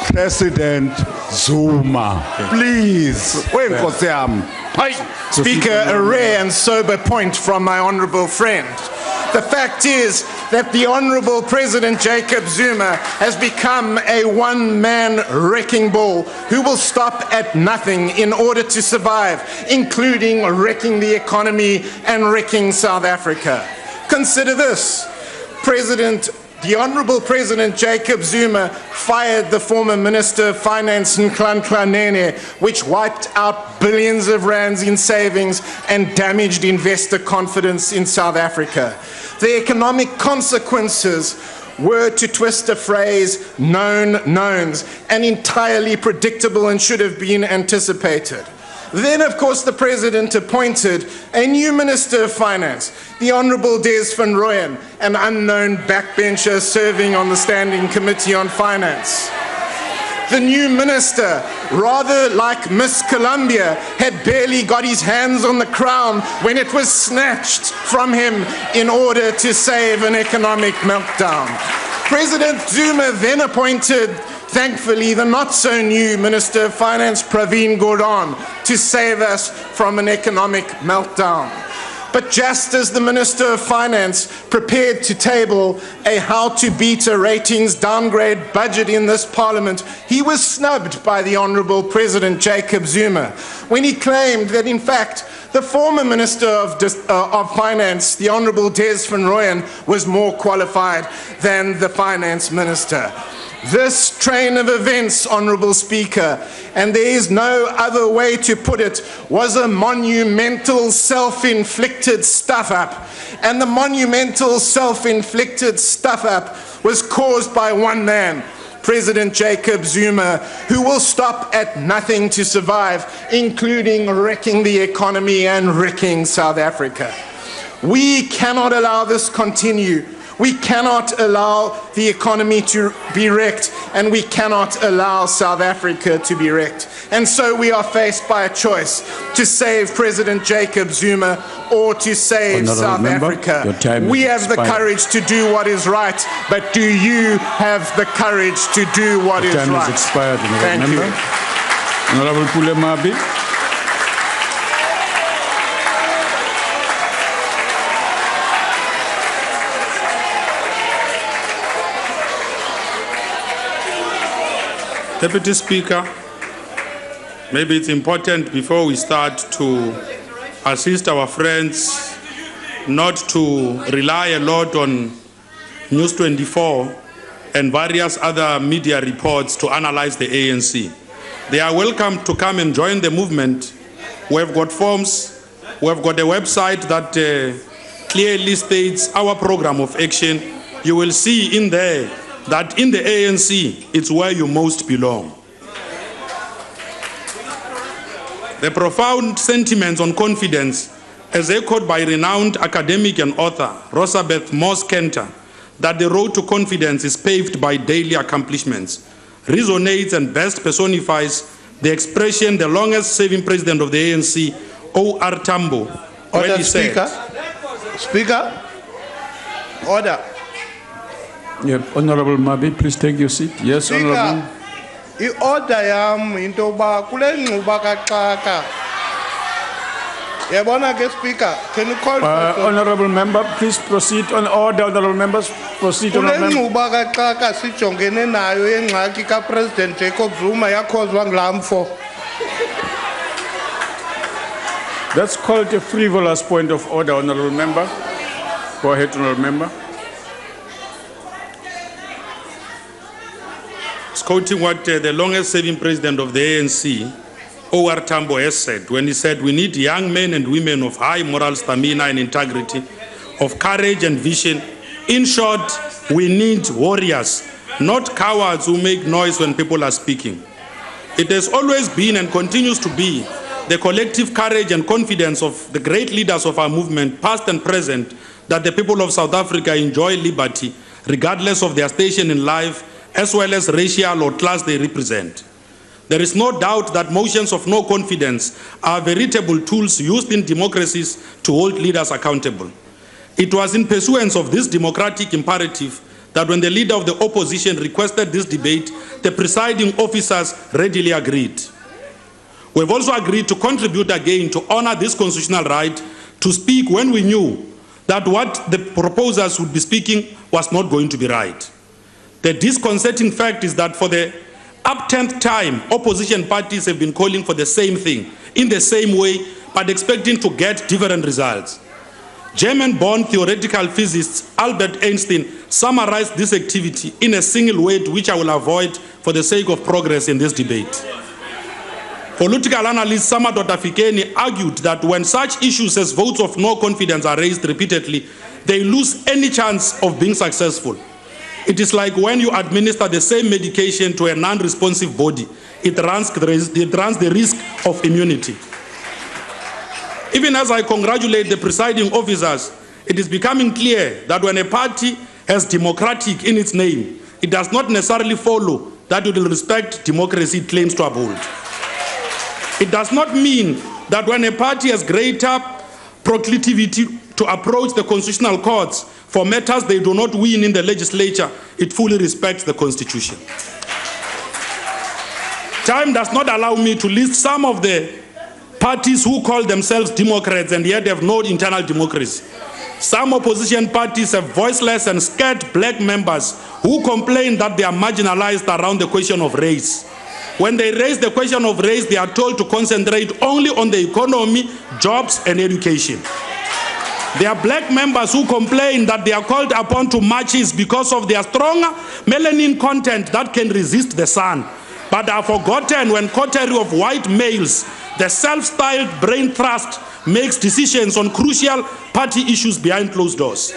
President Zuma. Please. Speaker, a rare and sober point from my honourable friend. The fact is that the Honourable President Jacob Zuma has become a one-man wrecking ball who will stop at nothing in order to survive, including wrecking the economy and wrecking South Africa. Consider this. The Honourable President Jacob Zuma fired the former Minister of Finance Nhlanhla Nene, which wiped out billions of rands in savings and damaged investor confidence in South Africa. The economic consequences were, to twist a phrase, known knowns, and entirely predictable and should have been anticipated. Then, of course, the President appointed a new Minister of Finance, the Honourable Des van Rooyen, an unknown backbencher serving on the Standing Committee on Finance. The new minister, rather like Miss Columbia, had barely got his hands on the crown when it was snatched from him in order to save an economic meltdown. President Zuma then appointed, thankfully, the not-so-new Minister of Finance, Pravin Gordhan, to save us from an economic meltdown. But just as the Minister of Finance prepared to table a how-to-beat-a-ratings downgrade budget in this Parliament, he was snubbed by the Honourable President Jacob Zuma when he claimed that, in fact, the former Minister of Finance, the Honourable Des van Rooyen, was more qualified than the Finance Minister. This train of events, Honourable Speaker, and there is no other way to put it, was a monumental self-inflicted stuff-up. And the monumental self-inflicted stuff-up was caused by one man, President Jacob Zuma, who will stop at nothing to survive, including wrecking the economy and wrecking South Africa. We cannot allow this continue. We cannot allow the economy to be wrecked, and we cannot allow South Africa to be wrecked. And so we are faced by a choice to save President Jacob Zuma or to save South Africa. We have the courage to do what is right, but do you have the courage to do what is right? Your time has expired, Thank you. Honourable Pule Mabi. Deputy Speaker, maybe it's important before we start to assist our friends not to rely a lot on News 24 and various other media reports to analyze the ANC. They are welcome to come and join the movement. We have got forms, we have got a website that clearly states our program of action. You will see in there that in the ANC, it's where you most belong. The profound sentiments on confidence, as echoed by renowned academic and author Rosabeth Moss-Kenter, that the road to confidence is paved by daily accomplishments, resonates and best personifies the expression the longest serving president of the ANC, O.R. Tambo, when he said, Speaker, order. Yep, Honourable Mabi, please take your seat. Yes, Honourable. I-order yam into ba kule nquba kaxaka. Yabona ke Speaker, can you call Honourable Member, please proceed on order. Honourable Members, proceed on order. Kule nquba kaxaka sijongene nayo yengxaki ka President Jacob Zuma yakhozwa nglamfo. That's called a frivolous point of order, Honourable Member. Go ahead, Honourable Member. Quoting what the longest serving president of the ANC, O.R. Tambo, has said when he said, we need young men and women of high moral stamina and integrity, of courage and vision. In short, we need warriors, not cowards who make noise when people are speaking. It has always been and continues to be the collective courage and confidence of the great leaders of our movement, past and present, that the people of South Africa enjoy liberty, regardless of their station in life, as well as racial or class they represent. There is no doubt that motions of no confidence are veritable tools used in democracies to hold leaders accountable. It was in pursuance of this democratic imperative that when the leader of the opposition requested this debate, the presiding officers readily agreed. We have also agreed to contribute again to honor this constitutional right to speak when we knew that what the proposers would be speaking was not going to be right. The disconcerting fact is that for the up-tenth time, opposition parties have been calling for the same thing, in the same way, but expecting to get different results. German-born theoretical physicist Albert Einstein summarized this activity in a single word, which I will avoid for the sake of progress in this debate. Political analyst Samadoda Fikeni argued that when such issues as votes of no confidence are raised repeatedly, they lose any chance of being successful. It is like when you administer the same medication to a non-responsive body, it runs the risk of immunity. Even as I congratulate the presiding officers, it is becoming clear that when a party has democratic in its name, it does not necessarily follow that it will respect democracy it claims to uphold. It does not mean that when a party has greater proclivity to approach the constitutional courts for matters they do not win in the legislature, it fully respects the Constitution. Time does not allow me to list some of the parties who call themselves Democrats and yet have no internal democracy. Some opposition parties have voiceless and scared black members who complain that they are marginalized around the question of race. When they raise the question of race, they are told to concentrate only on the economy, jobs, and education. There are black members who complain that they are called upon to marches because of their stronger melanin content that can resist the sun, but are forgotten when coterie of white males, the self-styled brain trust, makes decisions on crucial party issues behind closed doors.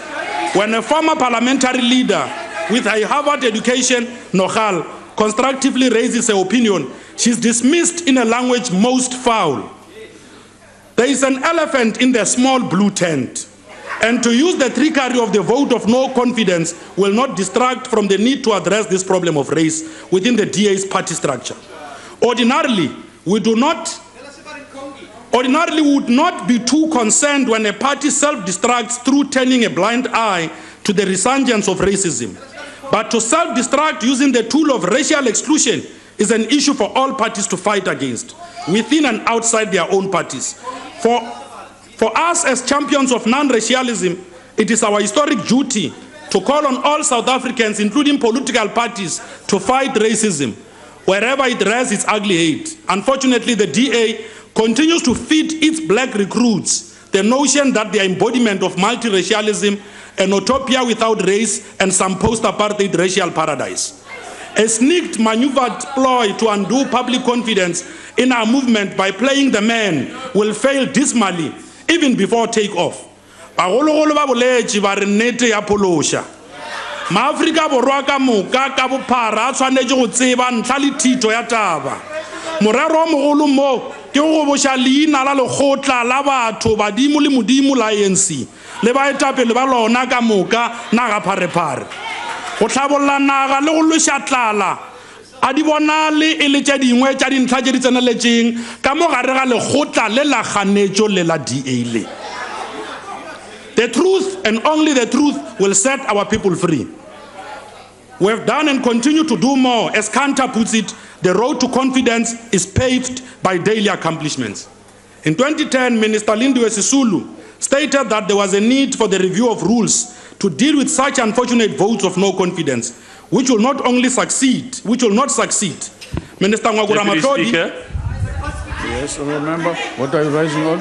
When a former parliamentary leader with a Harvard education, Nohal, constructively raises her opinion, she's dismissed in a language most foul. There is an elephant in the small blue tent, and to use the trickery of the vote of no confidence will not distract from the need to address this problem of race within the DA's party structure. Ordinarily, we would not be too concerned when a party self-destructs through turning a blind eye to the resurgence of racism. But to self-destruct using the tool of racial exclusion is an issue for all parties to fight against, within and outside their own parties. For us as champions of non-racialism, it is our historic duty to call on all South Africans, including political parties, to fight racism wherever it rears its ugly head. Unfortunately, the DA continues to feed its black recruits the notion that the embodiment of multiracialism, an utopia without race, and some post-apartheid racial paradise. A sneaked, maneuvered ploy to undo public confidence in our movement by playing the man will fail dismally even before takeoff. Maafrika borwa ka moka ka bophara a tshwanetse go tseba ntlha le thito ya taba. Morero o mogolo mo ke go bosha leina la lekgotla la batho badimo le modimo la ANC le baetapele ba lona ka moka naga pharephare. Go tlhabolla naga le go lwesha tlala a di bonale e le tša dingwe tša dintlha tše di tseneletseng ka mo gare ga lekgotla le la kganetšo le la DA le. The truth and only the truth will set our people free. We have done and continue to do more. As Kanta puts it, the road to confidence is paved by daily accomplishments. In 2010, Minister Lindiwe Sisulu stated that there was a need for the review of rules to deal with such unfortunate votes of no confidence, which will not succeed. Minister Ngwagura Matlodi. Yes, honourable member. What are you raising on?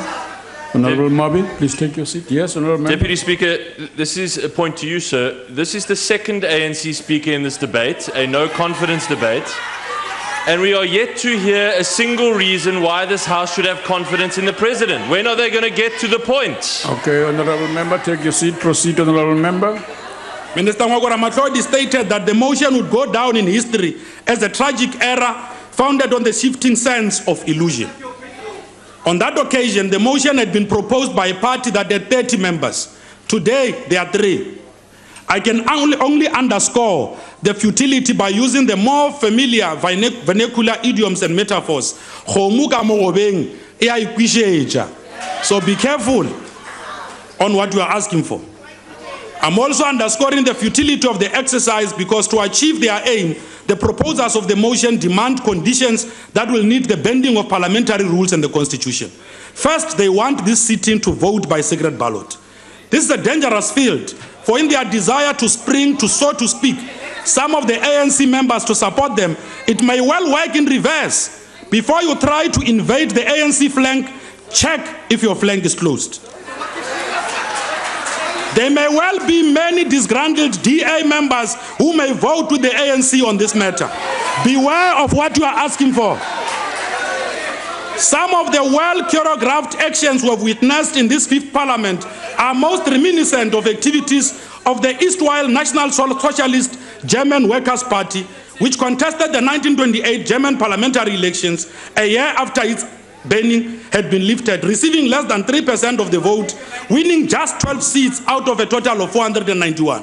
Honourable Mabin, please take your seat. Yes, honourable member. Deputy Speaker, this is a point to you, sir. This is the second ANC speaker in this debate, a no-confidence debate. And we are yet to hear a single reason why this House should have confidence in the President. When are they going to get to the point? Okay, honourable member, take your seat. Proceed, honourable member. Minister Ngwagura Matlodi stated that the motion would go down in history as a tragic error founded on the shifting sense of illusion. On that occasion, the motion had been proposed by a party that had 30 members. Today, there are 3. I can only underscore the futility by using the more familiar vernacular idioms and metaphors. So be careful on what you are asking for. I'm also underscoring the futility of the exercise because to achieve their aim, the proposers of the motion demand conditions that will need the bending of parliamentary rules and the Constitution. First, they want this sitting to vote by secret ballot. This is a dangerous field, for in their desire to spring to, so to speak, some of the ANC members to support them, it may well work in reverse. Before you try to invade the ANC flank, check if your flank is closed. There may well be many disgruntled DA members who may vote with the ANC on this matter. Beware of what you are asking for. Some of the well-choreographed actions we have witnessed in this fifth parliament are most reminiscent of activities of the Eastwhile National Socialist German Workers' Party, which contested the 1928 German parliamentary elections a year after its banning had been lifted, receiving less than 3% of the vote, winning just 12 seats out of a total of 491.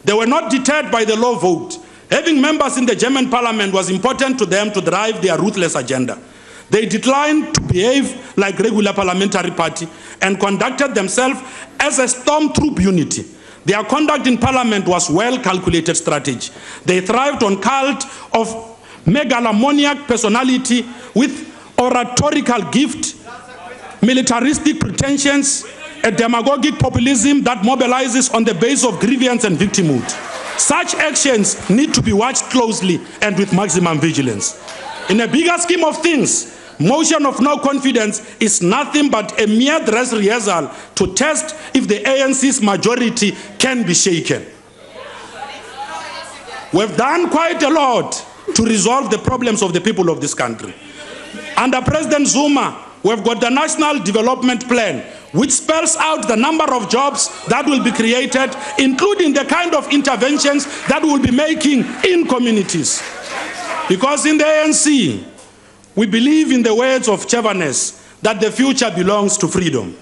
They were not deterred by the low vote. Having members in the German parliament was important to them to drive their ruthless agenda. They declined to behave like regular parliamentary party and conducted themselves as a stormtroop unity. Their conduct in parliament was well-calculated strategy. They thrived on cult of megalomaniac personality with oratorical gift, militaristic pretensions, a demagogic populism that mobilizes on the base of grievance and victimhood. Such actions need to be watched closely and with maximum vigilance. In a bigger scheme of things, motion of no confidence is nothing but a mere dress rehearsal to test if the ANC's majority can be shaken. We've done quite a lot to resolve the problems of the people of this country. Under President Zuma, we've got the National Development Plan, which spells out the number of jobs that will be created, including the kind of interventions that we'll be making in communities. Because in the ANC, we believe in the words of Chavanez that the future belongs to freedom.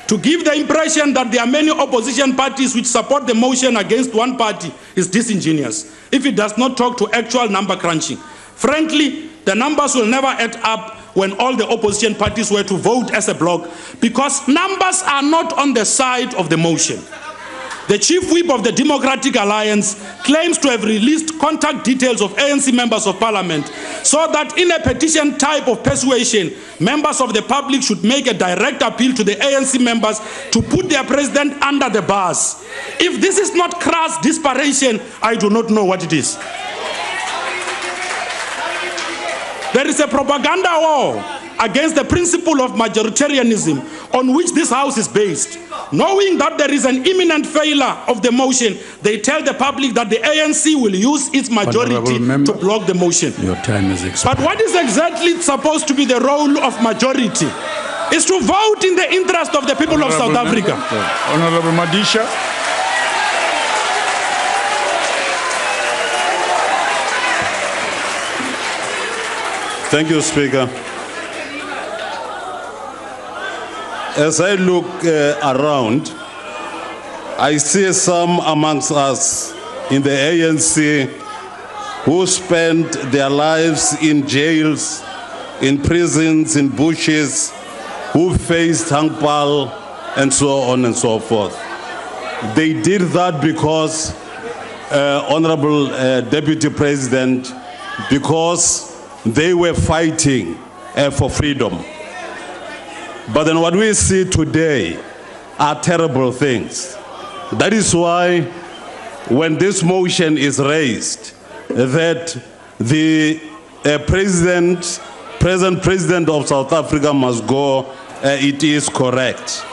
To give the impression that there are many opposition parties which support the motion against one party is disingenuous if it does not talk to actual number crunching. Frankly, the numbers will never add up when all the opposition parties were to vote as a bloc, because numbers are not on the side of the motion. The chief whip of the Democratic Alliance claims to have released contact details of ANC members of parliament so that in a petition type of persuasion, members of the public should make a direct appeal to the ANC members to put their president under the bars. If this is not crass desperation, I do not know what it is. There is a propaganda war against the principle of majoritarianism on which this house is based. Knowing that there is an imminent failure of the motion, they tell the public that the ANC will use its majority to block the motion. Your time is expired. But what is exactly supposed to be the role of majority? Is to vote in the interest of the people of South Africa. Honorable Madisha. Thank you, Speaker. As I look around, I see some amongst us in the ANC who spent their lives in jails, in prisons, in bushes, who faced hangpal and so on and so forth. They did that because, Honorable Deputy President, because they were fighting for freedom. But then what we see today are terrible things. That is why when this motion is raised that the present president of South Africa must go, it is correct.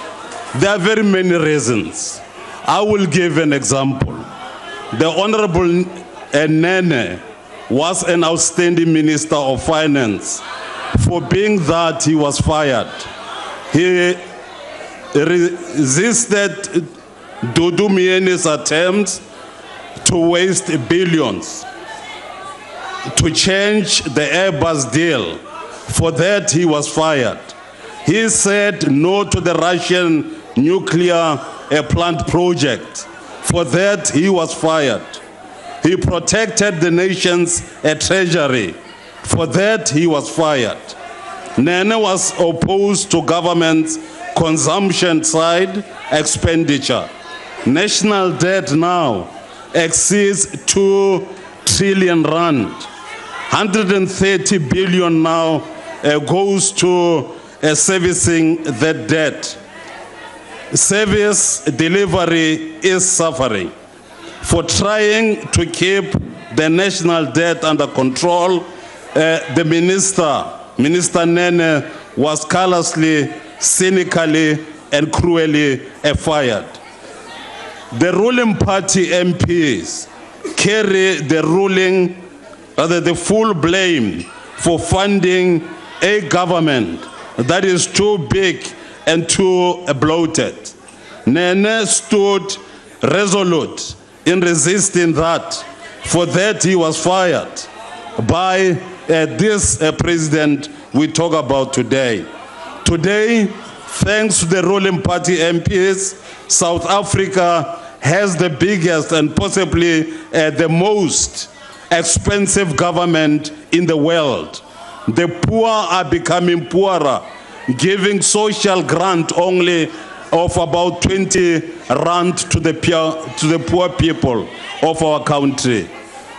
There are very many reasons. I will give an example. The Honorable Nene was an outstanding Minister of Finance. For being that, he was fired. He resisted Dudu Miene's attempts to waste billions to change the Airbus deal. For that, he was fired. He said no to the Russian nuclear plant project. For that, he was fired. He protected the nation's treasury. For that, he was fired. Nene was opposed to government's consumption side expenditure. National debt now exceeds 2 trillion rand. 130 billion now goes to servicing that debt. service delivery is suffering. For trying to keep the national debt under control, the Minister Nene, was callously, cynically, and cruelly fired. The ruling party MPs carry the full blame for funding a government that is too big and too bloated. Nene stood resolute in resisting that. For that, he was fired by this president we talk about today. Today, thanks to the ruling party MPs, South Africa has the biggest and possibly the most expensive government in the world. The poor are becoming poorer, giving social grant only of about 20 rand to the poor people of our country.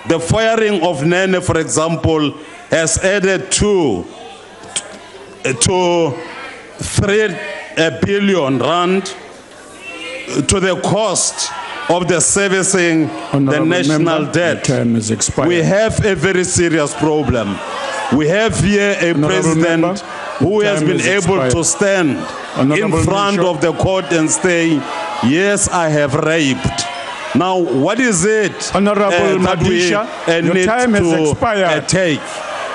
The firing of Nene, for example, has added 2 to 3 billion rand to the cost of the servicing the national debt. We have a very serious problem. We have here a president who has been able to stand in front of the court and say, yes, I have raped. Now, what is it that we need to take?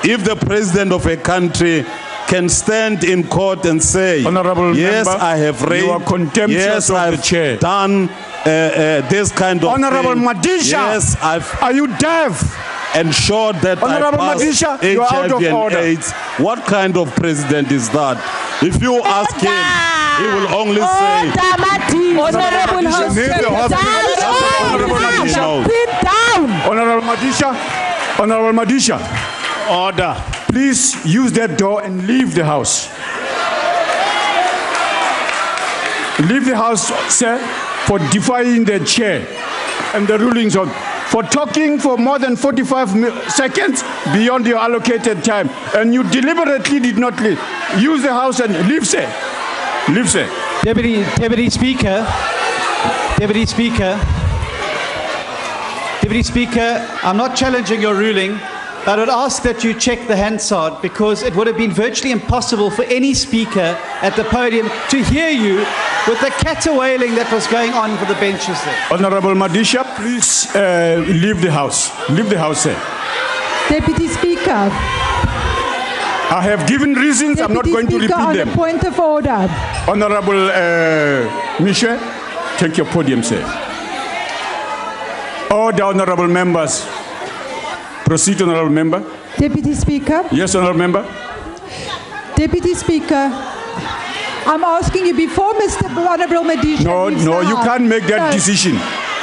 If the president of a country can stand in court and say, yes, I have raped, yes, I've done this kind of Honorable thing. Madisha, yes, are you deaf? Ensured that Honorable I pass Madisha, you are out of HIV and order. AIDS. What kind of president is that? If you ask him, he will only say, Honorable Madisha, Honorable Madisha, order. Please use that door and leave the house. Leave the house, sir, for defying the chair and the rulings of, for talking for more than 45 seconds beyond your allocated time, and you deliberately did not leave. Use the house and leave, sir. Leave, sir. Deputy Speaker, I'm not challenging your ruling, but I would ask that you check the Hansard, because it would have been virtually impossible for any speaker at the podium to hear you with the caterwailing that was going on for the benches there. Honorable Madisha, please leave the house. Leave the house, sir. Deputy Speaker. I have given reasons. I'm not going to repeat on them. A point of order. Honorable Michel, take your podium, sir. Order, honorable members. Proceed, honorable member. Deputy Speaker. Yes, honorable member. Deputy Speaker, I'm asking you before Mr. Honorable Madisha. No, you can't make that decision.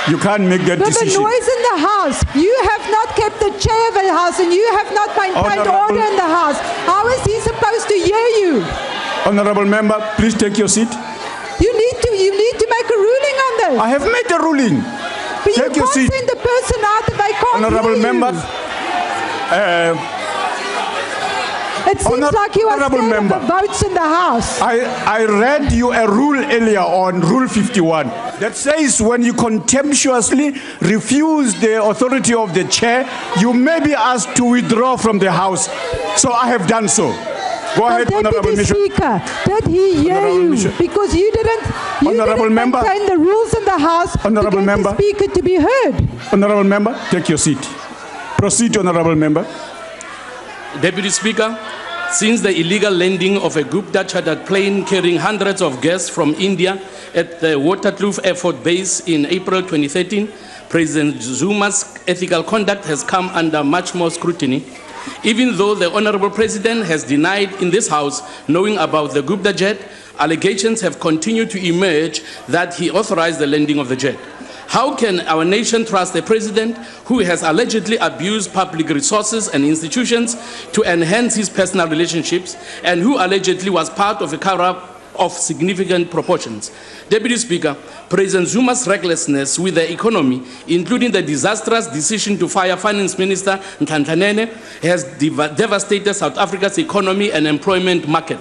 You can't make that decision. The noise in the house. You have not kept the chair of the house, and you have not maintained order in the house. How is he supposed to hear you? Honorable member, please take your seat. You need to make a ruling on this. I have made a ruling. But take you your can't seat. send the person out if they can't Honorable hear member. It seems like you are scared of the votes in the House. I read you a rule earlier on, Rule 51, that says when you contemptuously refuse the authority of the chair, you may be asked to withdraw from the House. So I have done so. Go ahead, Honorable Deputy Speaker, did he hear you? Because you didn't maintain the rules in the House to get the Speaker to be heard. Honorable Member, take your seat. Proceed, Honorable Member. Deputy Speaker, since the illegal landing of a Gupta chartered plane carrying hundreds of guests from India at the Waterkloof Air Force Base in April 2013, President Zuma's ethical conduct has come under much more scrutiny. Even though the Honorable President has denied in this House knowing about the Gupta jet, allegations have continued to emerge that he authorized the landing of the jet. How can our nation trust a president who has allegedly abused public resources and institutions to enhance his personal relationships and who allegedly was part of a cover-up of significant proportions? Deputy Speaker, President Zuma's recklessness with the economy, including the disastrous decision to fire Finance Minister Ntantlanene, has devastated South Africa's economy and employment market.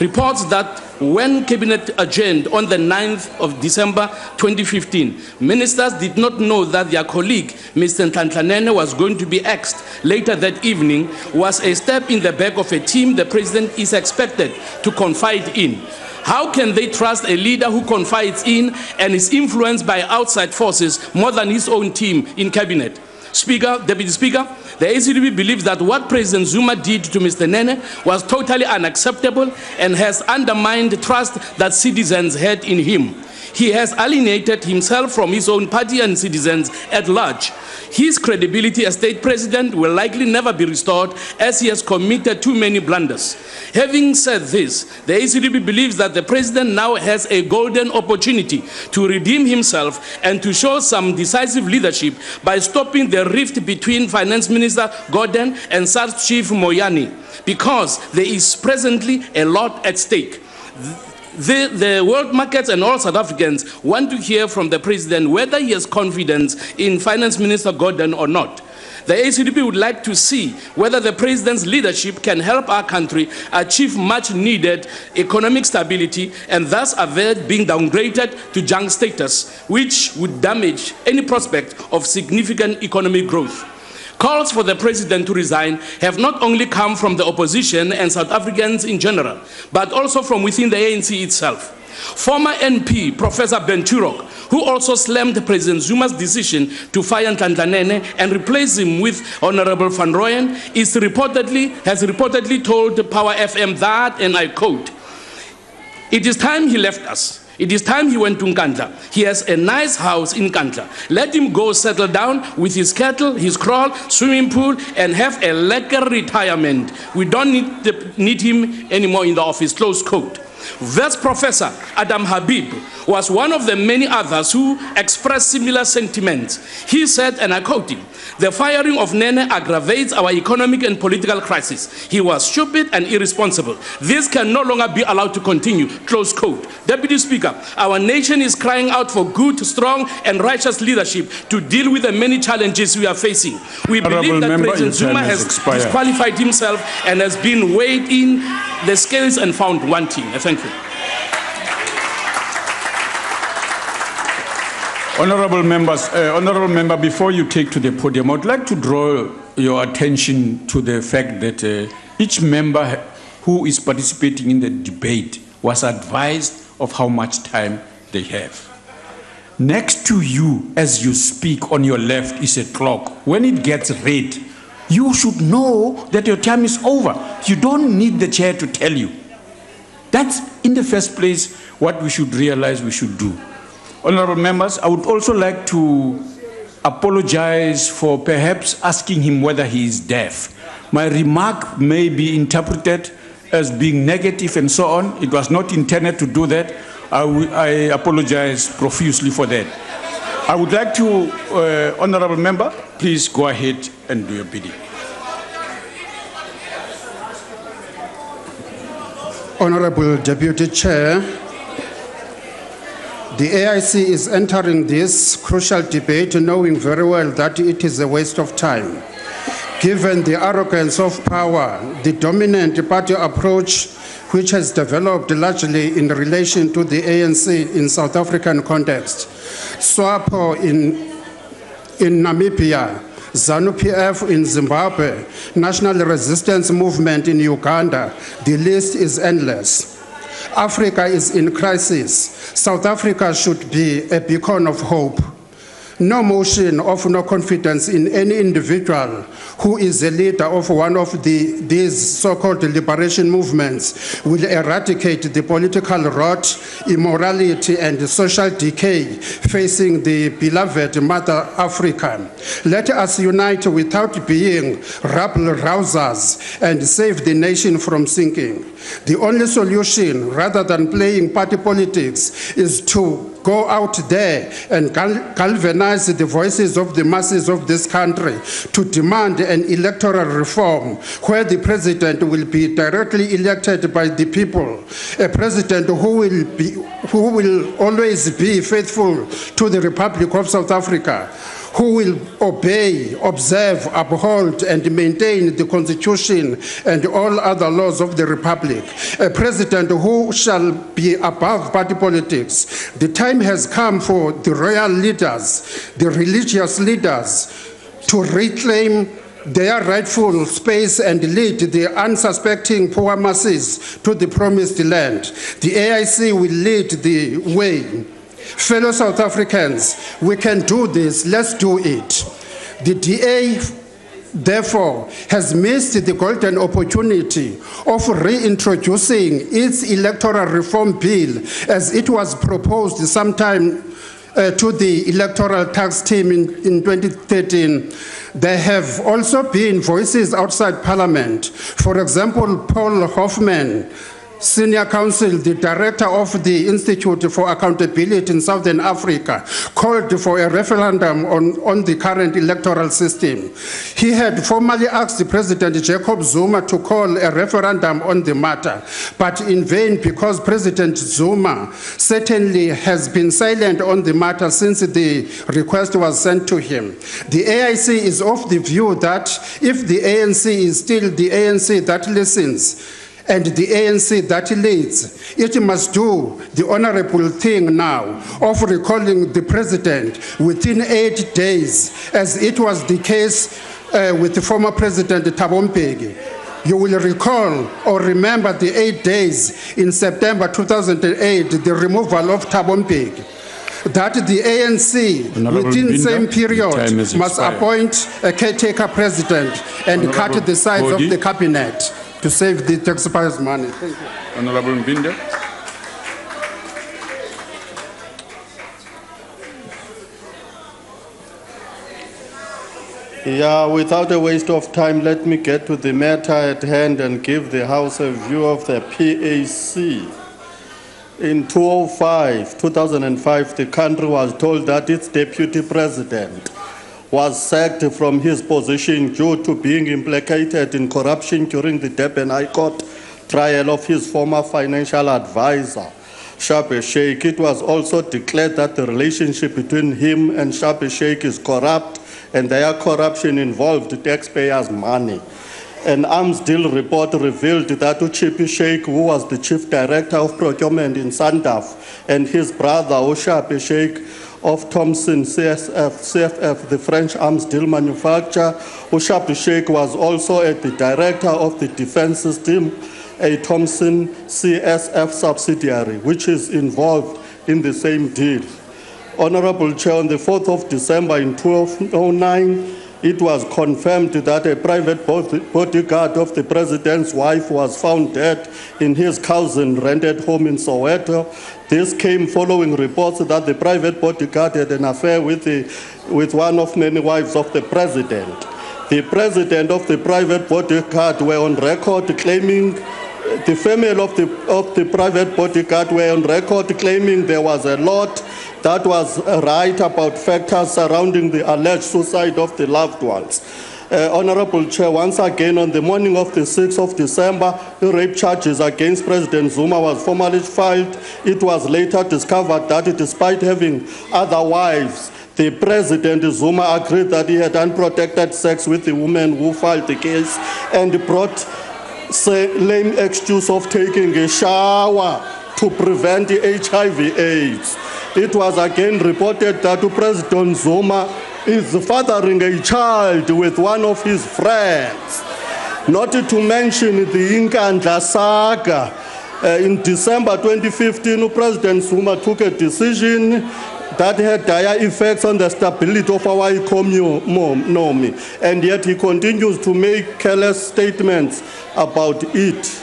reports that when Cabinet adjourned on the 9th of December 2015, ministers did not know that their colleague, Mr. Ntlanhlanene, was going to be axed later that evening, was a step in the back of a team the president is expected to confide in. How can they trust a leader who confides in and is influenced by outside forces more than his own team in cabinet? Deputy Speaker, the ACDP believes that what President Zuma did to Mr. Nene was totally unacceptable and has undermined the trust that citizens had in him. He has alienated himself from his own party and citizens at large. His credibility as state president will likely never be restored as he has committed too many blunders. Having said this, the ACDP believes that the president now has a golden opportunity to redeem himself and to show some decisive leadership by stopping the rift between Finance Minister Gordon and SARS Chief Moyani, because there is presently a lot at stake. The world markets and all South Africans want to hear from the president whether he has confidence in Finance Minister Gordon or not. The ACDP would like to see whether the president's leadership can help our country achieve much needed economic stability and thus avoid being downgraded to junk status, which would damage any prospect of significant economic growth. Calls for the president to resign have not only come from the opposition and South Africans in general, but also from within the ANC itself. Former NP Professor Ben Turok, who also slammed President Zuma's decision to fire Ntlanhlanene and replace him with Honorable Van Rooyen, has reportedly told Power FM that, and I quote, "It is time he left us. It is time he went to Nkandla. He has a nice house in Nkandla. Let him go settle down with his cattle, his kraal, swimming pool, and have a lekker retirement. We don't need him anymore in the office," close quote. This Professor Adam Habib was one of the many others who expressed similar sentiments. He said, and I quote him, "The firing of Nene aggravates our economic and political crisis. He was stupid and irresponsible. This can no longer be allowed to continue," close quote. Deputy Speaker, our nation is crying out for good, strong, and righteous leadership to deal with the many challenges we are facing. We believe that President Zuma has disqualified himself and has been weighed in the scales and found wanting. Thank you. Honourable members, Honourable Member, before you take to the podium, I would like to draw your attention to the fact that each member who is participating in the debate was advised of how much time they have. Next to you, as you speak, on your left is a clock. When it gets red, you should know that your time is over. You don't need the chair to tell you. That's, in the first place, what we should realize we should do. Honourable members, I would also like to apologize for perhaps asking him whether he is deaf. My remark may be interpreted as being negative and so on. It was not intended to do that. I apologize profusely for that. I would like to, Honourable Member, please go ahead and do your bidding. Honourable Deputy Chair, the AIC is entering this crucial debate knowing very well that it is a waste of time. Given the arrogance of power, the dominant party approach which has developed largely in relation to the ANC in South African context, SWAPO in Namibia, ZANU-PF in Zimbabwe, National Resistance Movement in Uganda, the list is endless. Africa is in crisis. South Africa should be a beacon of hope. No motion of no confidence in any individual who is a leader of one of these so-called liberation movements will eradicate the political rot, immorality, and social decay facing the beloved Mother Africa. Let us unite without being rabble-rousers and save the nation from sinking. The only solution, rather than playing party politics, is to go out there and galvanize the voices of the masses of this country to demand an electoral reform where the president will be directly elected by the people, a president who will always be faithful to the Republic of South Africa, who will obey, observe, uphold, and maintain the Constitution and all other laws of the Republic. A president who shall be above party politics. The time has come for the royal leaders, the religious leaders, to reclaim their rightful space and lead the unsuspecting poor masses to the promised land. The AIC will lead the way. Fellow South Africans, we can do this, let's do it. The DA, therefore, has missed the golden opportunity of reintroducing its electoral reform bill as it was proposed sometime to the electoral tax team in 2013. There have also been voices outside Parliament. For example, Paul Hoffman, Senior Counsel, the Director of the Institute for Accountability in Southern Africa, called for a referendum on the current electoral system. He had formally asked President Jacob Zuma to call a referendum on the matter, but in vain, because President Zuma certainly has been silent on the matter since the request was sent to him. The AIC is of the view that if the ANC is still the ANC that listens, and the ANC that leads, it must do the honorable thing now of recalling the president within 8 days, as it was the case with the former president Thabo Mbeki. You will recall or remember the 8 days in September 2008, the removal of Thabo Mbeki. That the ANC within the same period must appoint a caretaker president and cut the size of the cabinet to save the taxpayers' money. Thank you. Honorable Mbinde. Yeah, without a waste of time, let me get to the matter at hand and give the House a view of the PAC. In 2005, the country was told that its deputy president was sacked from his position due to being implicated in corruption during the Durban High Court trial of his former financial advisor, Shabi Sheikh. It was also declared that the relationship between him and Shabi Sheikh is corrupt and their corruption involved taxpayers' money. An arms deal report revealed that Shabi Sheikh, who was the chief director of procurement in Sandaf, and his brother, Shabi Sheikh, of Thomson CFF, the French arms deal manufacturer, Shabi Sheikh was also the director of the defense system, a Thomson CSF subsidiary, which is involved in the same deal. Honorable Chair, on the 4th of December in 2009, it was confirmed that a private bodyguard of the president's wife was found dead in his cousin rented home in Soweto. This came following reports that the private bodyguard had an affair with one of many wives of the president. The president of the private bodyguard were on record claiming, the family of the private bodyguard were on record claiming there was a lot that was right about factors surrounding the alleged suicide of the loved ones. Honorable Chair, once again, on the morning of the 6th of December, the rape charges against President Zuma was formally filed. It was later discovered that despite having other wives, the President Zuma agreed that he had unprotected sex with the woman who filed the case and brought lame excuse of taking a shower to prevent the HIV/AIDS. It was again reported that President Zuma is fathering a child with one of his friends. Not to mention the Inkandla saga. In December 2015, President Zuma took a decision that had dire effects on the stability of our economy, and yet he continues to make careless statements about it.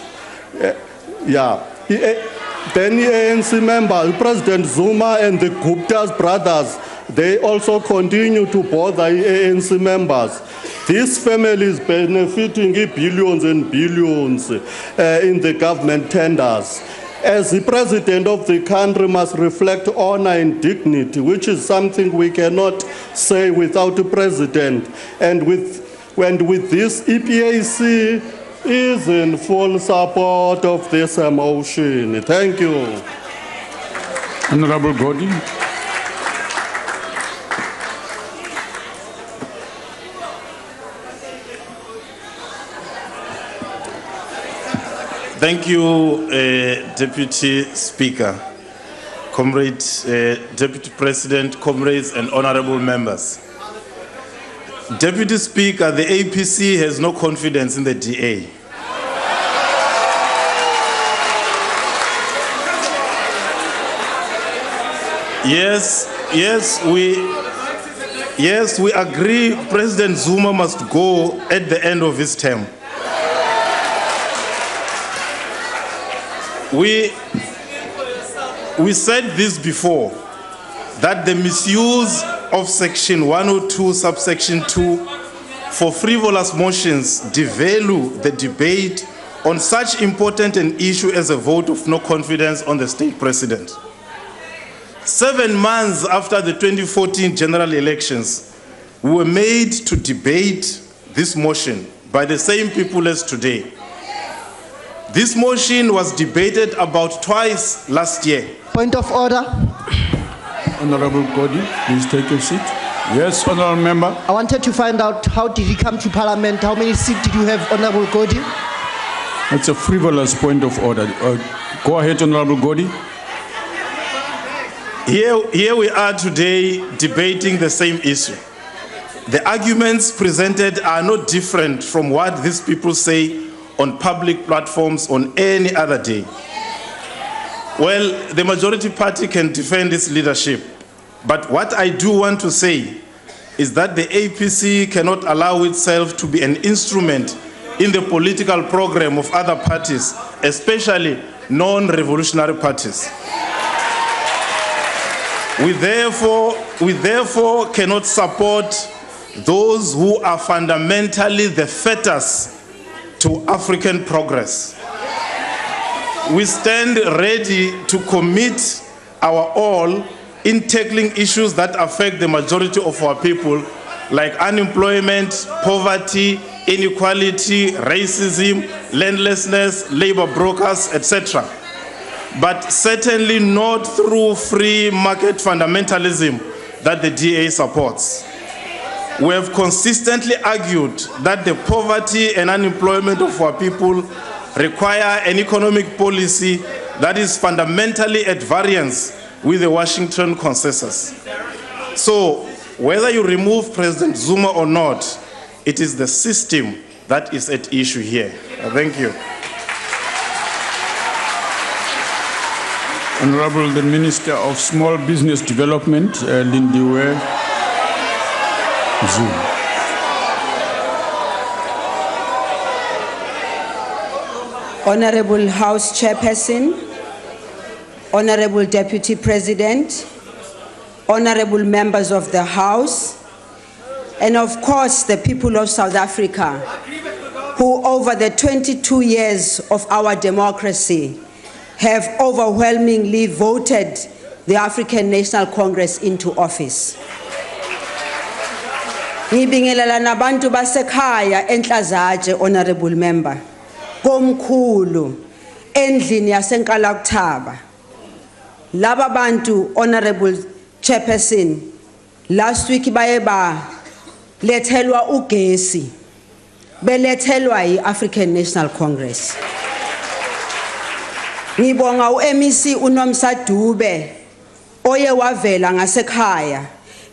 Then the ANC member, President Zuma and the Gupta's brothers, they also continue to bother ANC members. This family is benefiting billions and billions in the government tenders. As the president of the country must reflect honor and dignity, which is something we cannot say without the president. And with this, EPAC is in full support of this motion. Thank you. Honorable Gordon. Thank you, Deputy Speaker, Comrade, Deputy President, comrades and honorable members. Deputy Speaker, the APC has no confidence in the DA. Yes, we agree President Zuma must go at the end of his term. We said this before, that the misuse of Section 102, subsection 2, for frivolous motions devalue the debate on such important an issue as a vote of no confidence on the state president. 7 months after the 2014 general elections, we were made to debate this motion by the same people as today. This motion was debated about twice last year. Point of order. Honorable Godi, please take your seat. Yes, honorable member. I wanted to find out, how did you come to Parliament? How many seats did you have, Honorable Godi? That's a frivolous point of order. Go ahead, Honorable Godi. Here we are today debating the same issue. The arguments presented are not different from what these people say on public platforms on any other day. Well, the majority party can defend its leadership, but what I do want to say is that the APC cannot allow itself to be an instrument in the political program of other parties, especially non-revolutionary parties. We therefore cannot support those who are fundamentally the fetters to African progress. We stand ready to commit our all in tackling issues that affect the majority of our people, like unemployment, poverty, inequality, racism, landlessness, labor brokers, etc. But certainly not through free market fundamentalism that the DA supports. We have consistently argued that the poverty and unemployment of our people require an economic policy that is fundamentally at variance with the Washington consensus. So, whether you remove President Zuma or not, it is the system that is at issue here. Thank you. Honorable the Minister of Small Business Development, Lindiwe Zuma. Honorable House Chairperson, Honorable Deputy President, Honorable members of the House, and of course the people of South Africa, who over the 22 years of our democracy have overwhelmingly voted the African National Congress into office. Ngibingelela nabantu basekhaya enhlazatshe, honorable member, komkhulu endlini yaseNkalakuthaba. Laba bantu, honorable chairperson, last week baye ba lethelwa ugesi, belethelwa yi-African National Congress. Ngibonga uMEC uNomsadube oye wavela ngasekhaya,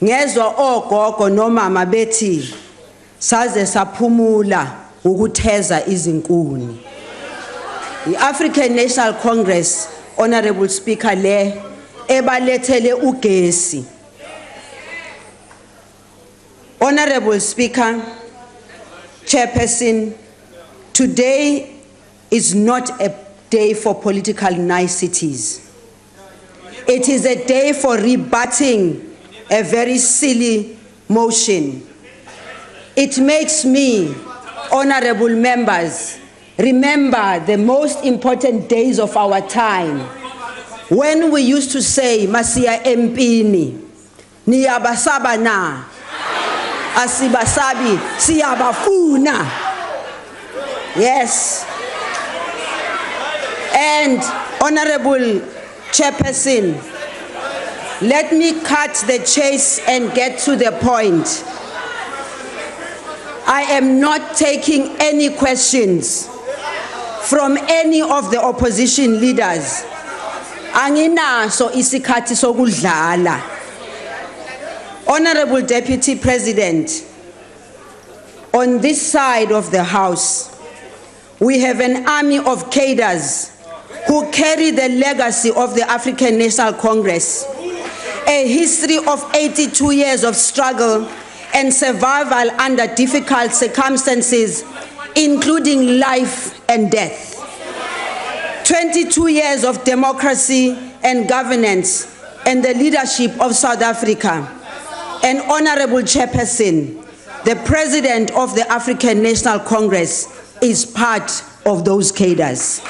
ngezwa ogogo nomama bethi saze saphumula ukutheza izinkuni. I-African National Congress, Honorable Speaker, le ebalethele ugesi. Honorable Speaker, Chairperson, today is not a day for political niceties. It is a day for rebutting a very silly motion. It makes me, honorable members, remember the most important days of our time, when we used to say, Masia Empini, Niyabasaba na, Asibasabi, Siyabafuna. Yes. And Honorable Chairperson, let me cut the chase and get to the point. I am not taking any questions from any of the opposition leaders. Anginaso isikhathi sokudlala. Honorable Deputy President, on this side of the House, we have an army of cadres who carry the legacy of the African National Congress, a history of 82 years of struggle and survival under difficult circumstances, including life and death. 22 years of democracy and governance and the leadership of South Africa. And Honorable Chairperson, the President of the African National Congress, is part of those cadres.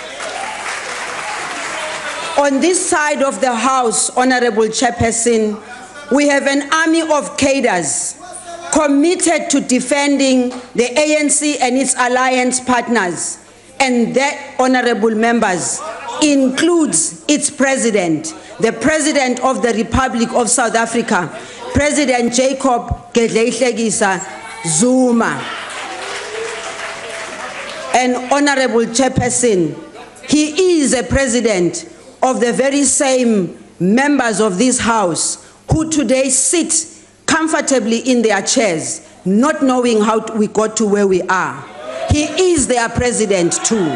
On this side of the House, Honorable Chairperson, we have an army of cadres committed to defending the ANC and its alliance partners, and that, honorable members, includes its president, the President of the Republic of South Africa, President Jacob Zuma. And Honorable Chairperson, he is a president of the very same members of this House who today sit comfortably in their chairs, not knowing how we got to where we are. He is their president too.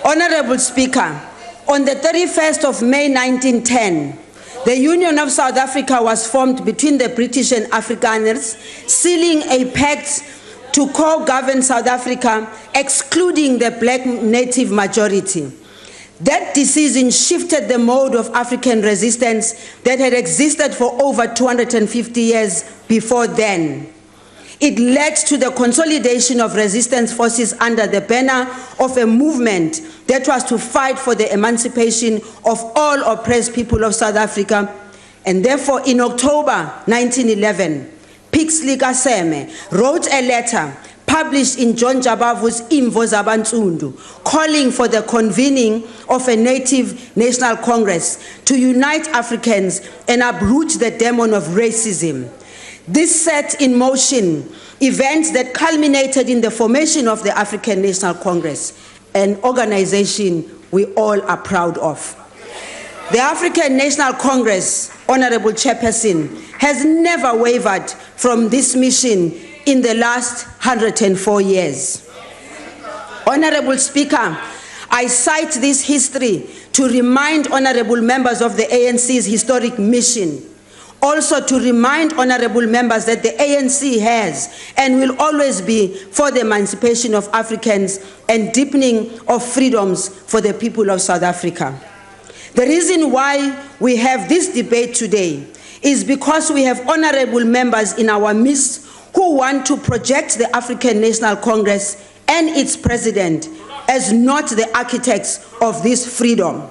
Honorable Speaker, on the 31st of May 1910, the Union of South Africa was formed between the British and Afrikaners, sealing a pact to co-govern South Africa, excluding the black native majority. That decision shifted the mode of African resistance that had existed for over 250 years before then. It led to the consolidation of resistance forces under the banner of a movement that was to fight for the emancipation of all oppressed people of South Africa. And therefore, in October 1911, Pixley Kaseme wrote a letter published in John Jabavu's Imvo Zabantsundu, calling for the convening of a native national congress to unite Africans and uproot the demon of racism. This set in motion events that culminated in the formation of the African National Congress, an organization we all are proud of. The African National Congress, Honorable Chairperson, has never wavered from this mission in the last 104 years. Honorable Speaker, I cite this history to remind honorable members of the ANC's historic mission. Also to remind honorable members that the ANC has and will always be for the emancipation of Africans and deepening of freedoms for the people of South Africa. The reason why we have this debate today is because we have honorable members in our midst who want to project the African National Congress and its president as not the architects of this freedom.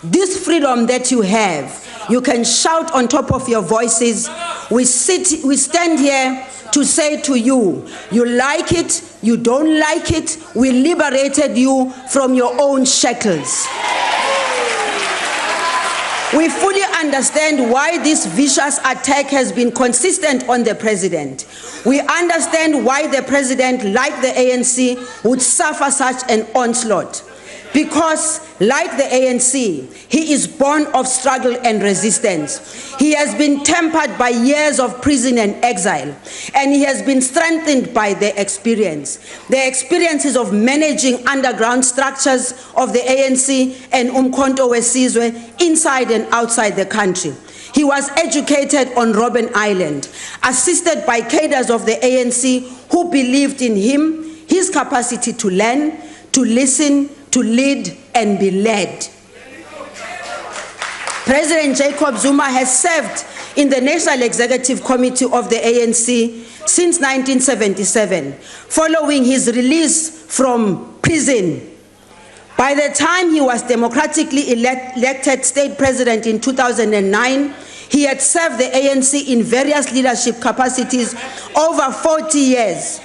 This freedom that you have, you can shout on top of your voices. We stand here to say to you, you like it, you don't like it, we liberated you from your own shackles. We fully understand why this vicious attack has been consistent on the president. We understand why the president, like the ANC, would suffer such an onslaught. Because, like the ANC, he is born of struggle and resistance. He has been tempered by years of prison and exile, and he has been strengthened by the experiences of managing underground structures of the ANC and Umkhonto weSizwe inside and outside the country. He was educated on Robben Island, assisted by cadres of the ANC who believed in him, his capacity to learn, to listen, to lead and be led. President Jacob Zuma has served in the National Executive Committee of the ANC since 1977, following his release from prison. By the time he was democratically elected state president in 2009, he had served the ANC in various leadership capacities over 40 years.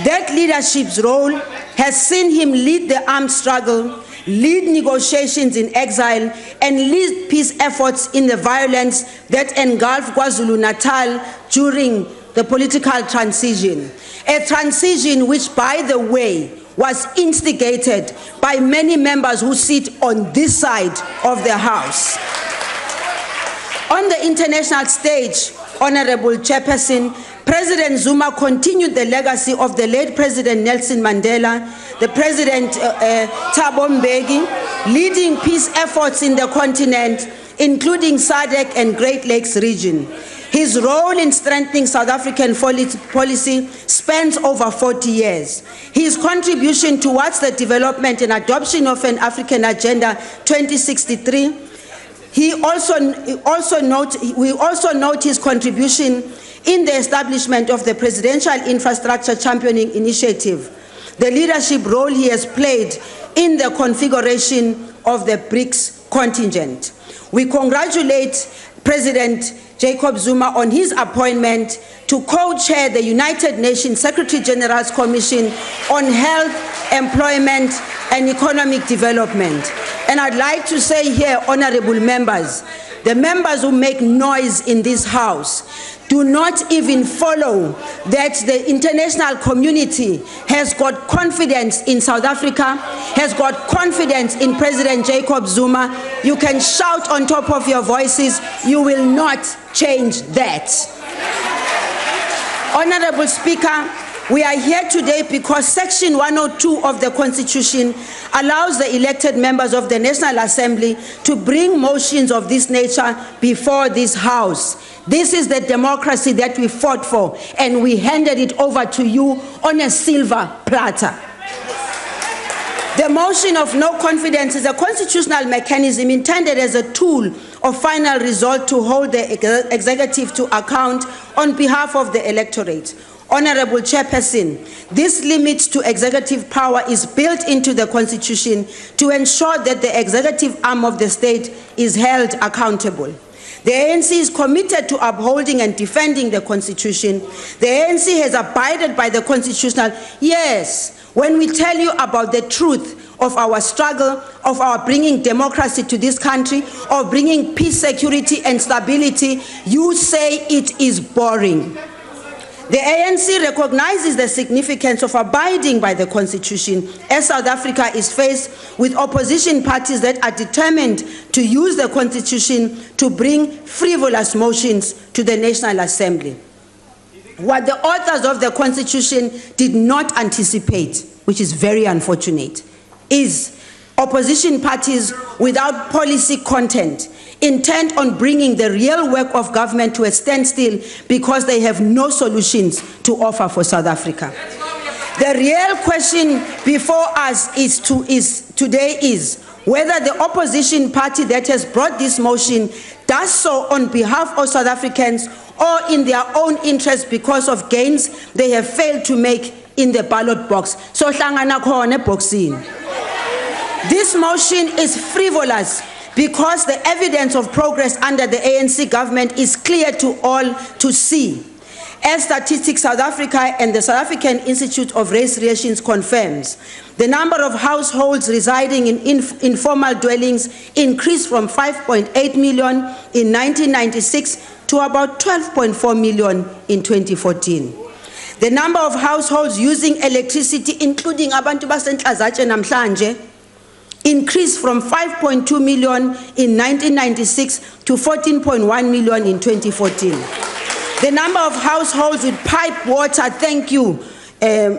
That leadership's role has seen him lead the armed struggle, lead negotiations in exile, and lead peace efforts in the violence that engulfed KwaZulu-Natal during the political transition. A transition which, by the way, was instigated by many members who sit on this side of the House. On the international stage, Honorable Chairperson, President Zuma continued the legacy of the late President Nelson Mandela, the President Thabo Mbeki, leading peace efforts in the continent, including SADC and Great Lakes region. His role in strengthening South African policy spans over 40 years. His contribution towards the development and adoption of an African Agenda 2063. We also note his contribution in the establishment of the Presidential Infrastructure Championing Initiative, the leadership role he has played in the configuration of the BRICS contingent. We congratulate President Jacob Zuma on his appointment to co-chair the United Nations Secretary General's Commission on Health, Employment and Economic Development. And I'd like to say here, honorable members, the members who make noise in this House do not even follow that the international community has got confidence in South Africa, has got confidence in President Jacob Zuma. You can shout on top of your voices, you will not change that. Honorable Speaker, we are here today because Section 102 of the Constitution allows the elected members of the National Assembly to bring motions of this nature before this House. This is the democracy that we fought for, and we handed it over to you on a silver platter. The motion of no confidence is a constitutional mechanism intended as a tool of final resort to hold the executive to account on behalf of the electorate. Honorable Chairperson, this limit to executive power is built into the Constitution to ensure that the executive arm of the state is held accountable. The ANC is committed to upholding and defending the Constitution. The ANC has abided by the constitutional. Yes, when we tell you about the truth of our struggle, of our bringing democracy to this country, of bringing peace, security, and stability, you say it is boring. The ANC recognizes the significance of abiding by the Constitution as South Africa is faced with opposition parties that are determined to use the Constitution to bring frivolous motions to the National Assembly. What the authors of the Constitution did not anticipate, which is very unfortunate, is opposition parties without policy content, intent on bringing the real work of government to a standstill because they have no solutions to offer for South Africa. The real question before us today is whether the opposition party that has brought this motion does so on behalf of South Africans or in their own interest because of gains they have failed to make in the ballot box. So hlangana khona boxing. This motion is frivolous because the evidence of progress under the ANC government is clear to all to see. As Statistics South Africa and the South African Institute of Race Relations confirms, the number of households residing in informal dwellings increased from 5.8 million in 1996 to about 12.4 million in 2014. The number of households using electricity, including abantu basenhlazatshe namhlanje, increased from 5.2 million in 1996 to 14.1 million in 2014. The number of households with pipe water, thank you,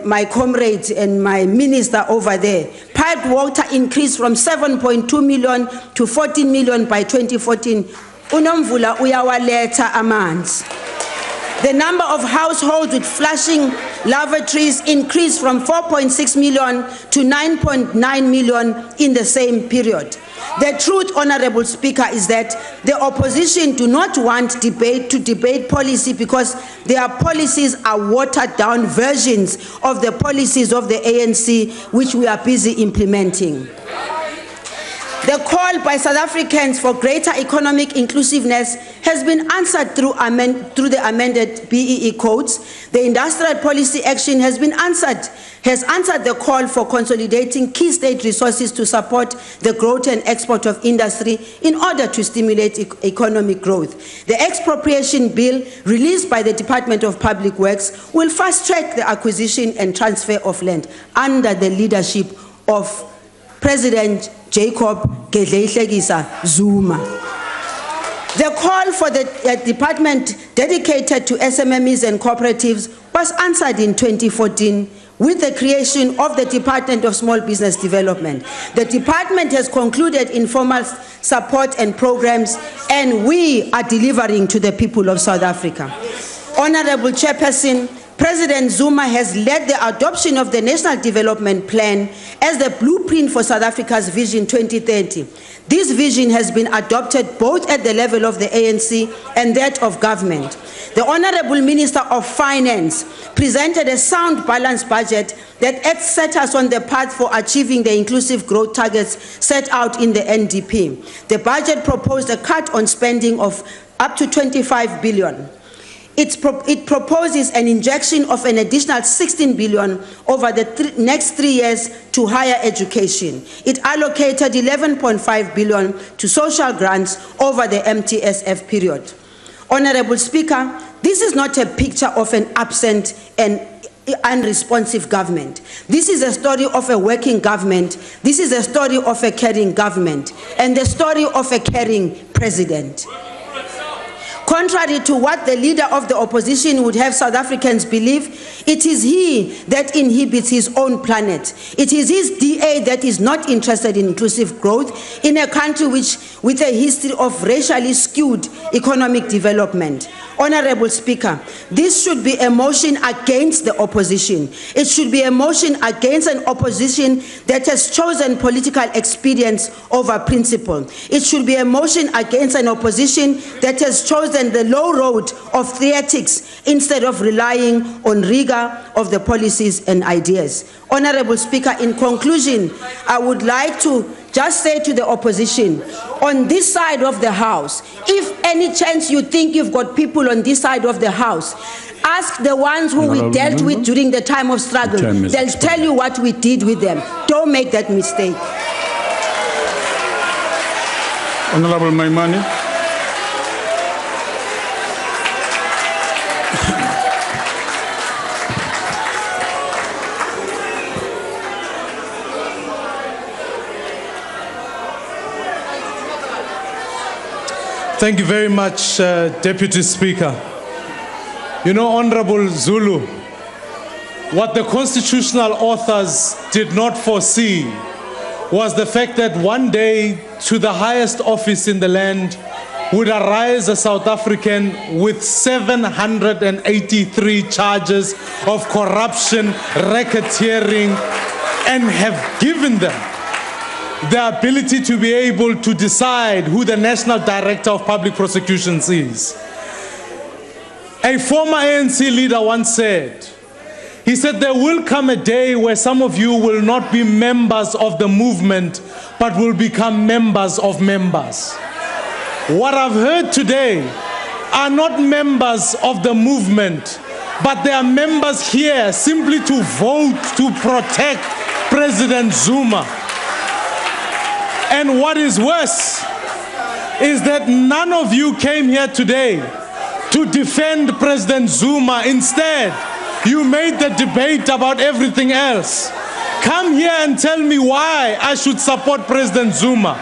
my comrades and my minister over there. Pipe water increased from 7.2 million to 14 million by 2014. Unomvula uyawaleta amanzi. The number of households with flushing lavatories increased from 4.6 million to 9.9 million in the same period. The truth, Honorable Speaker, is that the opposition do not want to debate policy because their policies are watered down versions of the policies of the ANC which we are busy implementing. The call by South Africans for greater economic inclusiveness has been answered through the amended BEE codes. The industrial policy action has answered the call for consolidating key state resources to support the growth and export of industry in order to stimulate economic growth. The expropriation bill released by the Department of Public Works will fast-track the acquisition and transfer of land under the leadership of President Jacob Zuma. The call for the department dedicated to SMMEs and cooperatives was answered in 2014 with the creation of the Department of Small Business Development. The department has concluded informal support and programs, and we are delivering to the people of South Africa. Honorable Chairperson, President Zuma has led the adoption of the National Development Plan as the blueprint for South Africa's Vision 2030. This vision has been adopted both at the level of the ANC and that of government. The Honorable Minister of Finance presented a sound, balanced budget that set us on the path for achieving the inclusive growth targets set out in the NDP. The budget proposed a cut on spending of up to 25 billion. It proposes an injection of an additional 16 billion over the next 3 years to higher education. It allocated 11.5 billion to social grants over the MTSF period. Honorable Speaker, this is not a picture of an absent and unresponsive government. This is a story of a working government. This is a story of a caring government and the story of a caring president. Contrary to what the leader of the opposition would have South Africans believe, it is he that inhibits his own planet. It is his DA that is not interested in inclusive growth in a country with a history of racially skewed economic development. Honorable Speaker, this should be a motion against the opposition. It should be a motion against an opposition that has chosen political expedience over principle. It should be a motion against an opposition that has chosen the low road of theatrics instead of relying on rigor of the policies and ideas. Honorable Speaker, in conclusion, I would like to just say to the opposition, on this side of the House, if any chance you think you've got people on this side of the House, ask the ones who we dealt with during the time of struggle. They'll tell you what we did with them. Don't make that mistake. Honorable Maimane. Thank you very much, Deputy Speaker. You know, Honorable Zulu, what the constitutional authors did not foresee was the fact that one day to the highest office in the land would arise a South African with 783 charges of corruption, racketeering, and have given them the ability to be able to decide who the National Director of Public Prosecutions is. A former ANC leader once said, he said, there will come a day where some of you will not be members of the movement, but will become members of members. What I've heard today are not members of the movement, but they are members here simply to vote to protect President Zuma. And what is worse is that none of you came here today to defend President Zuma. Instead, you made the debate about everything else. Come here and tell me why I should support President Zuma.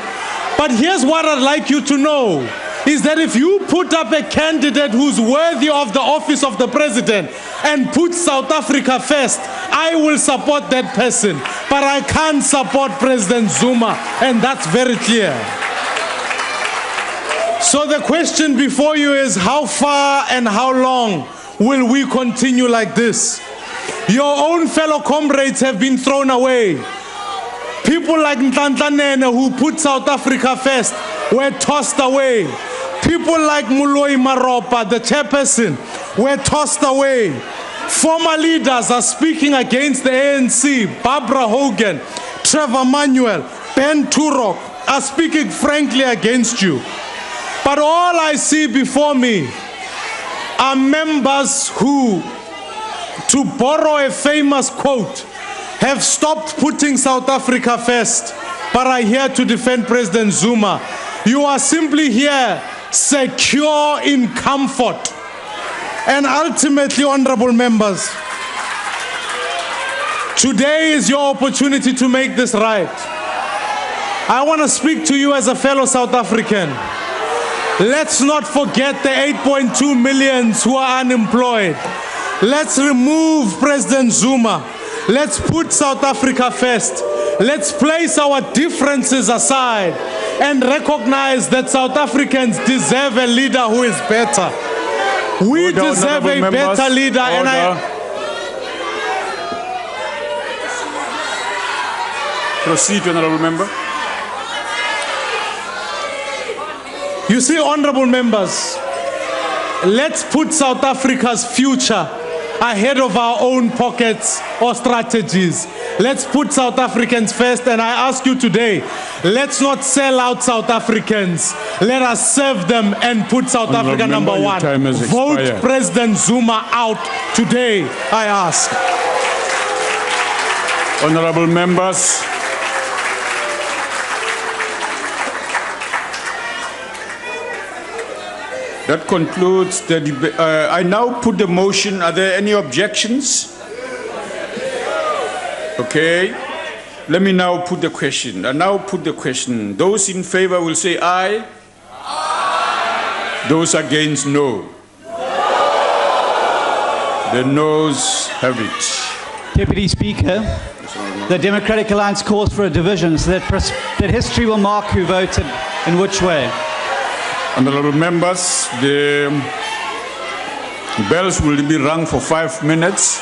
But here's what I'd like you to know, is that if you put up a candidate who's worthy of the office of the president and put South Africa first, I will support that person. But I can't support President Zuma, and that's very clear. So the question before you is, how far and how long will we continue like this? Your own fellow comrades have been thrown away. People like Ntantlanene, who put South Africa first, were tossed away. People like Muloi Maropa, the chairperson, were tossed away. Former leaders are speaking against the ANC, Barbara Hogan, Trevor Manuel, Ben Turok, are speaking frankly against you. But all I see before me are members who, to borrow a famous quote, have stopped putting South Africa first, but are here to defend President Zuma. You are simply here, secure in comfort. And ultimately, honorable members, today is your opportunity to make this right. I want to speak to you as a fellow South African. Let's not forget the 8.2 millions who are unemployed. Let's remove President Zuma. Let's put South Africa first. Let's place our differences aside and recognize that South Africans deserve a leader who is better. We deserve a better leader. And proceed, honorable member. You see, honorable members, let's put South Africa's future ahead of our own pockets or strategies. Let's put South Africans first, and I ask you today, let's not sell out South Africans. Let us serve them and put South Africa number one. Vote President Zuma out today, I ask. Honorable members, that concludes the debate. I now put the motion. Are there any objections? Okay. Let me now put the question. I now put the question. Those in favor will say aye. Aye. Those against, no. The noes have it. Deputy Speaker, the Democratic Alliance calls for a division so that history will mark who voted in which way. Honorable members, the bells will be rung for 5 minutes.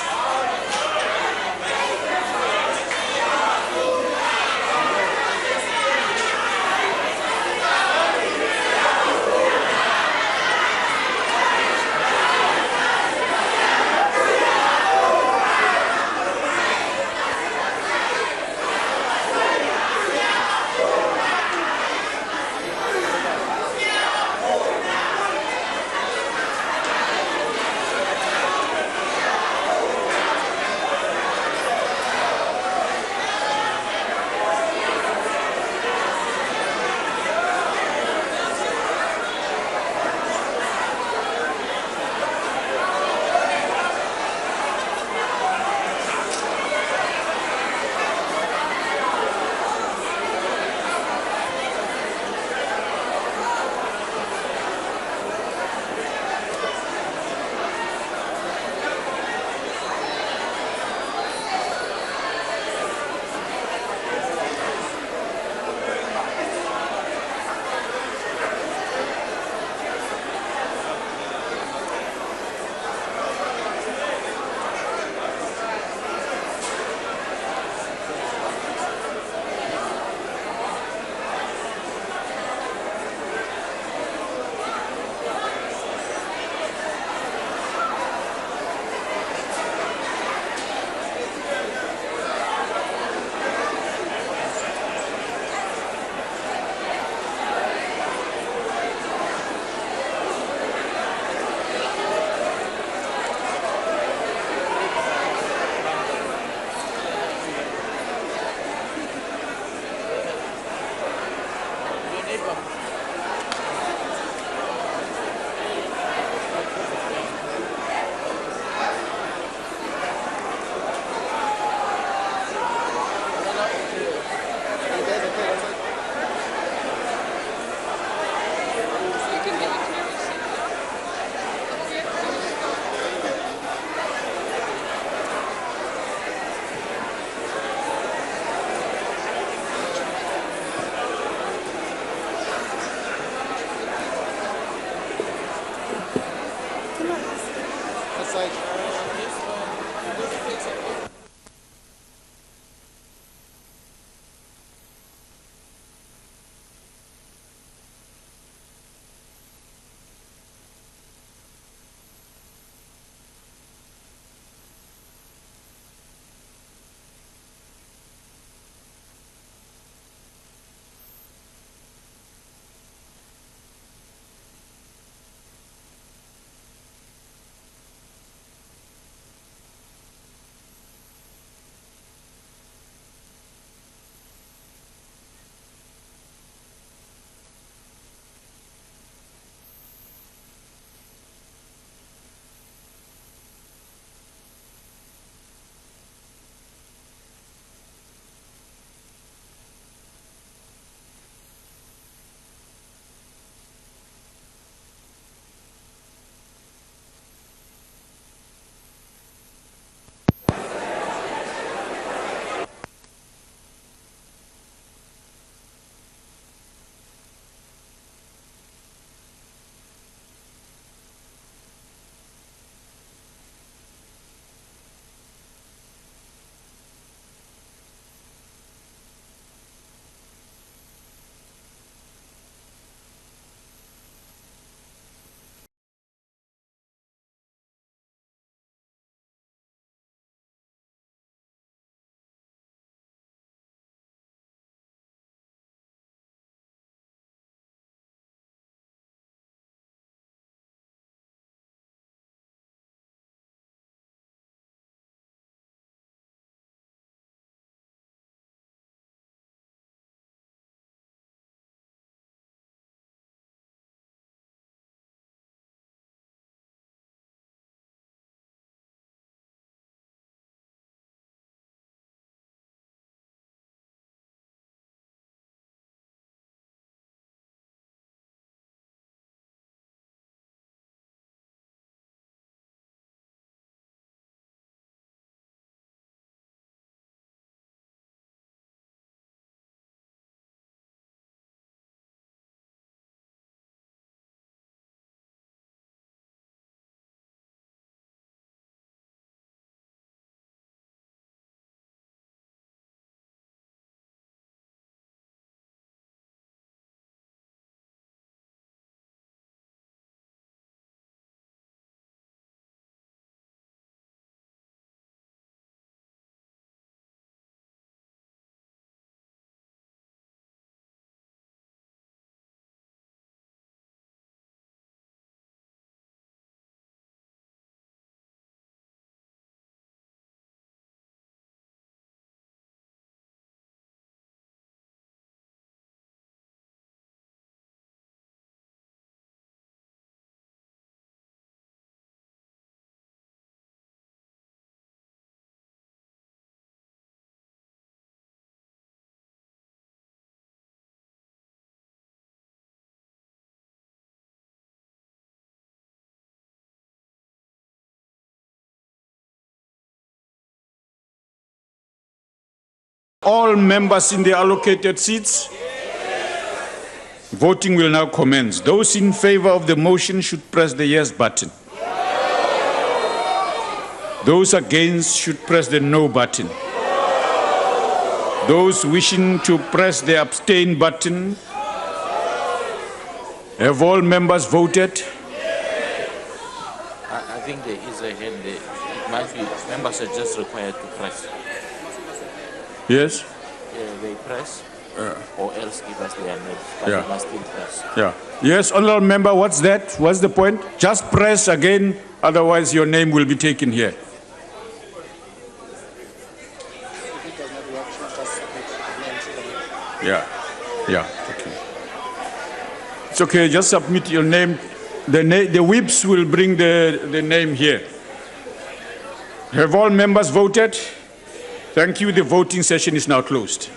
All members in the allocated seats? Voting will now commence. Those in favor of the motion should press the yes button. Those against should press the no button. Those wishing to press the abstain button. Have all members voted? I think there is a hand there. It might be members are just required to press. Yes? Yeah, they press or else give us their name. But Yeah. they must still press. Yeah. Yes, honorable member, what's that? What's the point? Just press again, otherwise your name will be taken here. Yeah, yeah, okay. It's okay, just submit your name. The whips will bring the name here. Have all members voted? Thank you, the voting session is now closed.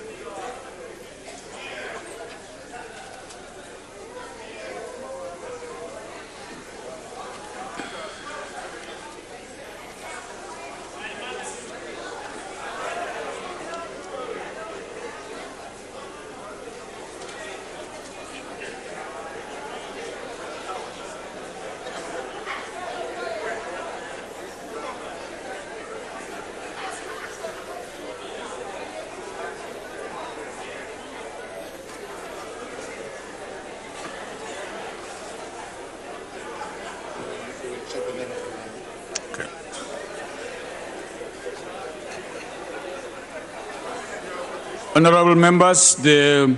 Honorable members, the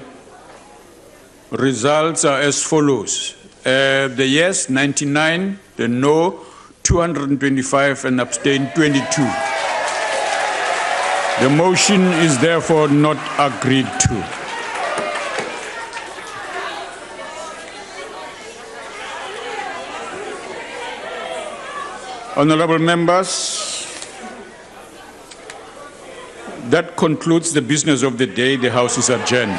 results are as follows. The yes, 99, the no, 225, and abstain, 22. The motion is therefore not agreed to. Honorable members, that concludes the business of the day. The House is adjourned.